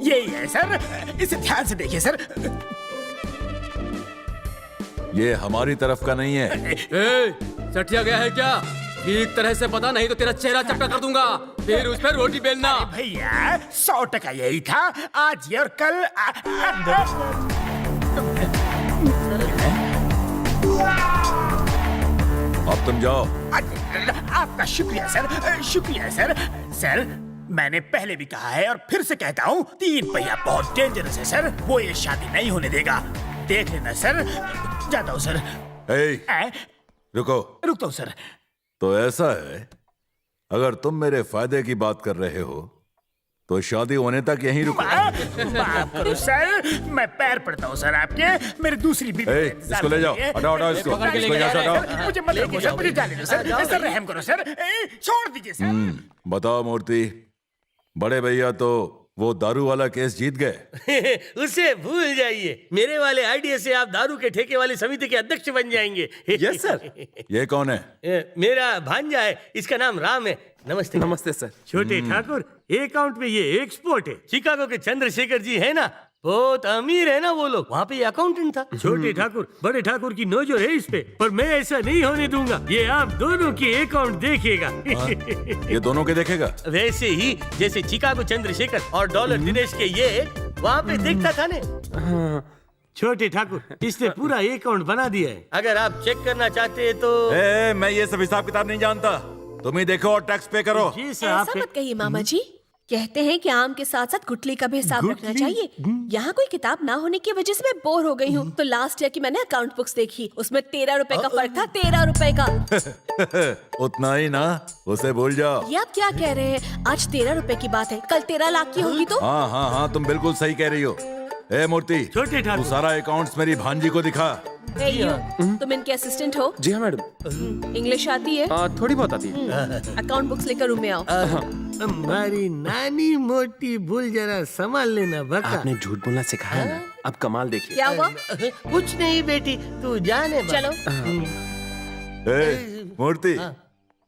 यही है सर। इसे ध्यान से देखिए सर। ये हमारी तरफ का नहीं है। सटिया गया है क्या? ठीक तरह से पता नहीं तो तेरा चेहरा चपटा कर दूंगा, फिर उस पर रोटी बेलना। भैया 100% यही था। आज ये और कल अब तुम जाओ। आपका शुक्रिया सर, शुक्रिया सर। सर, मैंने पहले भी कहा है और फिर से कहता हूँ, 3 पहिया बहुत डेंजरस है सर। वो ये शादी नहीं होने देगा। देख लेना सर। जाता हूँ सर। रुको। रुकता हूँ सर। तो ऐसा है, अगर तुम मेरे फायदे की बात कर रहे हो तो शादी होने तक यहीं रुको। माफ करो सर, मैं पैर पड़ता हूँ सर आपके। मेरी दूसरी बीवी इसको ले जाओ। हटाओ हटाओ इसको। हटाओ। मुझे मत रोको सर, मुझे जाने दो सर। सर रहम करो सर, छोड़ दीजिए सर। बताओ मूर्ति, बड़े भैया तो वो दारू वाला केस जीत गए। उसे भूल जाइए। मेरे वाले आइडिया से आप दारू के ठेके वाली समिति के अध्यक्ष बन जाएंगे। Yes sir. ये कौन है? मेरा भांजा है, इसका नाम राम है। नमस्ते। नमस्ते सर। छोटे ठाकुर, अकाउंट में ये एक्सपोर्ट है। शिकागो के चंद्रशेखर जी है ना, बहुत अमीर है ना वो लोग, वहाँ पे अकाउंटेंट था। छोटे ठाकुर बड़े ठाकुर की नजर है इस पे, पर मैं ऐसा नहीं होने दूंगा। ये आप दोनों के अकाउंट देखेगा। ये दोनों के देखेगा? वैसे ही जैसे चिकागो चंद्रशेखर और डॉलर दिनेश के ये वहाँ पे देखता था ने। छोटे ठाकुर, इसने पूरा अकाउंट बना दिया है। अगर आप चेक करना चाहते हैं तो मैं ये सब हिसाब किताब नहीं जानता। तुम ही देखो और टैक्स पे करो। ऐसा मत कहिए मामा जी। कहते हैं कि आम के साथ साथ गुठली का भी हिसाब रखना चाहिए। यहाँ कोई किताब ना होने की वजह से मैं बोर हो गई हूँ, तो लास्ट ईयर की मैंने अकाउंट बुक्स देखी, उसमें 13 रुपए का फर्क था। 13 रुपए का। उतना ही ना, उसे भूल जाओ। ये आप क्या कह रहे हैं? आज 13 रुपए की बात है, कल 13 लाख की होगी तो? हाँ हाँ हाँ, तुम बिल्कुल सही कह रही हो। मूर्ति, छोटे तू सारा अकाउंट्स मेरी भांजी को दिखा। तुम इनके असिस्टेंट हो? जी हाँ मैडम। इंग्लिश आती है? थोड़ी बहुत आती है। अकाउंट बुक्स लेकर रूम में आओ। हमारी नानी मोटी भूल जरा संभाल लेना बका। आपने झूठ बोलना सिखाया ना, अब कमाल देखिए। क्या हुआ? कुछ नहीं बेटी, तू जाने चलो। मूर्ति,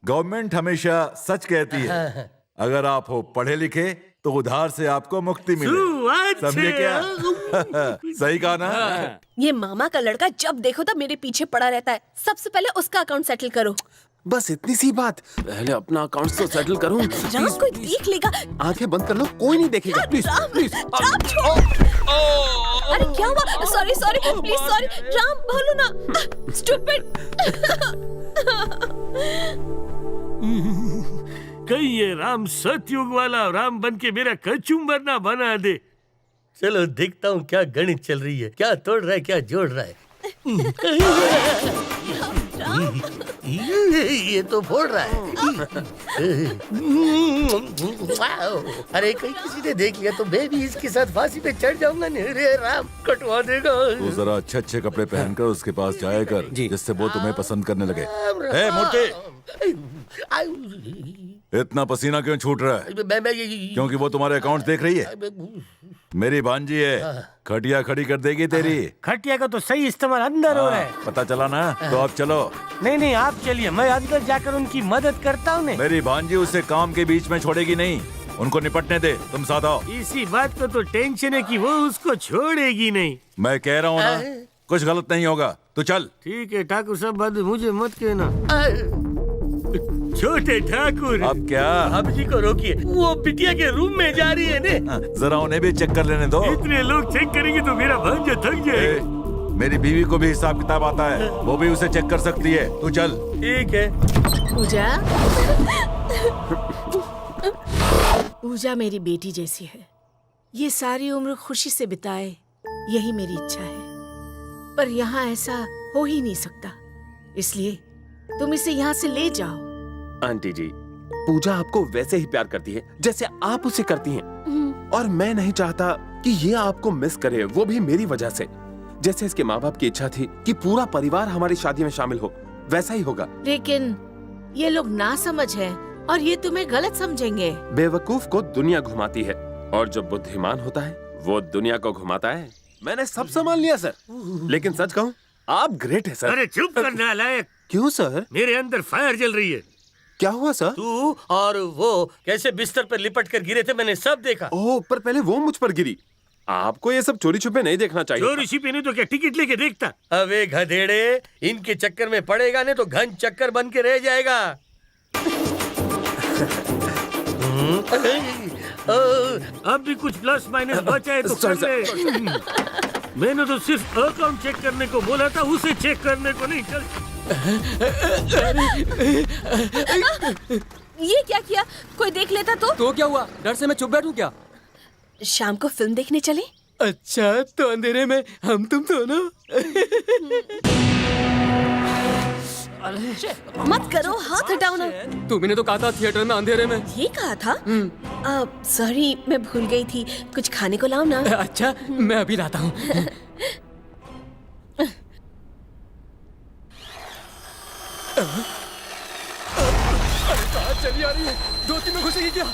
गवर्नमेंट हमेशा सच कहती है। अगर आप हो पढ़े लिखे तो उधार से आपको मुक्ति मिले। समझे क्या? सही कहा ना? ये मामा का लड़का जब देखो तब मेरे पीछे पड़ा रहता है। सबसे पहले उसका अकाउंट सेटल करो। बस इतनी सी बात, पहले अपना अकाउंट तो सेटल करूं। राम कोई देख लेगा। आंखें बंद कर लो, कोई नहीं देखेगा। Please please. अरे क्या हुआ? Sorry sorry please sorry. Ram बोलो ना। स्टूपिड। कहीं ये राम सतयुग वाला राम बन के मेरा कचुम्बर ना बना दे। चलो देखता हूँ क्या गणित चल रही है, क्या तोड़ रहा है, क्या जोड़ रहा है। ये तो फोड़ रहा है। अरे कहीं किसी ने देख लिया तो मैं भी इसके साथ फांसी पे चढ़ जाऊंगा। रे राम कटवा देगा। तू जरा अच्छे अच्छे कपड़े पहनकर उसके पास जाया कर, जिससे वो तुम्हें पसंद करने लगे। मूर्ति, इतना पसीना क्यों छूट रहा है? क्योंकि वो तुम्हारे अकाउंट देख रही है। मेरी भांजी है, खटिया खड़ी कर देगी तेरी। खटिया का तो सही इस्तेमाल अंदर हो रहा है। पता चला ना? तो अब चलो। नहीं नहीं आप चलिए, मैं अंदर जाकर उनकी मदद करता हूँ। मेरी भांजी उसे काम के बीच में छोड़ेगी नहीं, उनको निपटने दे। तुम साथ आओ। इसी बात को तो टेंशन है कि वो उसको छोड़ेगी नहीं। मैं कह रहा हूँ ना, कुछ गलत नहीं होगा। तू चल। ठीक है ठाकुर साहब, बाद में मुझे मत कहना। छोटे ठाकुर, अब क्या? आप जी को रोकिए, वो बिटिया के रूम में जा रही है ने। जरा उन्हें भी चेक कर लेने दो। इतने लोग चेक करेंगे तो मेरा भांजा थक जाएगा। मेरी बीवी को भी हिसाब किताब आता है, वो भी उसे चेक कर सकती है। तू चल। ठीक है। पूजा, पूजा मेरी बेटी जैसी है। ये सारी उम्र खुशी से बिताए, यही मेरी इच्छा है। पर यहाँ ऐसा हो ही नहीं सकता, इसलिए तुम इसे यहाँ से ले जाओ। आंटी जी, पूजा आपको वैसे ही प्यार करती है जैसे आप उसे करती हैं, और मैं नहीं चाहता कि ये आपको मिस करे, वो भी मेरी वजह से। जैसे इसके माँ बाप की इच्छा थी कि पूरा परिवार हमारी शादी में शामिल हो, वैसा ही होगा। लेकिन ये लोग ना समझ हैं और ये तुम्हें गलत समझेंगे। बेवकूफ को दुनिया घुमाती है, और जो बुद्धिमान होता है वो दुनिया को घुमाता है। मैंने सब संभाल लिया सर, लेकिन सच कहूँ आप ग्रेट है सर। अरे चुप कर नालायक। क्यों सर? मेरे अंदर फायर जल रही है। क्या हुआ सर? तू और वो कैसे बिस्तर पर लिपट कर गिरे थे, मैंने सब देखा। ओह, पर पहले वो मुझ पर गिरी। आपको ये सब चोरी छुपे नहीं देखना चाहिए। चोरी छिपे नहीं तो क्या टिकट लेके देखता? अबे गधेड़े, इनके चक्कर में पड़ेगा नहीं तो घन चक्कर बन के रह जाएगा। अब भी कुछ प्लस माइनस बचा है तो कर ले। मैंने तो सिर्फ अकाउंट चेक करने को बोला था, उसे चेक करने को नहीं। चल। ये क्या किया? कोई देख लेता तो क्या हुआ? डर से मैं चुप बैठूं क्या? शाम को फिल्म देखने चले? अच्छा, तो अंधेरे में हम तुम दोनों। मत करो, हाथ हटाओ ना। तुमने तो कहा था थिएटर में अंधेरे में। ये कहा था? सॉरी, मैं भूल गई थी। कुछ खाने को लाओ ना। अच्छा, मैं अभी लाता हूँ। अरे कहाँ चली आ रही है? 2-3 में घुसेगी क्या?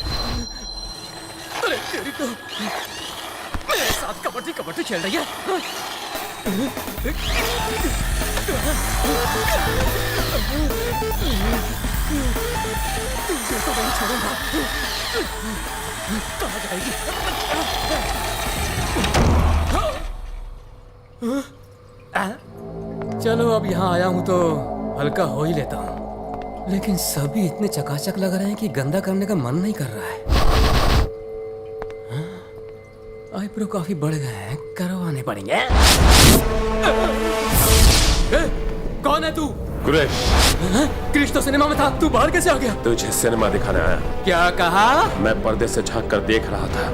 अरे तेरी तो मेरे साथ कबड्डी कबड्डी खेल रही है। तुझे तो नहीं छोड़ूंगा। कहाँ जाएगी? चलो अब यहाँ आया हूँ तो हल्का हो ही लेता हूँ, लेकिन सभी इतने चकाचक लग रहे हैं कि गंदा करने का मन नहीं कर रहा है। आईब्रो काफी बढ़ गए हैं, करवाने पड़ेंगे। कौन है तू? कुरैश। क्रिश तो सिनेमा में था, तू बाहर कैसे आ गया? तुझे सिनेमा दिखाने आया। क्या कहा? मैं पर्दे से झांक कर देख रहा था,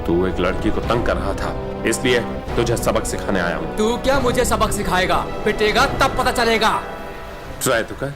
तू एक लड़की को तंग कर रहा था, इसलिए तुझे सबक सिखाने आया हूँ। तू क्या मुझे सबक सिखाएगा? पिटेगा तब पता चलेगा। ट्राई तो कर।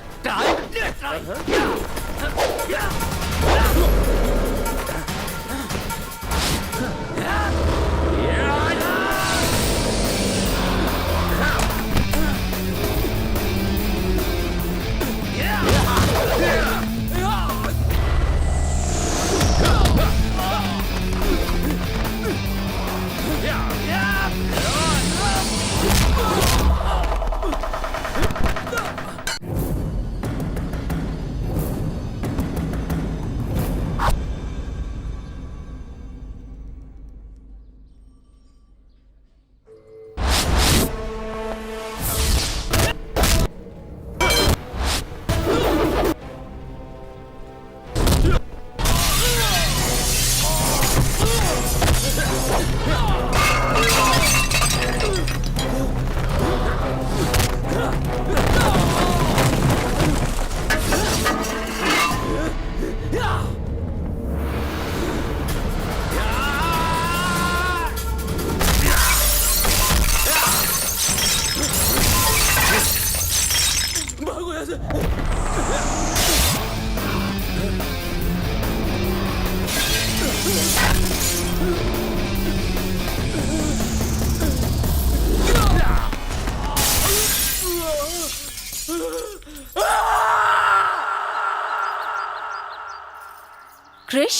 क्रिश?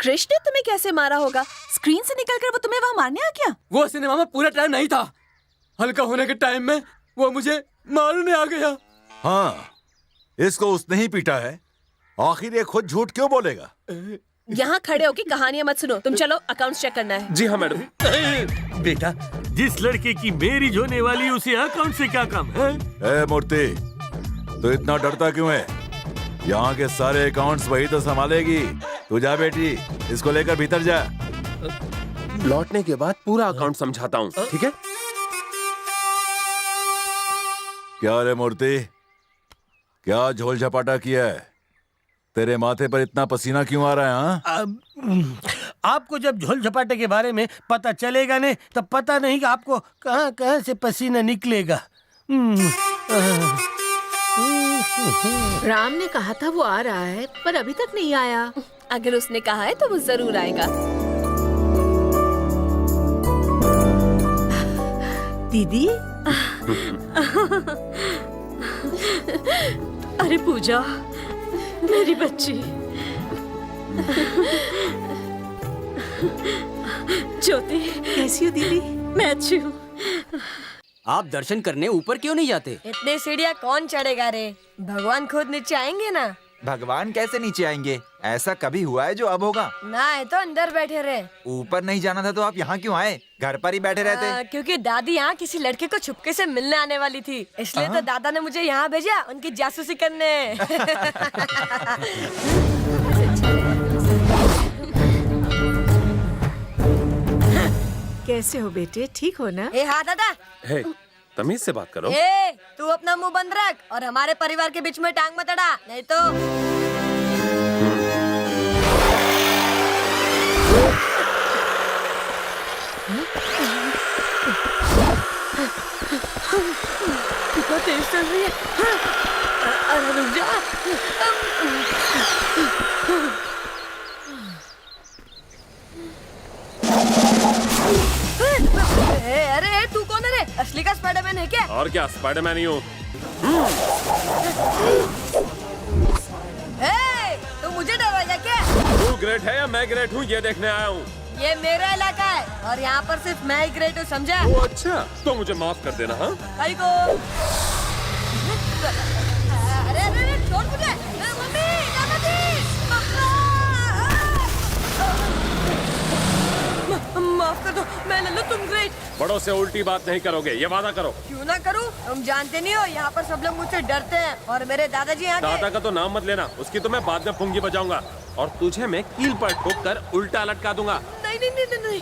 क्रिश ने तुम्हें कैसे मारा होगा? स्क्रीन से निकलकर वो तुम्हें वहाँ मारने आ गया? वो सिनेमा में पूरा टाइम नहीं था, हल्का होने के टाइम में वो मुझे मारने आ गया। हाँ, इसको उसने ही पीटा है, आखिर ये खुद झूठ क्यों बोलेगा? यहाँ खड़े होकर कहानियाँ मत सुनो, तुम चलो अकाउंट्स चेक करना है। जी हाँ मैडम। बेटा, जिस लड़के की मैरिज होने वाली उसे अकाउंट से क्या काम है? ए मूर्ति, तो इतना डरता क्यों है? यहाँ के सारे अकाउंट्स वही तो संभालेगी। तू जा बेटी, इसको लेकर भीतर जा। लौटने के बाद पूरा अकाउंट समझाता हूँ, ठीक है? क्या रे मूर्ति, क्या झोल झपाटा किया है? तेरे माथे पर इतना पसीना क्यों आ रहा है? हाँ? आपको जब झोल झपाटे के बारे में पता चलेगा नहीं तब पता नहीं कि आपको कहाँ कहाँ से पसीना निकलेगा। राम ने कहा था वो आ रहा है, पर अभी तक नहीं आया। अगर उसने कहा है तो वो जरूर आएगा। दीदी? अरे पूजा, मेरी बच्ची। ज्योति, कैसी हो दीदी? मैं अच्छी हूँ। आप दर्शन करने ऊपर क्यों नहीं जाते? इतने सीढ़ियाँ कौन चढ़ेगा रे? भगवान खुद नीचे आएंगे ना। भगवान कैसे नीचे आएंगे? ऐसा कभी हुआ है जो अब होगा? ना है तो अंदर बैठे रहे। ऊपर नहीं जाना था तो आप यहाँ क्यों आए? घर पर ही बैठे रहते। क्योंकि दादी यहाँ किसी लड़के को छुपके से मिलने आने वाली थी, इसलिए तो दादा ने मुझे यहाँ भेजा उनकी जासूसी करने। कैसे हो बेटे, ठीक हो ना? हाँ दादा। हे, तमीज से बात करो। तू अपना मुंह बंद रख और हमारे परिवार के बीच में टांग मत अड़ा, नहीं तो। कितना तेज चल रही है। अरे रुक जा। अरे तू कौन है रे? असली का स्पाइडरमैन है क्या? और क्या, स्पाइडरमैन ही हूँ। तू मुझे डराएगा क्या? तू ग्रेट है या मैं ग्रेट हूँ ये देखने आया हूँ। ये मेरा इलाका है और यहाँ पर सिर्फ मैं ही ग्रेट हूँ, समझा? ओ अच्छा, तो मुझे माफ कर देना। हाँ भाई को अरे अरे अरे छोड़ मुझे, मम्मी दादाजी माफ कर दो, मैं लल्लू तुम ग्रेट। बड़ों से उल्टी बात नहीं करोगे, ये वादा करो। क्यों ना करूँ, तुम जानते नहीं हो यहाँ पर सब लोग मुझसे डरते हैं और मेरे दादाजी यहाँ दादा का तो नाम मत लेना, उसकी तो मैं बाद में पुंगी बजाऊंगा और तुझे मैं कील पर ठोक कर उल्टा लटका दूंगा। नहीं नहीं नहीं नहीं।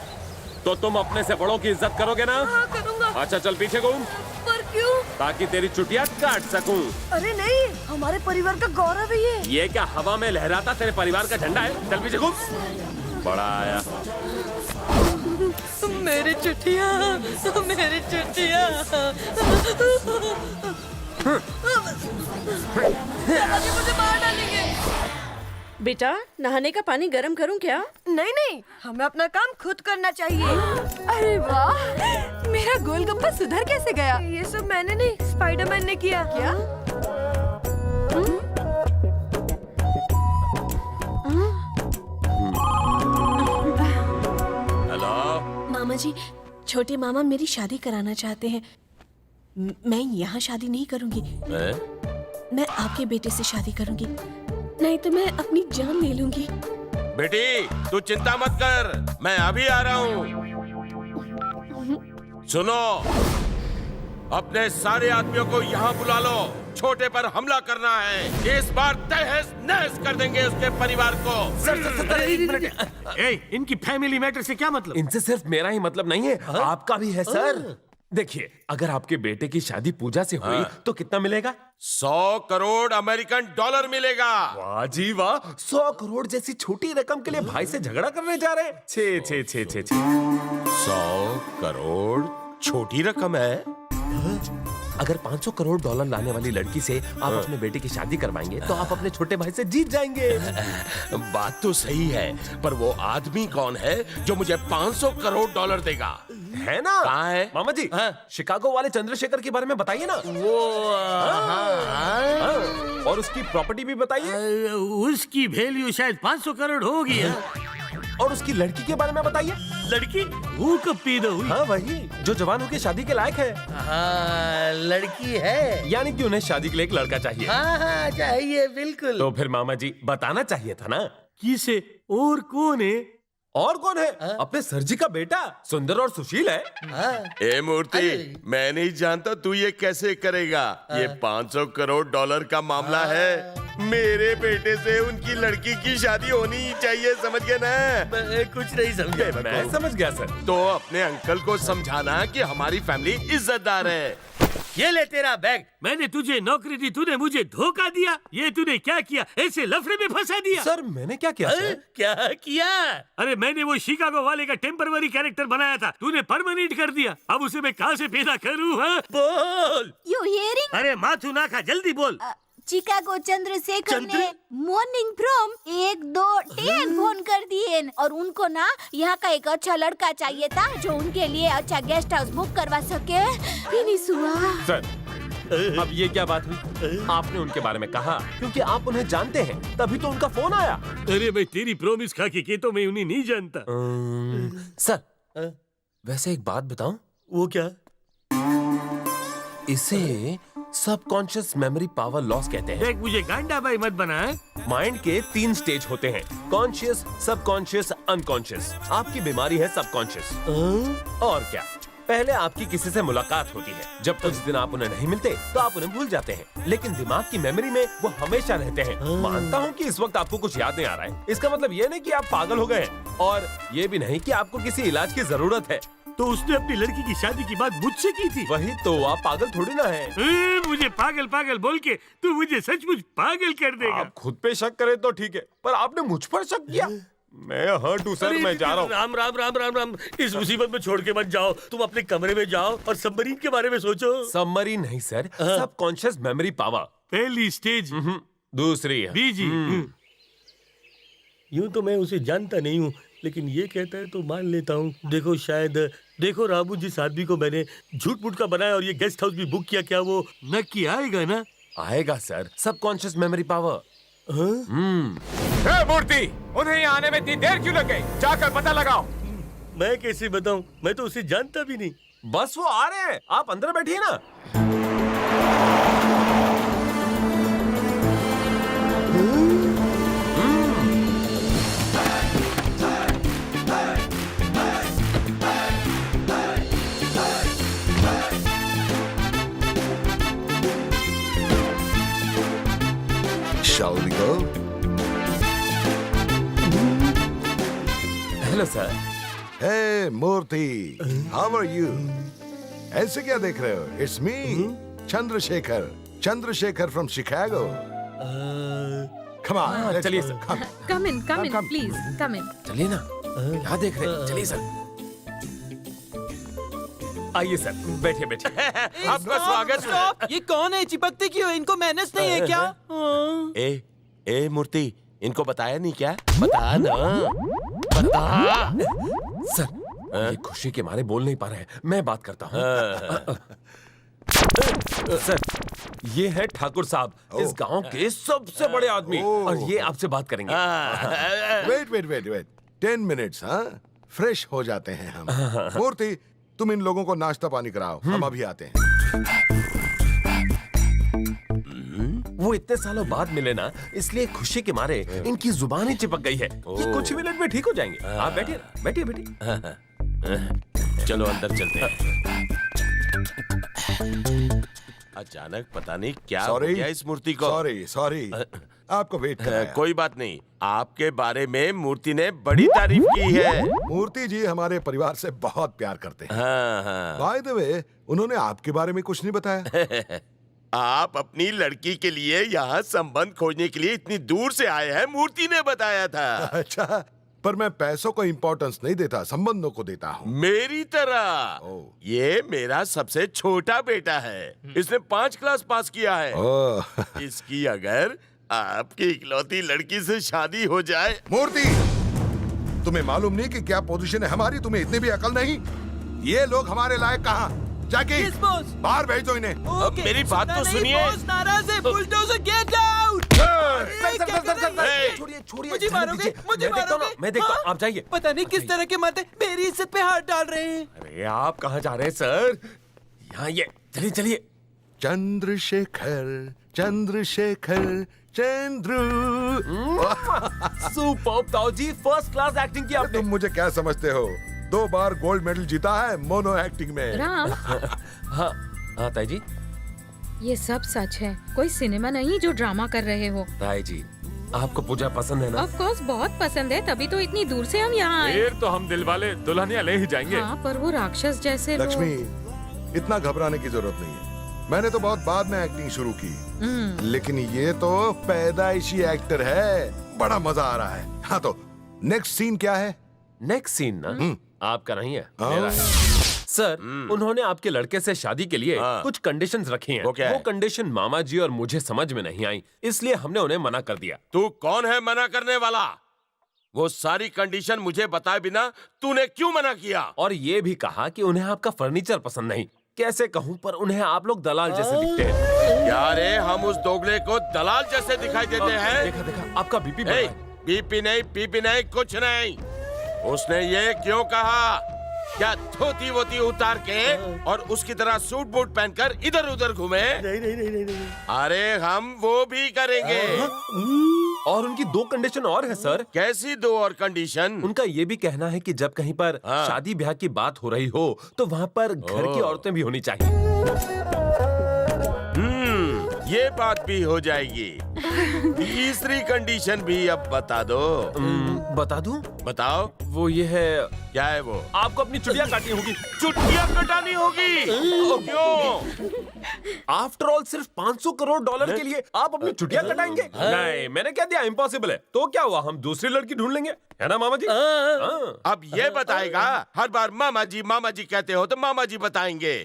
तो तुम अपने से बड़ों की इज्जत करोगे ना? हाँ करूँगा। अच्छा चल पीछे घूम। पर क्यों? ताकि तेरी चुटिया काट सकूं। अरे नहीं, हमारे परिवार का गौरव है ये क्या हवा में लहराता तेरे परिवार का झंडा है? चल पीछे घूम। बड़ा आया। मेरी चुटिया, मेरी चुटिया। दादाजी मुझे मार डालेंगे। बेटा, नहाने का पानी गर्म करूं क्या? नहीं नहीं, हमें अपना काम खुद करना चाहिए। अरे वाह, मेरा गोलगप्पा सुधर कैसे गया? ये सब मैंने नहीं, स्पाइडरमैन ने किया। क्या? मामा जी, छोटे मामा मेरी शादी कराना चाहते हैं। मैं यहाँ शादी नहीं करूँगी। मैं आपके बेटे से शादी करूँगी, नहीं तो मैं अपनी जान ले लूँगी। बेटी तू चिंता मत कर, मैं अभी आ रहा हूँ। सुनो, अपने सारे आदमियों को यहाँ बुला लो, छोटे पर हमला करना है। इस बार तहस नहस कर देंगे उसके परिवार को। इनकी फैमिली मैटर से क्या मतलब? इनसे सिर्फ मेरा ही मतलब नहीं है, आपका भी है सर। देखिए, अगर आपके बेटे की शादी पूजा से हुई तो कितना मिलेगा? 100 करोड़ अमेरिकन डॉलर मिलेगा। वाह जी वाह, 100 करोड़ जैसी छोटी रकम के लिए भाई से झगड़ा करने जा रहे हैं? छे छे छे छे छे। 100 करोड़ छोटी रकम है? अगर 500 करोड़ डॉलर लाने वाली लड़की से आप अपने बेटे की शादी करवाएंगे तो आप अपने छोटे भाई से जीत जाएंगे। बात तो सही है, पर वो आदमी कौन है जो मुझे 500 करोड़ डॉलर देगा? है ना? कहाँ है? मामा जी, शिकागो वाले चंद्रशेखर के बारे में बताइए ना। वो और उसकी प्रॉपर्टी भी बताइए। उसकी वैल्यू शायद 500 करोड़ होगी। और उसकी लड़की के बारे में बताइए। लड़की? वो कब पैदा हुई? हाँ वही, जो जवान होकर शादी के लायक है। हाँ, लड़की है। यानी कि उन्हें शादी के लिए एक लड़का चाहिए। हाँ, चाहिए बिल्कुल। तो फिर मामा जी बताना चाहिए था ना। किसे? और कौन है? और कौन है? अपने सर जी का बेटा, सुंदर और सुशील है। ए मूर्ति, मैं नहीं जानता तू ये कैसे करेगा। ये 500 करोड़ डॉलर का मामला है। मेरे बेटे से उनकी लड़की की शादी होनी ही चाहिए, समझ गए ना? मैं कुछ नहीं समझा। मैं समझ गया सर। तो अपने अंकल को समझाना कि हमारी फैमिली इज्जतदार है। ये ले तेरा बैग। मैंने तुझे नौकरी दी, तूने मुझे धोखा दिया। ये तूने क्या किया? ऐसे लफड़े में फंसा दिया। सर मैंने क्या किया सर? क्या किया? अरे मैंने वो शिकागो वाले का टेम्पररी कैरेक्टर बनाया था, तूने परमानेंट कर दिया। अब उसे मैं कहाँ से पैदा करूँ? बोल। You hearing? अरे माथू ना खा, जल्दी बोल। चिकागो चंद्रशेखर ने मॉर्निंग फ्रॉम 1 2 10 फोन कर दिए और उनको ना यहाँ का एक अच्छा लड़का चाहिए था जो उनके लिए अच्छा गेस्ट हाउस बुक करवा सके। फिनिश हुआ। सर अब ये क्या बात हुई? आपने उनके बारे में कहा क्योंकि आप उन्हें जानते हैं, तभी तो उनका फोन आया। अरे मैं तेरी प्रॉमिस खा के तो मैं उन्हें नहीं जानता। सर वैसे एक बात बताऊं? वो क्या? इसे सबकॉन्शियस मेमोरी पावर लॉस कहते हैं। देख, मुझे गांडा भाई मत बना है। माइंड के 3 स्टेज होते हैं, कॉन्शियस, सबकॉन्शियस, अनकॉन्शियस। आपकी बीमारी है सबकॉन्शियस। और क्या, पहले आपकी किसी से मुलाकात होती है, जब कुछ दिन आप उन्हें नहीं मिलते तो आप उन्हें भूल जाते हैं, लेकिन दिमाग की मेमोरी में वो हमेशा रहते हैं। मानता हूँ कि इस वक्त आपको कुछ याद नहीं आ रहा है, इसका मतलब ये नहीं कि आप पागल हो गए हैं, और ये भी नहीं कि आपको किसी इलाज की जरूरत है। तो उसने अपनी लड़की की शादी की बात मुझसे की थी। वही तो, आप पागल थोड़ी ना है। मुझे पागल पागल बोल के तू मुझे सचमुच पागल कर देगा। आप खुद पे शक करें तो ठीक है, पर आपने मुझ पर शक किया। मैं हर्ट हूँ सर, मैं जा रहा हूँ। राम राम राम राम राम। इस मुसीबत में छोड़ के मत जाओ, तुम अपने कमरे में जाओ और सबमरीन के बारे में सोचो। सबमरीन नहीं सर, सबकॉन्शियस मेमोरी पावर। पहली स्टेज। दूसरी है बीजी। यूं तो मैं उसे जानता नहीं हूँ, लेकिन ये कहता है तो मान लेता हूँ। देखो रामू, जिस आदमी को मैंने झूठ मूठ का बनाया और ये गेस्ट हाउस भी बुक किया, क्या वो नक्की आएगा ना? आएगा सर, सबकॉन्शियस मेमोरी पावर। मूर्ति, उन्हें यहाँ आने में इतनी देर क्यों लग गई? जाकर पता लगाओ। मैं कैसे बताऊं? मैं तो उसे जानता भी नहीं। बस वो आ रहे हैं, आप अंदर बैठिए ना। Shall we go? Hello sir. Hey Murthy, how are you? ऐसे क्या देख रहे हो? It's me, Chandrashekhar. Chandrashekhar from Chicago. Come on, let's चलिए go. सर। Come. Come in please come in. चलिए ना, क्या देख रहे हैं? चलिए सर। आइए सर, बैठिए बैठिए। आपका स्वागत है। ये कौन है? चिपकते क्यों? इनको मैनेज नहीं है क्या? ए मूर्ति, इनको बताया नहीं क्या? बता ना, बता। सर, ये खुशी के मारे बोल नहीं पा रहे हैं। मैं बात करता हूँ। सर, ये है ठाकुर साहब, इस गांव के सबसे बड़े आदमी, और ये आपसे बात करेंगे। Wait. 10 minutes, हाँ? फ्रेश हो जाते हैं हम। मूर्ति, तुम इन लोगों को नाश्ता पानी कराओ, हम अभी आते हैं। वो इतने सालों बाद मिले ना, इसलिए खुशी के मारे इनकी जुबान ही चिपक गई है। ये कुछ मिनट में ठीक हो जाएंगे। आप बैठिए बैठिए। चलो अंदर चलते हैं। अचानक पता नहीं क्या हो गया इस मूर्ति को। सॉरी, आपको वेट कराया। कोई बात नहीं, आपके बारे में मूर्ति ने बड़ी तारीफ की है। मूर्ति जी हमारे परिवार से बहुत प्यार करते हैं। बाय द वे, उन्होंने आपके बारे में कुछ नहीं बताया। आप अपनी लड़की के लिए यहाँ संबंध खोजने के लिए इतनी दूर से आए हैं, मूर्ति ने बताया था। अच्छा, पर मैं पैसों को इम्पोर्टेंस नहीं देता, संबंधों को देता हूँ। मेरी तरह। ये मेरा सबसे छोटा बेटा है, इसने 5 क्लास पास किया है। इसकी अगर आपकी इकलौती लड़की से शादी हो जाए। मूर्ति, तुम्हें मालूम नहीं कि क्या पोजीशन है हमारी? तुम्हें इतनी भी अकल नहीं? ये लोग हमारे लायक कहाँ? जाके बाहर भेज दो इन्हें। अब मेरी बात तो सुनिए। नाराज है, बुलडोजर गेट आउट। छोड़िए, मुझे मारोगे? मैं देखता हूँ, आप जाइए। पता नहीं किस तरह के माते मेरी इज्जत पे हाथ डाल रहे हैं। अरे आप कहाँ जा रहे हैं सर? यहाँ ये, चलिए। चंद्रशेखर सुपर्ब ताऊ जी, फर्स्ट क्लास एक्टिंग की आपने। तुम मुझे क्या समझते हो? 2 बार गोल्ड मेडल जीता है मोनो एक्टिंग में। राम। हाँ ताई जी, ये सब सच है, कोई सिनेमा नहीं जो ड्रामा कर रहे हो। ताई जी, आपको पूजा पसंद है ना? ऑफ कोर्स बहुत पसंद है, तभी तो इतनी दूर से हम यहाँ आए। फिर तो हम दिलवाले दुल्हनिया ले ही जाएंगे। हाँ, पर वो राक्षस जैसे लोग। लक्ष्मी, इतना घबराने की जरूरत नहीं है। मैंने तो बहुत बाद में एक्टिंग शुरू की, लेकिन ये तो पैदाइशी एक्टर है। बड़ा मजा आ रहा है। हाँ, तो नेक्स्ट सीन क्या है? नेक्स्ट सीन ना आपका नहीं है, मेरा है। सर, उन्होंने आपके लड़के से शादी के लिए कुछ कंडीशंस रखी हैं। वो कंडीशन मामा जी और मुझे समझ में नहीं आई, इसलिए हमने उन्हें मना कर दिया। तू कौन है मना करने वाला? वो सारी कंडीशन मुझे बताए बिना तूने क्यों मना किया? और ये भी कहा कि उन्हें आपका फर्नीचर पसंद नहीं। कैसे कहूँ, पर उन्हें आप लोग दलाल जैसे दिखते हैं। क्या रे, हम उस दोगले को दलाल जैसे दिखाई देते हैं? देखा, आपका बीपी बढ़ा है। बीपी नहीं, पीपी नहीं, कुछ नहीं। उसने ये क्यों कहा? क्या धोती वोती उतार के और उसकी तरह सूट बूट पहनकर इधर उधर घूमे? नहीं। अरे हम वो भी करेंगे। और उनकी 2 कंडीशन और है सर। कैसी 2 और कंडीशन? उनका ये भी कहना है कि जब कहीं पर शादी ब्याह की बात हो रही हो तो वहाँ पर घर की औरतें भी होनी चाहिए। ये बात भी हो जाएगी। तीसरी कंडीशन भी अब बता दो। बता दूं? बताओ। वो ये है। क्या है वो? आपको अपनी चुटिया काटनी होगी। चुटिया कटानी होगी? क्यों? आफ्टर ऑल सिर्फ $500 करोड़ के लिए आप अपनी चुटिया कटाएंगे? नहीं, मैंने क्या दिया? इम्पॉसिबल है। तो क्या हुआ, हम दूसरी लड़की ढूंढ लेंगे, है ना मामा जी? अब ये बताएगा। हर बार मामा जी कहते हो तो मामा जी बताएंगे।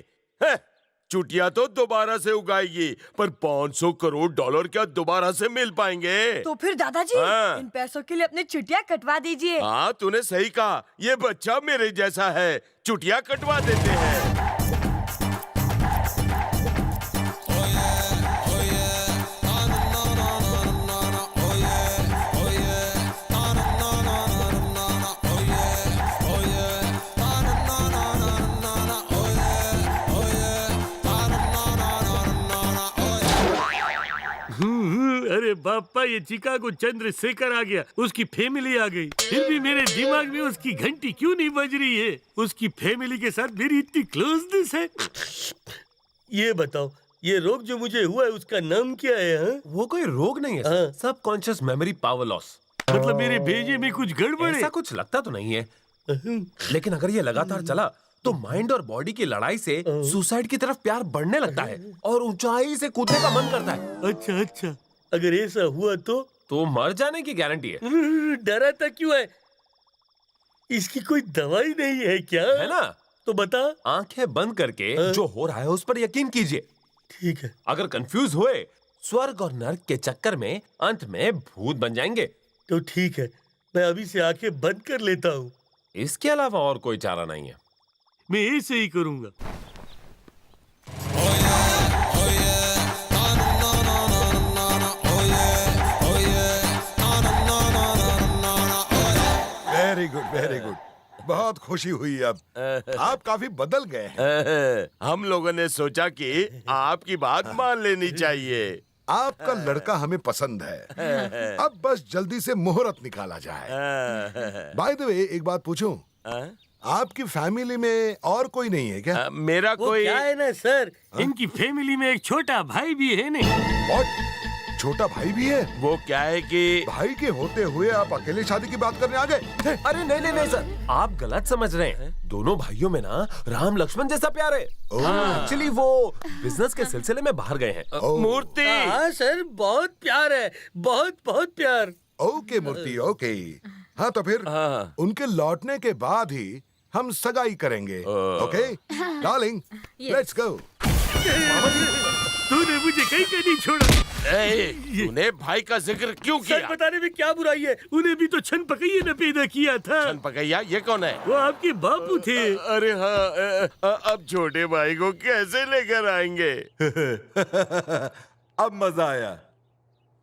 चुटिया तो दोबारा से उगाएगी, पर $500 करोड़ क्या दोबारा से मिल पाएंगे? तो फिर दादाजी, इन पैसों के लिए अपनी चुटिया कटवा दीजिए। हाँ, तूने सही कहा। ये बच्चा मेरे जैसा है, चुटिया कटवा देते हैं। अरे बापा, ये चिकागो चंद्रशेखर आ गया, उसकी फैमिली आ गई। फिर भी मेरे दिमाग में उसकी घंटी क्यों नहीं बज रही है? उसकी फैमिली के साथ मेरी इतनी क्लोजनेस है। ये बताओ, ये रोग जो मुझे हुआ है उसका नाम क्या है? हा? वो कोई रोग नहीं है, सबकॉन्शियस मेमोरी पावर लॉस। मतलब मेरे भेजे में कुछ गड़बड़ है? ऐसा कुछ लगता तो नहीं है, लेकिन अगर ये लगातार चला तो माइंड और बॉडी की लड़ाई से सुसाइड की तरफ प्यार बढ़ने लगता है और ऊंचाई से कूदने का मन करता है। अच्छा अच्छा, अगर ऐसा हुआ तो मर जाने की गारंटी है। डराता क्यों है? इसकी कोई दवाई नहीं है क्या? है ना? तो बता। आंखें बंद करके जो हो रहा है उस पर यकीन कीजिए। ठीक है। अगर कंफ्यूज हुए, स्वर्ग और नर्क के चक्कर में अंत में भूत बन जाएंगे। तो ठीक है, मैं अभी से आंखें बंद कर लेता हूँ। इसके अलावा और कोई चारा नहीं है। मैं ऐसे ही करूंगा। Very good, very good. बहुत खुशी हुई। अब आप काफी बदल गए हैं। हम लोगों ने सोचा कि आपकी बात मान लेनी चाहिए। आपका लड़का हमें पसंद है। अब बस जल्दी से मुहूर्त निकाला जाए। बाय द वे, एक बात पूछूं? आपकी फैमिली में और कोई नहीं है क्या? मेरा कोई क्या है ना सर, इनकी फैमिली में एक छोटा भाई भी है नहीं। छोटा भाई भी है? वो क्या है कि भाई के होते हुए आप अकेले शादी की बात करने आ गए? अरे नहीं सर, आप गलत समझ रहे हैं। दोनों भाइयों में ना राम लक्ष्मण जैसा प्यार है। एक्चुअली वो बिजनेस के सिलसिले में बाहर गए हैं। मूर्ति। हाँ सर, बहुत प्यार है, बहुत बहुत प्यार। ओके मूर्ति, ओके। हाँ तो फिर उनके लौटने के बाद ही हम सगाई करेंगे। Okay darling, let's go. तूने मुझे कहीं का नहीं छोड़ा। तूने भाई का जिक्र क्यों किया? सर बताने में क्या बुराई है? उन्हें भी तो छन पकैया ने पैदा किया था। छन पकैया? ये कौन है? वो आपके बापू थे। अरे हाँ, अब छोटे भाई को कैसे लेकर आएंगे? अब मजा आया।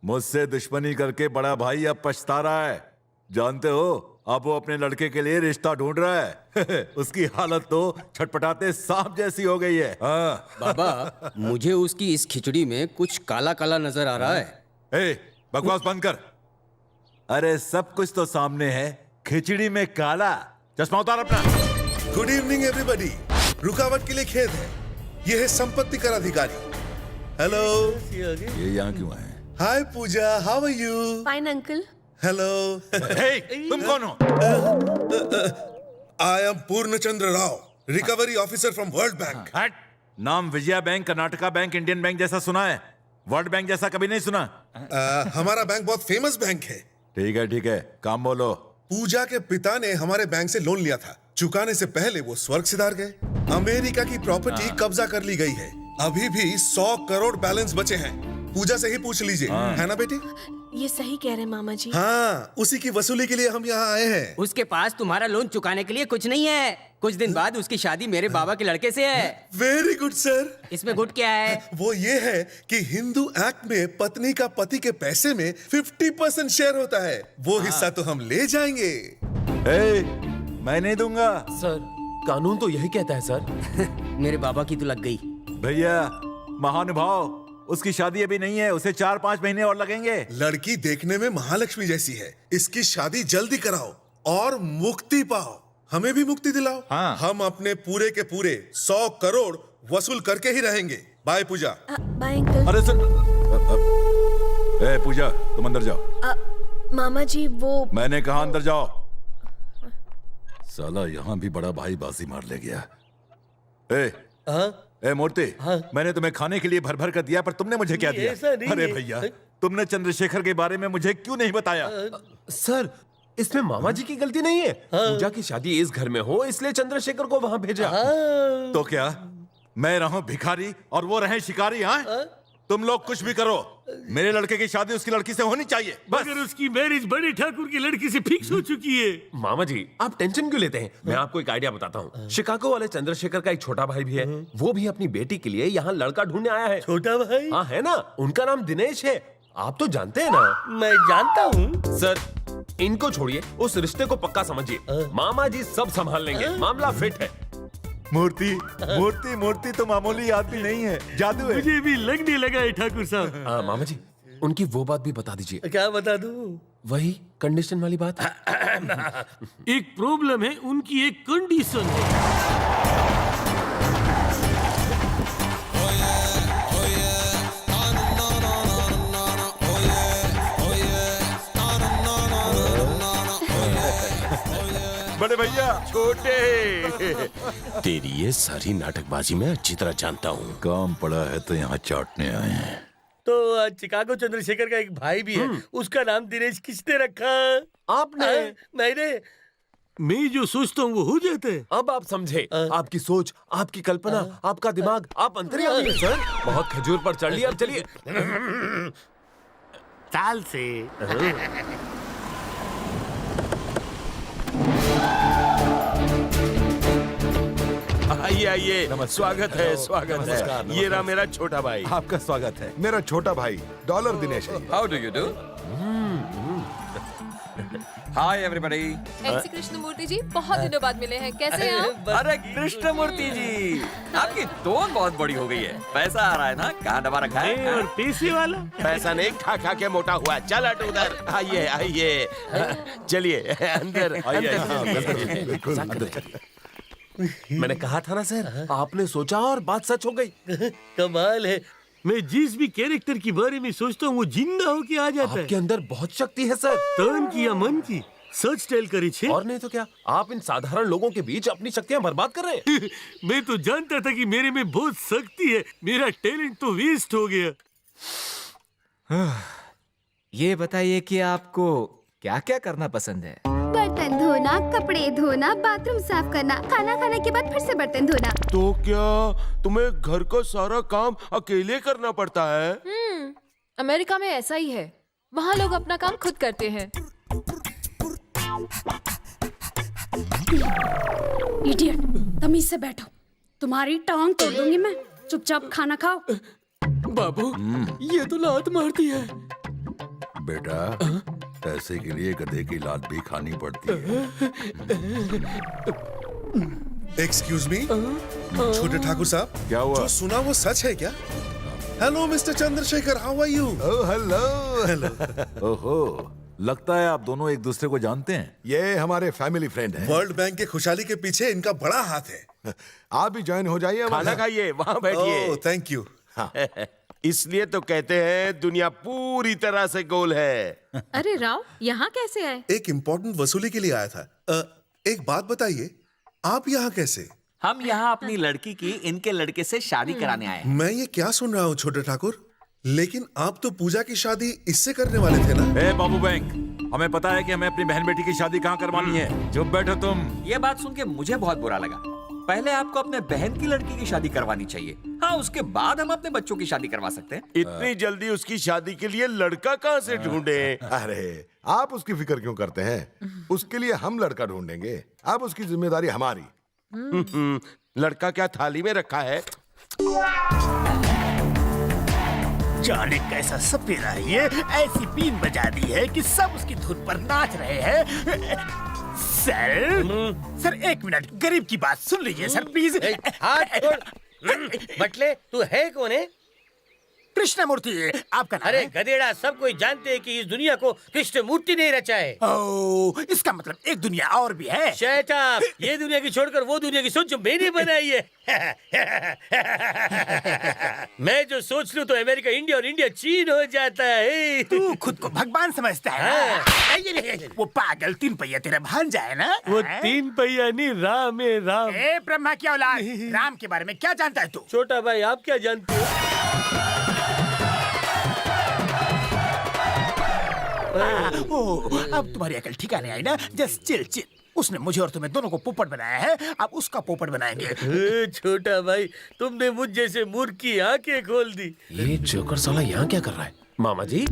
मुझसे दुश्मनी करके बड़ा भाई अब पछता रहा है। जानते हो, अब वो अपने लड़के के लिए रिश्ता ढूंढ रहा है। उसकी हालत तो छटपटाते सांप जैसी हो गई है। बाबा, मुझे उसकी इस खिचड़ी में कुछ काला काला नजर आ रहा है। ए, बकवास बंद कर। अरे सब कुछ तो सामने है, खिचड़ी में काला। चश्मा उतार अपना। Good evening everybody. रुकावट के लिए खेद है। ये है संपत्ति कर अधिकारी। हेलो। ये यहाँ क्यों आए? Hi Pooja, how are you? Fine uncle. Hello. तुम कौन हो? I am Purnachandra Rao, recovery officer from World Bank. हट। नाम Vijaya Bank, Karnataka Bank, Indian Bank जैसा सुना है, वर्ल्ड बैंक जैसा कभी नहीं सुना। हमारा बैंक बहुत फेमस बैंक है। ठीक है, काम बोलो। पूजा के पिता ने हमारे बैंक से लोन लिया था। चुकाने से पहले वो स्वर्ग सिधार गए। अमेरिका की प्रॉपर्टी कब्जा कर ली गई है। अभी भी 100 करोड़ बैलेंस बचे हैं। पूजा से ही पूछ लीजिए, है ना बेटी? ये सही कह रहे मामा जी। हाँ, उसी की वसूली के लिए हम यहाँ आए हैं। उसके पास तुम्हारा लोन चुकाने के लिए कुछ नहीं है। कुछ दिन बाद उसकी शादी मेरे बाबा के लड़के से है। Very good sir. इसमें गुड क्या है? वो ये है कि हिंदू एक्ट में पत्नी का पति के पैसे में 50% शेयर होता है। वो हिस्सा तो हम ले जाएंगे। मैं नहीं दूंगा। सर, कानून तो यही कहता है सर। मेरे बाबा की तो लग गई। भैया महानुभाव, उसकी शादी अभी नहीं है, उसे 4-5 महीने और लगेंगे। लड़की देखने में महालक्ष्मी जैसी है। इसकी शादी जल्दी कराओ और मुक्ति पाओ। हमें भी मुक्ति दिलाओ। हम अपने पूरे के पूरे 100 करोड़ वसूल करके ही रहेंगे। बाय पूजा। Bye uncle. अरे सर, ए पूजा, तुम अंदर जाओ। मामा जी वो मैंने कहा अंदर जाओ। साला यहाँ भी बड़ा भाई बाजी मार ले गया। ए मूर्ति, मैंने तुम्हें खाने के लिए भर भर कर दिया, पर तुमने मुझे क्या दिया? अरे भैया, तुमने चंद्रशेखर के बारे में मुझे क्यों नहीं बताया? सर, इसमें मामा जी की गलती नहीं है। पूजा की शादी इस घर में हो, इसलिए चंद्रशेखर को वहां भेजा। तो क्या मैं रहूं भिखारी और वो रहे शिकारी? तुम लोग कुछ भी करो, मेरे लड़के की शादी उसकी लड़की से होनी चाहिए। मगर उसकी मैरिज बड़े ठाकुर की लड़की से फिक्स हो चुकी है। मामा जी, आप टेंशन क्यों लेते हैं? मैं आपको एक आइडिया बताता हूँ। शिकागो वाले चंद्रशेखर का एक छोटा भाई भी है। वो भी अपनी बेटी के लिए यहाँ लड़का ढूंढने आया है। छोटा भाई? हाँ है ना, उनका नाम दिनेश है। आप तो जानते हैं ना? मैं जानता हूँ सर। इनको छोड़िए, उस रिश्ते को पक्का समझिए। मामा जी सब संभाल लेंगे। मामला फिट है। मूर्ति मूर्ति मूर्ति तो मामूली आदमी नहीं है, जादू है। मुझे भी लगने लगा है ठाकुर साहब। मामा जी, उनकी वो बात भी बता दीजिए। क्या बता दूं? वही कंडीशन वाली बात। एक प्रॉब्लम है, उनकी एक कंडीशन है। बड़े भैया, छोटे। तेरी ये सारी नाटकबाजी मैं अच्छी तरह जानता हूँ। काम पड़ा है तो यहाँ चाटने आए हैं। तो चिकागो चंद्रशेखर का एक भाई भी है, उसका नाम दिनेश किसने रखा? आपने। मैंने। मैं जो सोचता हूँ वो हो जाता है। अब आप समझे। आपकी सोच, आपकी कल्पना, आपका दिमाग, आप अंतर्यामी हैं सर। बहुत खजूर पर चढ़ लिया, अब चलिए। साल से। आइए आइए, स्वागत है, स्वागत है। ये रहा मेरा छोटा भाई। आपका स्वागत है। मेरा छोटा भाई डॉलर दिनेश है। How do you do? Hi everybody. MC Krishnamurthy ji, बहुत दिनों बाद मिले हैं, कैसे हैं आप? अरे कृष्णमूर्ति जी, आपकी टोन बहुत बड़ी हो गई है। पैसा आ रहा है ना? कहाँ दबा रखा है? और पैसे वाला? पैसा नहीं, खा खा के मोटा हुआ। चल हट उधर। आइए आइए, चलिए अंदर। मैंने कहा था ना सर, आपने सोचा और बात सच हो गई। कमाल है, मैं जिस भी कैरेक्टर के बारे में सोचता हूँ वो जिंदा होके आ जाता है। आपके अंदर बहुत शक्ति है सर। तन की या मन की, सच टेल करे छे। और नहीं तो क्या, आप इन साधारण लोगों के बीच अपनी शक्तियाँ बर्बाद कर रहे हैं। मैं तो जानता था कि मेरे में बहुत शक्ति है, मेरा टैलेंट तो वेस्ट हो गया। ये बताइए कि आपको क्या क्या करना पसंद है? बर्तन धोना, कपड़े धोना, बाथरूम साफ करना, खाना खाने के बाद फिर से बर्तन धोना। तो क्या तुम्हें घर का सारा काम अकेले करना पड़ता है? अमेरिका में ऐसा ही है, वहाँ लोग अपना काम खुद करते हैं। इडियट, तमीज से बैठो, तुम्हारी टांग तोड़ दूंगी मैं। चुपचाप खाना खाओ। बाबू, ये तो लात मारती है। बेटा, पैसे के लिए गधे की लात भी खानी पड़ती है। एक्सक्यूज मी, छोटे ठाकुर साहब, क्या हुआ? जो सुना वो सच है क्या? Hello mister Chandrashekhar, how are you? Hello hello. ओहो, लगता है आप दोनों एक दूसरे को जानते हैं। ये हमारे फैमिली फ्रेंड हैं। वर्ल्ड बैंक के खुशहाली के पीछे इनका बड़ा हाथ है। आप भी ज्वाइन हो जाइए। खाना खाइए, वहाँ बैठिए। Thank you. इसलिए तो कहते हैं दुनिया पूरी तरह से गोल है। अरे राव, यहाँ कैसे आए? एक इम्पोर्टेंट वसूली के लिए आया था। एक बात बताइए, आप यहाँ कैसे? हम यहाँ अपनी लड़की की इनके लड़के से शादी कराने आए हैं। मैं ये क्या सुन रहा हूँ छोटे ठाकुर, लेकिन आप तो पूजा की शादी इससे करने वाले थे ना? ए बाबू बैंक, हमें पता है कि हमें अपनी बहन बेटी की शादी कहाँ करवानी है। चुप बैठो तुम। ये बात सुन के मुझे बहुत बुरा लगा। पहले आपको अपने बहन की लड़की की शादी करवानी चाहिए। हाँ, उसके बाद हम अपने बच्चों की शादी करवा सकते हैं। इतनी जल्दी उसकी शादी के लिए लड़का कहाँ से ढूंढे? अरे आप उसकी फिक्र क्यों करते हैं? उसके लिए हम लड़का ढूंढेंगे। अब उसकी जिम्मेदारी हमारी। लड़का क्या थाली में रखा है? जाने कैसा सपेरा है ये, ऐसी बीन बजा दी है कि सब उसकी धुन पर नाच रहे हैं। सर एक मिनट, गरीब की बात सुन लीजिए सर प्लीज। हाथ छोड़। बटले, तू है कौन है? कृष्णमूर्ति आपका नाम? अरे गधेड़ा, सब कोई जानते हैं कि इस दुनिया को कृष्णमूर्ति ने रचा है। ओह, इसका मतलब एक दुनिया और भी है। शट अप, ये दुनिया की छोड़कर वो दुनिया की सोच जो मैंने बनाई है। मैं जो सोच लूं तो अमेरिका इंडिया और इंडिया चीन हो जाता है। तू खुद को भगवान समझता है। वो पागल 3 पहिया तेरा भांजा है ना? वो 3 पहिया नहीं, राम है राम। ए ब्रह्मा की औलाद, राम के बारे में क्या जानता है तू? छोटा भाई, आप क्या जानते हो? अब तुम्हारी अकल ठिकाने आई ना? Just chill chill. उसने मुझे और तुम्हें दोनों को पोपट बनाया है, अब उसका पोपट बनाएंगे। छोटा भाई, तुमने मुझ जैसे मूर्ख की आंखें खोल दी। ये जोकर साला यहाँ क्या कर रहा है? मामा जी,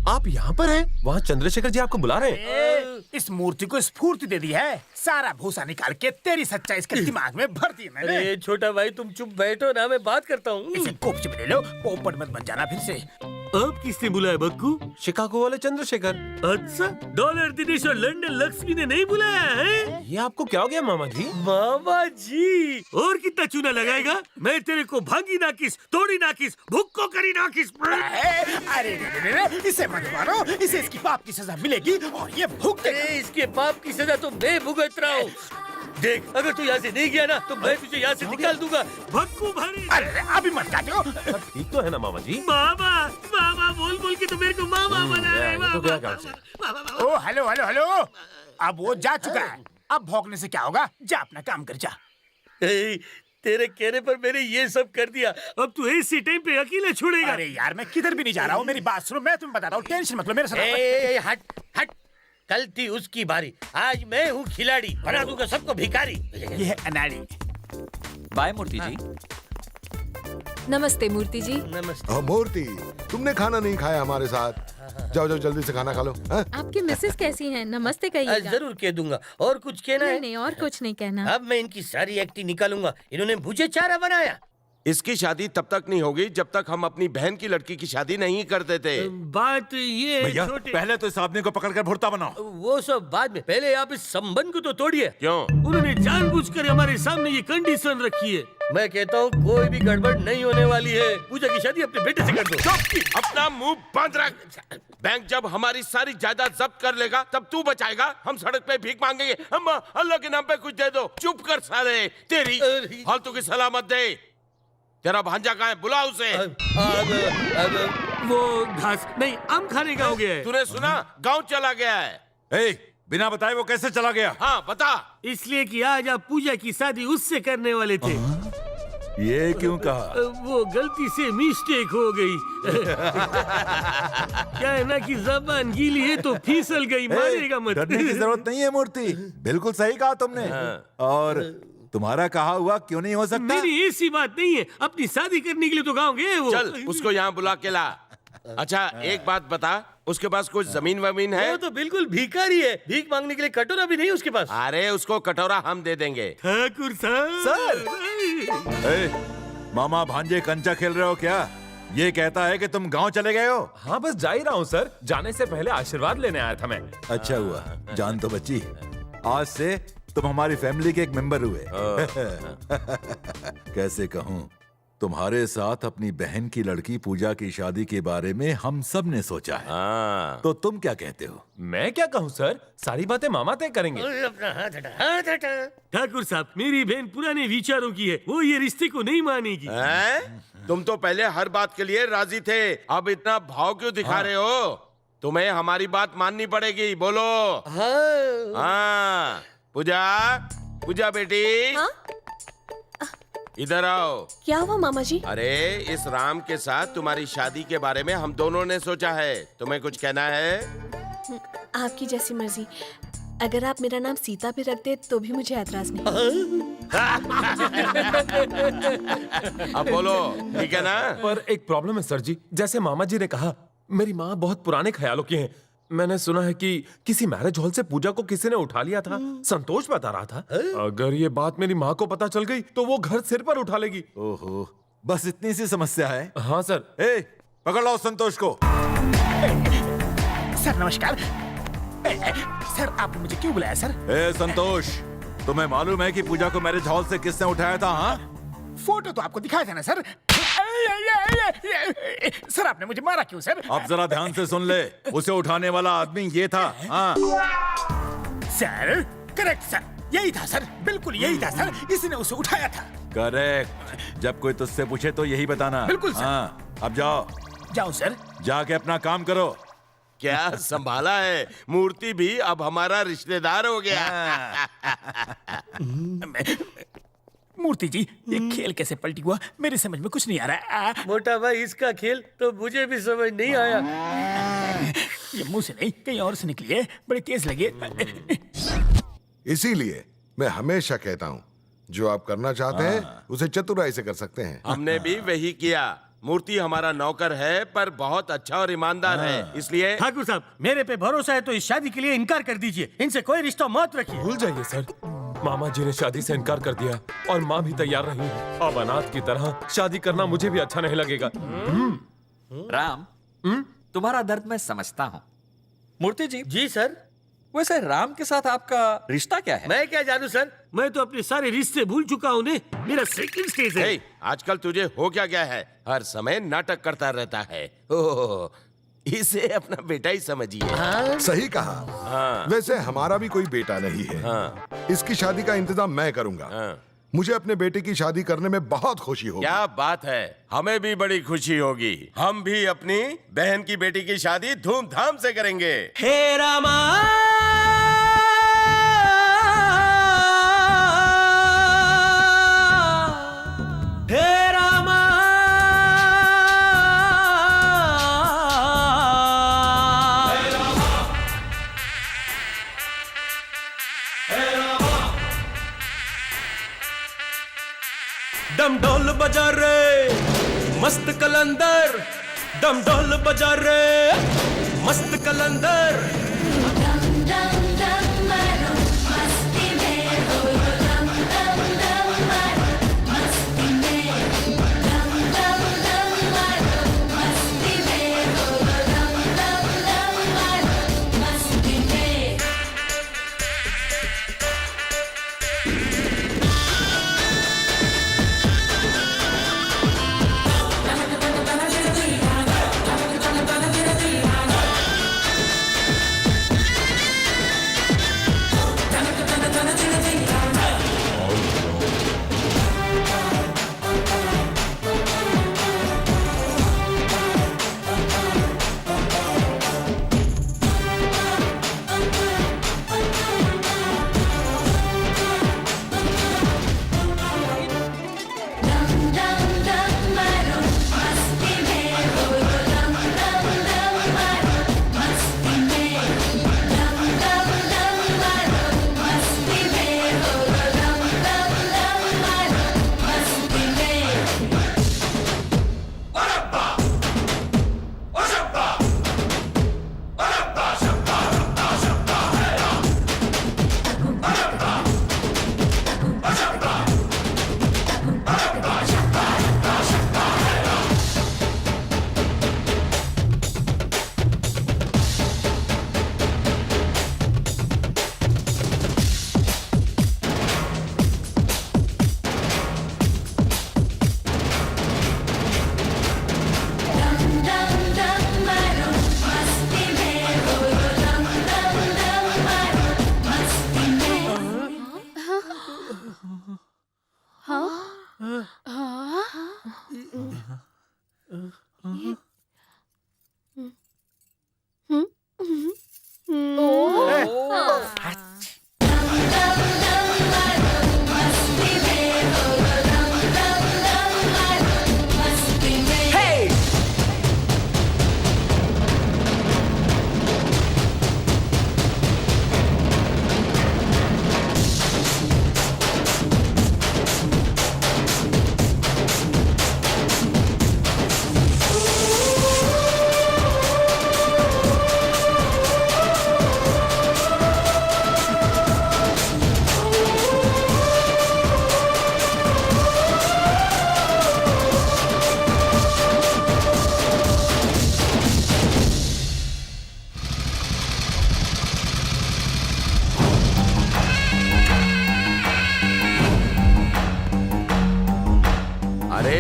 आप यहाँ पर हैं? वहाँ चंद्रशेखर जी आपको बुला रहे हैं। इस मूर्ति को स्फूर्ति दे दी है। सारा भूसा निकाल के तेरी सच्चाई इसके दिमाग में भर दी मैंने। अरे छोटा भाई, तुम चुप बैठो ना, मैं बात करता हूँ। इसे कोप में ले लो, पोपट मत बन जाना फिर से। अब किसने बुलाया बक्कू? शिकागो वाले चंद्रशेखर। अच्छा, डॉलर दिनेश और लंदन लक्ष्मी ने नहीं बुलाया है? ये आपको क्या हो गया मामा जी? मामा जी, और कितना चूना लगाएगा? मैं तेरे को भागी नाकिस, तोड़ी नाकिस, भुक्को करी नाकिस। अरे इसे मत मारो, इसे इसकी पाप की सजा मिलेगी और ये भुगतेगा। इसके पाप की सजा तो मैं भुगत रहा हूँ। देख, अगर तू यहाँ से नहीं गया ना तो मैं तुझे यहाँ से निकाल दूंगा। भक्कू भरी। अरे अभी मत काटो। ठीक तो है ना मामा जी? मामा मामा बोल बोल के तो मेरे को मामा बना रहे। तो क्या काम? ओ हेलो हेलो हेलो, अब वो जा चुका है, अब भौंकने से क्या होगा? जा अपना काम कर जा। तेरे कहने पर मैंने ये सब कर दिया, अब तू इसी टाइम पे अकेले छोड़ेगा? अरे यार मैं किधर भी नहीं जा रहा हूँ, मेरी बात सुनो, मैं तुम्हें बता रहा हूँ, टेंशन मत लो मेरे साथ। हट हट, कल थी उसकी बारी, आज मैं हूँ खिलाड़ी, बना दूंगा सबको भिखारी। ये है अनाड़ी। बाय मूर्ति जी। नमस्ते मूर्ति जी। नमस्ते। मूर्ति, तुमने खाना नहीं खाया हमारे साथ, जाओ जाओ जल्दी से खाना खा लो। आपकी मिसेस कैसी हैं? नमस्ते कहिएगा। जरूर कह दूंगा। और कुछ कहना है? नहीं, और कुछ नहीं कहना। अब मैं इनकी सारी एक्टिंग निकालूंगा, इन्होंने मुझे चारा बनाया। इसकी शादी तब तक नहीं होगी जब तक हम अपनी बहन की लड़की की शादी नहीं करते थे। बात ये भैया, पहले तो इस आदमी को पकड़कर भुर्ता बनाओ। वो सब बाद में, पहले आप इस संबंध को तो तोड़िए। क्यों? उन्होंने जानबूझकर हमारे सामने ये कंडीशन रखी है। मैं कहता हूँ कोई भी गड़बड़ नहीं होने वाली है। पूजा की शादी अपने बेटे से कर दो। अपना मुंह बंद रख। बैंक जब हमारी सारी जायदाद जब्त कर लेगा तब तू बचाएगा। हम सड़क पे भीख मांगेंगे। हम अल्लाह के नाम पे कुछ दे दो। चुप कर साले, तेरी फालतू की सलाह मत दे। तेरा भांजा कहाँ है? बुला उसे। वो घास नहीं, आम खाने का हो गया है। तूने सुना? गांव चला गया है। बिना बताए वो कैसे चला गया? हाँ बता। इसलिए कि आज आप पूजा की शादी उससे करने वाले थे। ये क्यों कहा? वो गलती से मिस्टेक हो गई। क्या है ना कि जबान गीली है तो फिसल गई। मारेगा मत। डरने की जरूरत नहीं है मूर्ति, बिल्कुल सही कहा तुमने। और तुम्हारा कहा हुआ क्यों नहीं हो सकता? नहीं, ऐसी बात नहीं है, अपनी शादी करने के लिए तो गाँव गए वो। चल उसको यहाँ बुला के ला। अच्छा एक बात बता, उसके पास कुछ जमीन वमीन है? वो तो बिल्कुल भिखारी है, भीख मांगने के लिए कटोरा भी नहीं उसके पास। अरे उसको कटोरा हम दे देंगे। ठाकुर सर। मामा भांजे कंचा खेल रहे हो क्या? ये कहता है कि तुम गांव चले गए हो। हाँ बस जा ही रहा हूँ सर, जाने से पहले आशीर्वाद लेने आया था मैं। अच्छा हुआ, जान तो बची। आज से तुम हमारी फैमिली के एक मेंबर हुए। कैसे कहूँ, तुम्हारे साथ अपनी बहन की लड़की पूजा की शादी के बारे में हम सब ने सोचा है। तो तुम क्या कहते हो? मैं क्या कहूँ सर, सारी बातें मामा तय करेंगे। अपना हाथ हटा, हाथ हटा। ठाकुर साहब, मेरी बहन पुराने विचारों की है, वो ये रिश्ते को नहीं मानेगी। तुम तो पहले हर बात के लिए राजी थे, अब इतना भाव क्यों दिखा रहे हो? तुम्हें हमारी बात माननी पड़ेगी। बोलो। हाँ। पूजा, पूजा बेटी। हाँ? इधर आओ। क्या हुआ मामा जी? अरे इस राम के साथ तुम्हारी शादी के बारे में हम दोनों ने सोचा है, तुम्हें कुछ कहना है? आपकी जैसी मर्जी, अगर आप मेरा नाम सीता भी रख दे तो भी मुझे ऐतराज नहीं। अब बोलो, ठीक है ना? पर एक प्रॉब्लम है सर जी, जैसे मामा जी ने कहा, मेरी माँ बहुत पुराने ख्यालों की है। मैंने सुना है कि किसी मैरिज हॉल से पूजा को किसी ने उठा लिया था। संतोष बता रहा था। अगर ये बात मेरी माँ को पता चल गई तो वो घर सिर पर उठा लेगी। ओहो, बस इतनी सी समस्या है? हाँ सर। पकड़ लो संतोष को। सर नमस्कार। सर आपने मुझे क्यों बुलाया सर? संतोष, तुम्हें मालूम है कि पूजा को मैरिज हॉल से किसने उठाया था? हाँ, फोटो तो आपको दिखाया था ना सर। सर आपने मुझे मारा क्यों सर? अब जरा ध्यान से सुन ले, उसे उठाने वाला आदमी ये था। हाँ सर, करेक्ट सर, यही था सर, बिल्कुल यही था सर, इसने उसे उठाया था। करेक्ट। जब कोई तुझसे पूछे तो यही बताना। बिल्कुल सर। हाँ, अब जाओ। जाओ सर। जाके अपना काम करो। क्या संभाला है, मूर्ति भी अब हमारा रिश्तेदार हो गया। मूर्ति जी, ये खेल कैसे पलटी हुआ, मेरी समझ में कुछ नहीं आ रहा है। मोटा भाई, इसका खेल तो मुझे भी समझ नहीं आया। ये मुंह से नहीं, कहीं और से निकली है, बड़ी तेज लगी। इसीलिए मैं हमेशा कहता हूँ, जो आप करना चाहते हैं उसे चतुराई से कर सकते हैं। हमने भी वही किया। मूर्ति हमारा नौकर है पर बहुत अच्छा और ईमानदार है, इसलिए। ठाकुर साहब, मेरे पे भरोसा है तो इस शादी के लिए इनकार कर दीजिए, इनसे कोई रिश्ता मत रखिए। भूल जाइए सर, मामा जी ने शादी से इनकार कर दिया और माँ भी तैयार नहीं। अब अनाथ की तरह शादी करना मुझे भी अच्छा नहीं लगेगा। राम, तुम्हारा दर्द मैं समझता हूँ। मूर्ति जी। जी सर। वैसे राम के साथ आपका रिश्ता क्या है? मैं क्या जानू सर, मैं तो अपने सारे रिश्ते भूल चुका हूँ। मेरा सेकंड स्टेज है। आजकल तुझे हो क्या गया है? हर समय नाटक करता रहता है। ओह, इसे अपना बेटा ही समझिए। सही कहा। वैसे हमारा भी कोई बेटा नहीं है। इसकी शादी का इंतजाम मैं करूंगा। मुझे अपने बेटे की शादी करने में बहुत खुशी होगी। क्या बात है, हमें भी बड़ी खुशी होगी। हम भी अपनी बहन की बेटी की शादी धूमधाम से करेंगे। हे रामा हे रामा डम ढोल बजा रे मस्त कलंदर, डम ढोल बजा रे मस्त कलंदर।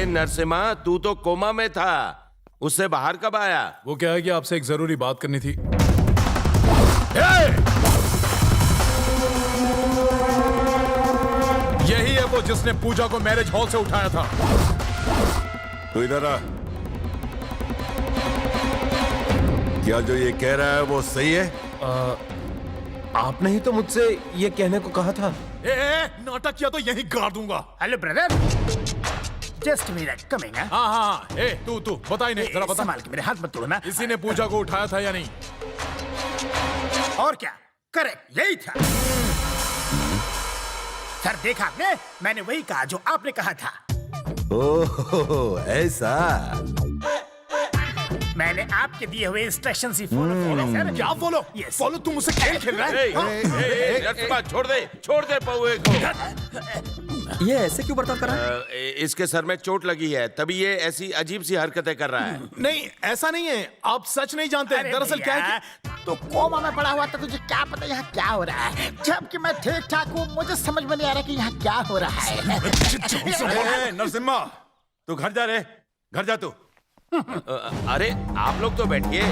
नरसिम्हा, तू तो कोमा में था, उससे बाहर कब आया? वो क्या है कि आपसे एक जरूरी बात करनी थी। यही है वो जिसने पूजा को मैरिज हॉल से उठाया था। तो इधर आ। क्या जो ये कह रहा है वो सही है? आपने ही तो मुझसे ये कहने को कहा था। नाटक किया तो यहीं गाड़ दूंगा। Hello brother, just minute coming. हाँ हाँ, तू बता ही नहीं, जरा बता। संभाल के, मेरे हाथ मत तोड़ना। इसी ने पूजा को उठाया था या नहीं? और क्या, करेक्ट, यही था। सर देखा आपने, मैंने वही कहा जो आपने कहा था। ओह ऐसा। मैंने आपके दिए हुए इंस्ट्रक्शन ही फॉलो किया सर। क्या फॉलो? यस। फॉलो? तुम मुझसे खेल खेल रहा है? छोड़ दे पौए को। ये ऐसे क्यों बर्ताव कर रहा है? इसके सर में चोट लगी है, तभी ये ऐसी अजीब सी हरकतें कर रहा है। नहीं, ऐसा नहीं है, आप सच नहीं जानते। दरअसल क्या है कि तो कोमा में पड़ा हुआ था, तुझे क्या पता यहाँ क्या हो रहा है? जबकि मैं ठीक ठाक हूँ, मुझे समझ में नहीं आ रहा कि यहाँ क्या हो रहा है। नरसिम्हा, तू घर जा रे, घर जा तू। अरे आप लोग तो बैठिए।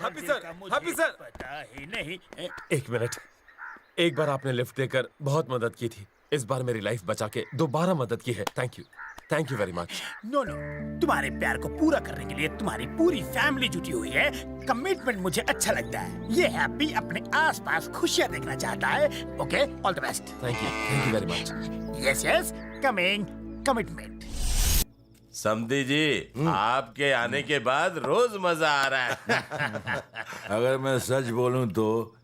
हाफिज सर, पता ही नहीं। एक मिनट। एक बार आपने लिफ्ट देकर बहुत मदद की थी, इस बार मेरी लाइफ बचा के दोबारा मदद की है। Thank you very much. No, तुम्हारे प्यार को पूरा करने के लिए तुम्हारी पूरी फैमिली जुटी हुई है। कमिटमेंट मुझे अच्छा लगता है। ये हैप्पी अपने आसपास खुशियाँ देखना चाहता है। Okay, all the best. Thank you very much. Yes, coming, commitment. समधी जी, आपके आने के बाद रोज मजा आ रहा है। अगर मैं सच बोलूं तो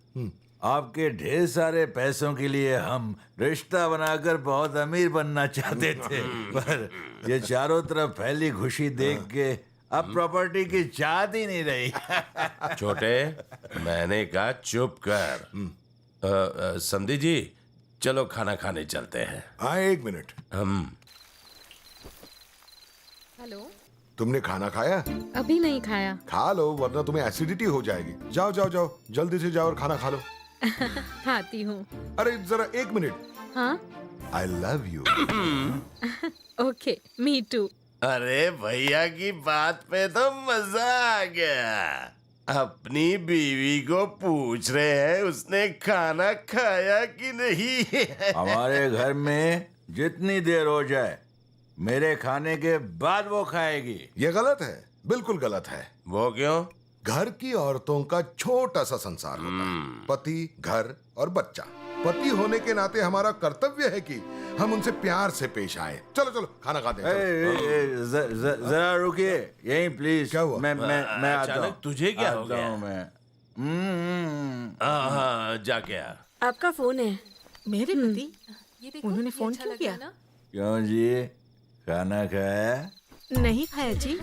आपके ढेर सारे पैसों के लिए हम रिश्ता बनाकर बहुत अमीर बनना चाहते थे, पर ये चारों तरफ फैली खुशी देख के अब प्रॉपर्टी की चाहत ही नहीं रही। छोटे, मैंने कहा चुप कर। समधी जी, चलो खाना खाने चलते हैं। हाँ, एक मिनट। हेलो, तुमने खाना खाया? अभी नहीं खाया। खा लो, वरना तुम्हें एसिडिटी हो जाएगी। जाओ जाओ जाओ, जल्दी से जाओ और खाना खा लो। खाती हूँ। अरे जरा एक मिनट। हाँ, I love you. Okay, me too. अरे भैया की बात पे तो मजा आ गया। अपनी बीवी को पूछ रहे हैं उसने खाना खाया कि नहीं। हमारे घर में जितनी देर हो जाए, मेरे खाने के बाद वो खाएगी। ये गलत है, बिल्कुल गलत है। वो क्यों? घर की औरतों का छोटा सा संसार होता है, पति, घर और बच्चा। पति होने के नाते हमारा कर्तव्य है कि हम उनसे प्यार से पेश आए। चलो चलो खाना खाते हैं। जरा रुकिए यहीं प्लीज। क्या हुआ? मैं आता हूँ। तुझे क्या हो गया? हाँ, जाके आ। आपका फोन है। मेरे पति? उन्होंने फोन क्यों किया? क्यों जी, खाना खाया? नहीं खाया जी।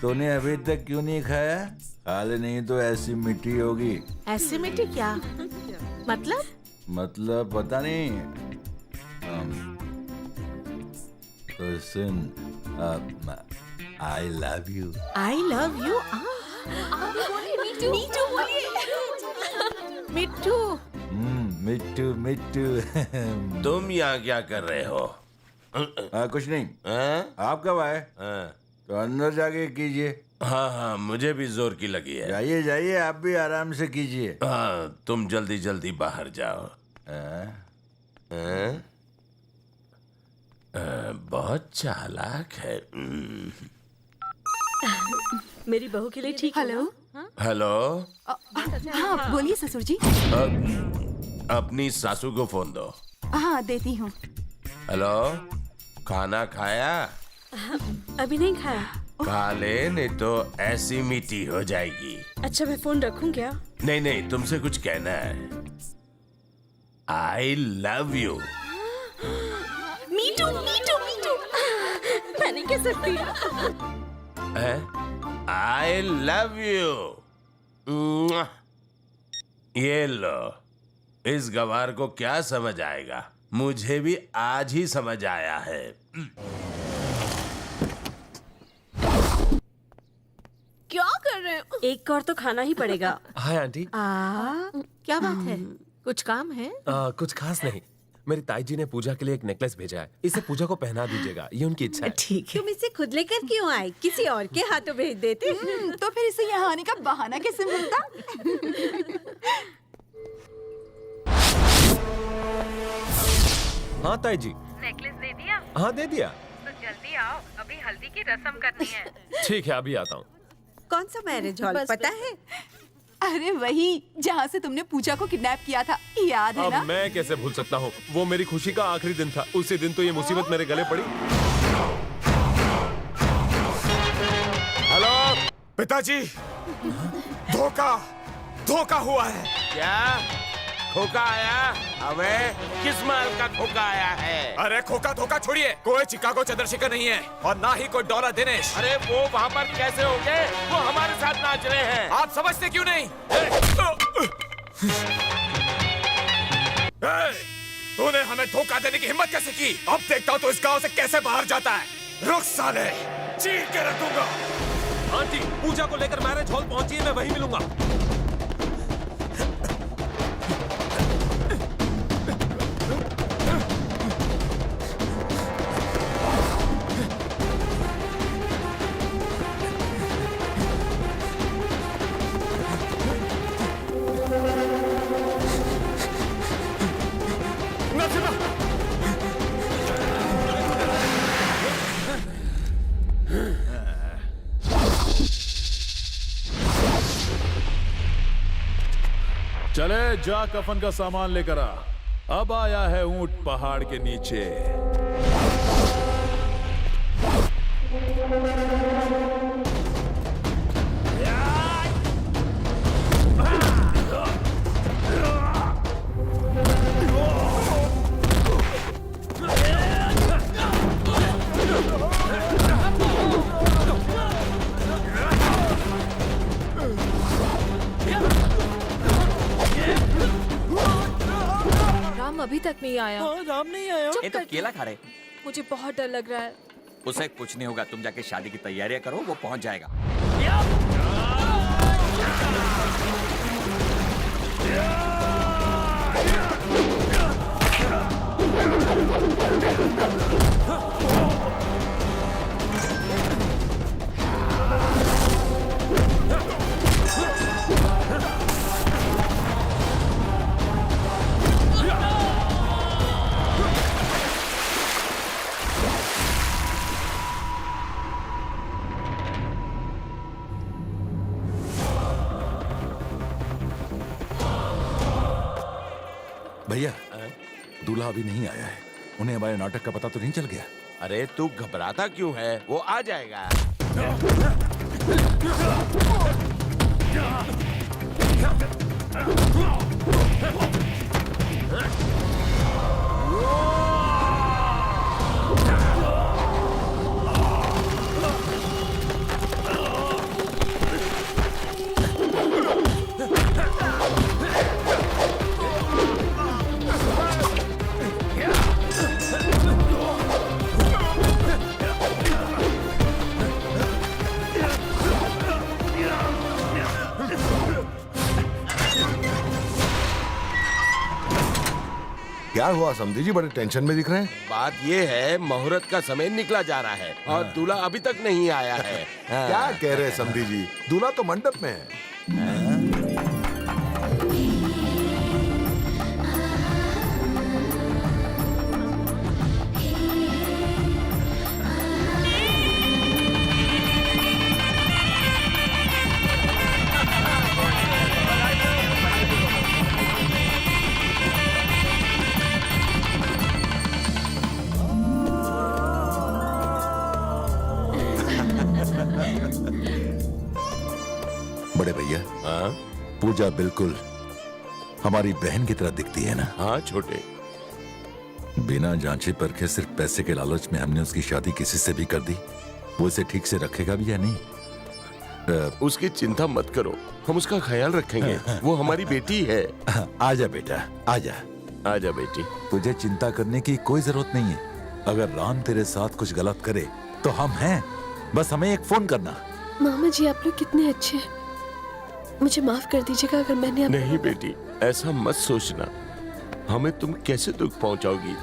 तूने अभी तक क्यों नहीं खाया? खा ले, नहीं तो ऐसी मिट्टी होगी। ऐसी मिट्टी क्या मतलब पता नहीं। तो सुन, I love you. I love you. Mittu. Mittu Mittu. तुम यहाँ क्या कर रहे हो? कुछ नहीं। आप कब आए? तो अंदर जाके कीजिए। हाँ, मुझे भी जोर की लगी है। जाइए जाइए, आप भी आराम से कीजिए। हाँ, तुम जल्दी जल्दी बाहर जाओ। बहुत चालाक है। मेरी बहू के लिए ठीक है। हेलो। हेलो। हाँ, बोलिए ससुर जी। अपनी सासू को फोन दो। हाँ, देती हूँ। हेलो, खाना खाया? अभी नहीं खाया। खा ले, नहीं तो ऐसी मिट्टी हो जाएगी। अच्छा, मैं फोन रखूं क्या? नहीं, तुमसे कुछ कहना है। आई लव यू। मीटू। मैं नहीं कह सकती। आई लव यू। ये लो, इस गवार को क्या समझ आएगा? मुझे भी आज ही समझ आया है। क्या कर रहे हो? एक और तो खाना ही पड़ेगा। Hi aunty. क्या बात है? कुछ काम है? कुछ खास नहीं। मेरी ताई जी ने पूजा के लिए एक नेकलेस भेजा है, इसे पूजा को पहना दीजिएगा, ये उनकी इच्छा है। ठीक है। तुम इसे खुद लेकर क्यों आए? किसी और के हाथों भेज देते। तो फिर इसे यहाँ आने का बहाना कैसे मिलता? हाँ ताई जी। नेकलेस दे दिया? हाँ, दे दिया। तो जल्दी आओ, अभी हल्दी की रस्म करनी है। ठीक है, अभी आता हूँ। कौन सा मैरिज हॉल पता है? अरे वही जहाँ से तुमने पूजा को किडनैप किया था, याद है ना? अब मैं कैसे भूल सकता हूँ, वो मेरी खुशी का आखिरी दिन था। उसी दिन तो ये मुसीबत मेरे गले पड़ी। हेलो पिताजी, धोखा हुआ है। क्या? खोखा आया? अबे किस माल का खोखा आया है? अरे खोखा धोखा छोड़िए, कोई चिकागो चंद्रशेखर नहीं है और ना ही कोई डॉलर दिनेश। अरे वो वहाँ पर कैसे होंगे? वो हमारे साथ नाच रहे हैं। आप समझते क्यों नहीं? तूने हमें धोखा देने की हिम्मत कैसे की? अब देखता हूँ तो इस गांव से कैसे बाहर जाता है। रुक साले, चीर के रखूंगा। आंटी, पूजा को लेकर मैरिज हॉल पहुंची है, मैं वहीं मिलूंगा। चले जा कफन का सामान लेकर आ। अब आया है ऊंट पहाड़ के नीचे। राम अभी तक नहीं आया। हाँ, राम नहीं आया। ये तो केला खा रहे। मुझे बहुत डर लग रहा है। उसे कुछ नहीं होगा, तुम जाके शादी की तैयारियां करो, वो पहुंच जाएगा। भैया, दूल्हा अभी नहीं आया है। उन्हें हमारे नाटक का पता तो नहीं चल गया? अरे तू घबराता क्यों है? वो आ जाएगा। क्या हुआ समधी जी, बड़े टेंशन में दिख रहे हैं? बात ये है, मुहूर्त का समय निकला जा रहा है और दूल्हा अभी तक नहीं आया है। क्या कह रहे हैं समधी जी? दूल्हा तो मंडप में है। बड़े भैया, पूजा बिल्कुल हमारी बहन की तरह दिखती है ना? हाँ छोटे। बिना जांचे परखे सिर्फ पैसे के लालच में हमने उसकी शादी किसी से भी कर दी। वो इसे ठीक से रखेगा भी या नहीं? उसकी चिंता मत करो, हम उसका ख्याल रखेंगे। वो हमारी बेटी है। आजा बेटा, आजा। आजा बेटी। तुझे चिंता करने की कोई जरूरत नहीं है। अगर राम तेरे साथ कुछ गलत करे तो हम हैं, बस हमें एक फोन करना। मामा जी, आप लोग कितने अच्छे हैं। मुझे माफ कर दीजिएगा अगर मैंने नहीं बेटी, ऐसा मत सोचना। हमें तुम कैसे दुख पहुंचाओगी?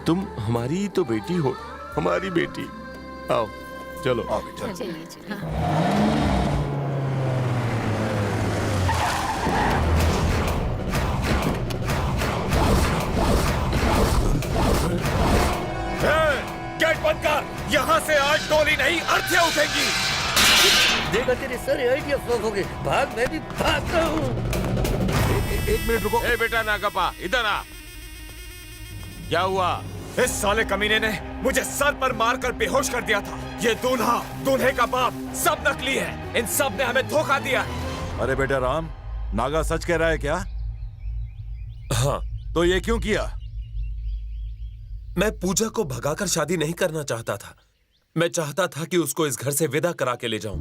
तुम हमारी ही तो बेटी हो, हमारी बेटी। आओ चलो। आओ बेटा। चलिए चलिए। गेट बंद कर। यहाँ से आज डोली नहीं, अर्थियां उठेंगी। देखा तेरे सारे आइडिया फ्लॉप हो गए। भाग, मैं भी भाग रहा हूँ। एक मिनट रुको। ए बेटा नागप्पा, इधर आ। क्या हुआ? इस साले कमीने ने मुझे सर पर मारकर बेहोश कर दिया था। ये दूल्हा, दूल्हे का बाप, सब नकली है। इन सब ने हमें धोखा दिया है। अरे बेटा राम, नागा सच कह रहा है क्या? हाँ। तो ये क्यों किया? मैं पूजा को भगाकर शादी नहीं करना चाहता था। मैं चाहता था कि उसको इस घर से विदा करा के ले जाऊं,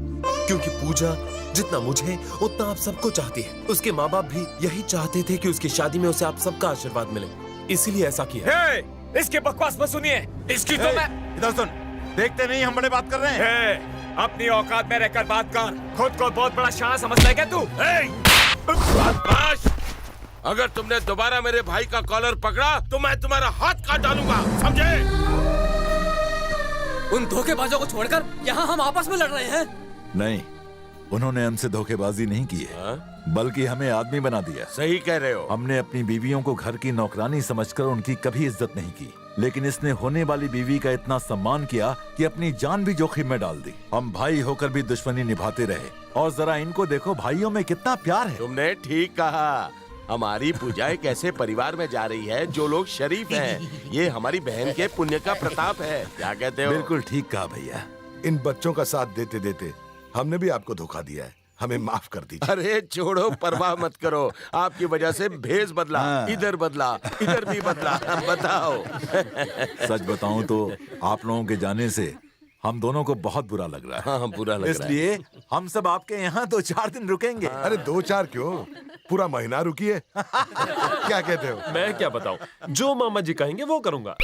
क्योंकि पूजा जितना मुझे उतना आप सबको चाहती है। उसके माँ बाप भी यही चाहते थे कि उसकी शादी में उसे आप सबका आशीर्वाद मिले, इसीलिए ऐसा किया। इसके बकवास मत सुनिए। इसकी तो मैं इधर सुन, देखते नहीं हम बड़े बात कर रहे हैं। अपनी औकात में रहकर बात कर। खुद को बहुत बड़ा शान समझता है क्या तू? बदमाश! अगर तुमने दोबारा मेरे भाई का कॉलर पकड़ा तो मैं तुम्हारा हाथ काट डालूंगा, समझे? उन धोखेबाजों को छोड़कर यहाँ हम आपस में लड़ रहे हैं। नहीं, उन्होंने हमसे धोखेबाजी नहीं की है, बल्कि हमें आदमी बना दिया। सही कह रहे हो। हमने अपनी बीवियों को घर की नौकरानी समझकर उनकी कभी इज्जत नहीं की, लेकिन इसने होने वाली बीवी का इतना सम्मान किया कि अपनी जान भी जोखिम में डाल दी। हम भाई होकर भी दुश्मनी निभाते रहे, और जरा इनको देखो, भाइयों में कितना प्यार है। तुमने ठीक कहा। हमारी पूजा एक ऐसे परिवार में जा रही है जो लोग शरीफ हैं। ये हमारी बहन के पुण्य का प्रताप है। क्या कहते हो? बिल्कुल ठीक कहा भैया। इन बच्चों का साथ देते देते हमने भी आपको धोखा दिया है, हमें माफ कर दीजिए। अरे छोड़ो, परवाह मत करो। आपकी वजह से भेष बदला, इधर बदला, इधर भी बदला। बताओ। सच बताऊं तो आप लोगों के जाने से हम दोनों को बहुत बुरा लग रहा है। हाँ, बुरा लग रहा है। इसलिए हम सब आपके यहाँ 2-4 दिन रुकेंगे। अरे 2-4 क्यों, पूरा महीना रुकिए। क्या कहते हो? मैं क्या बताऊं, जो मामा जी कहेंगे वो करूंगा।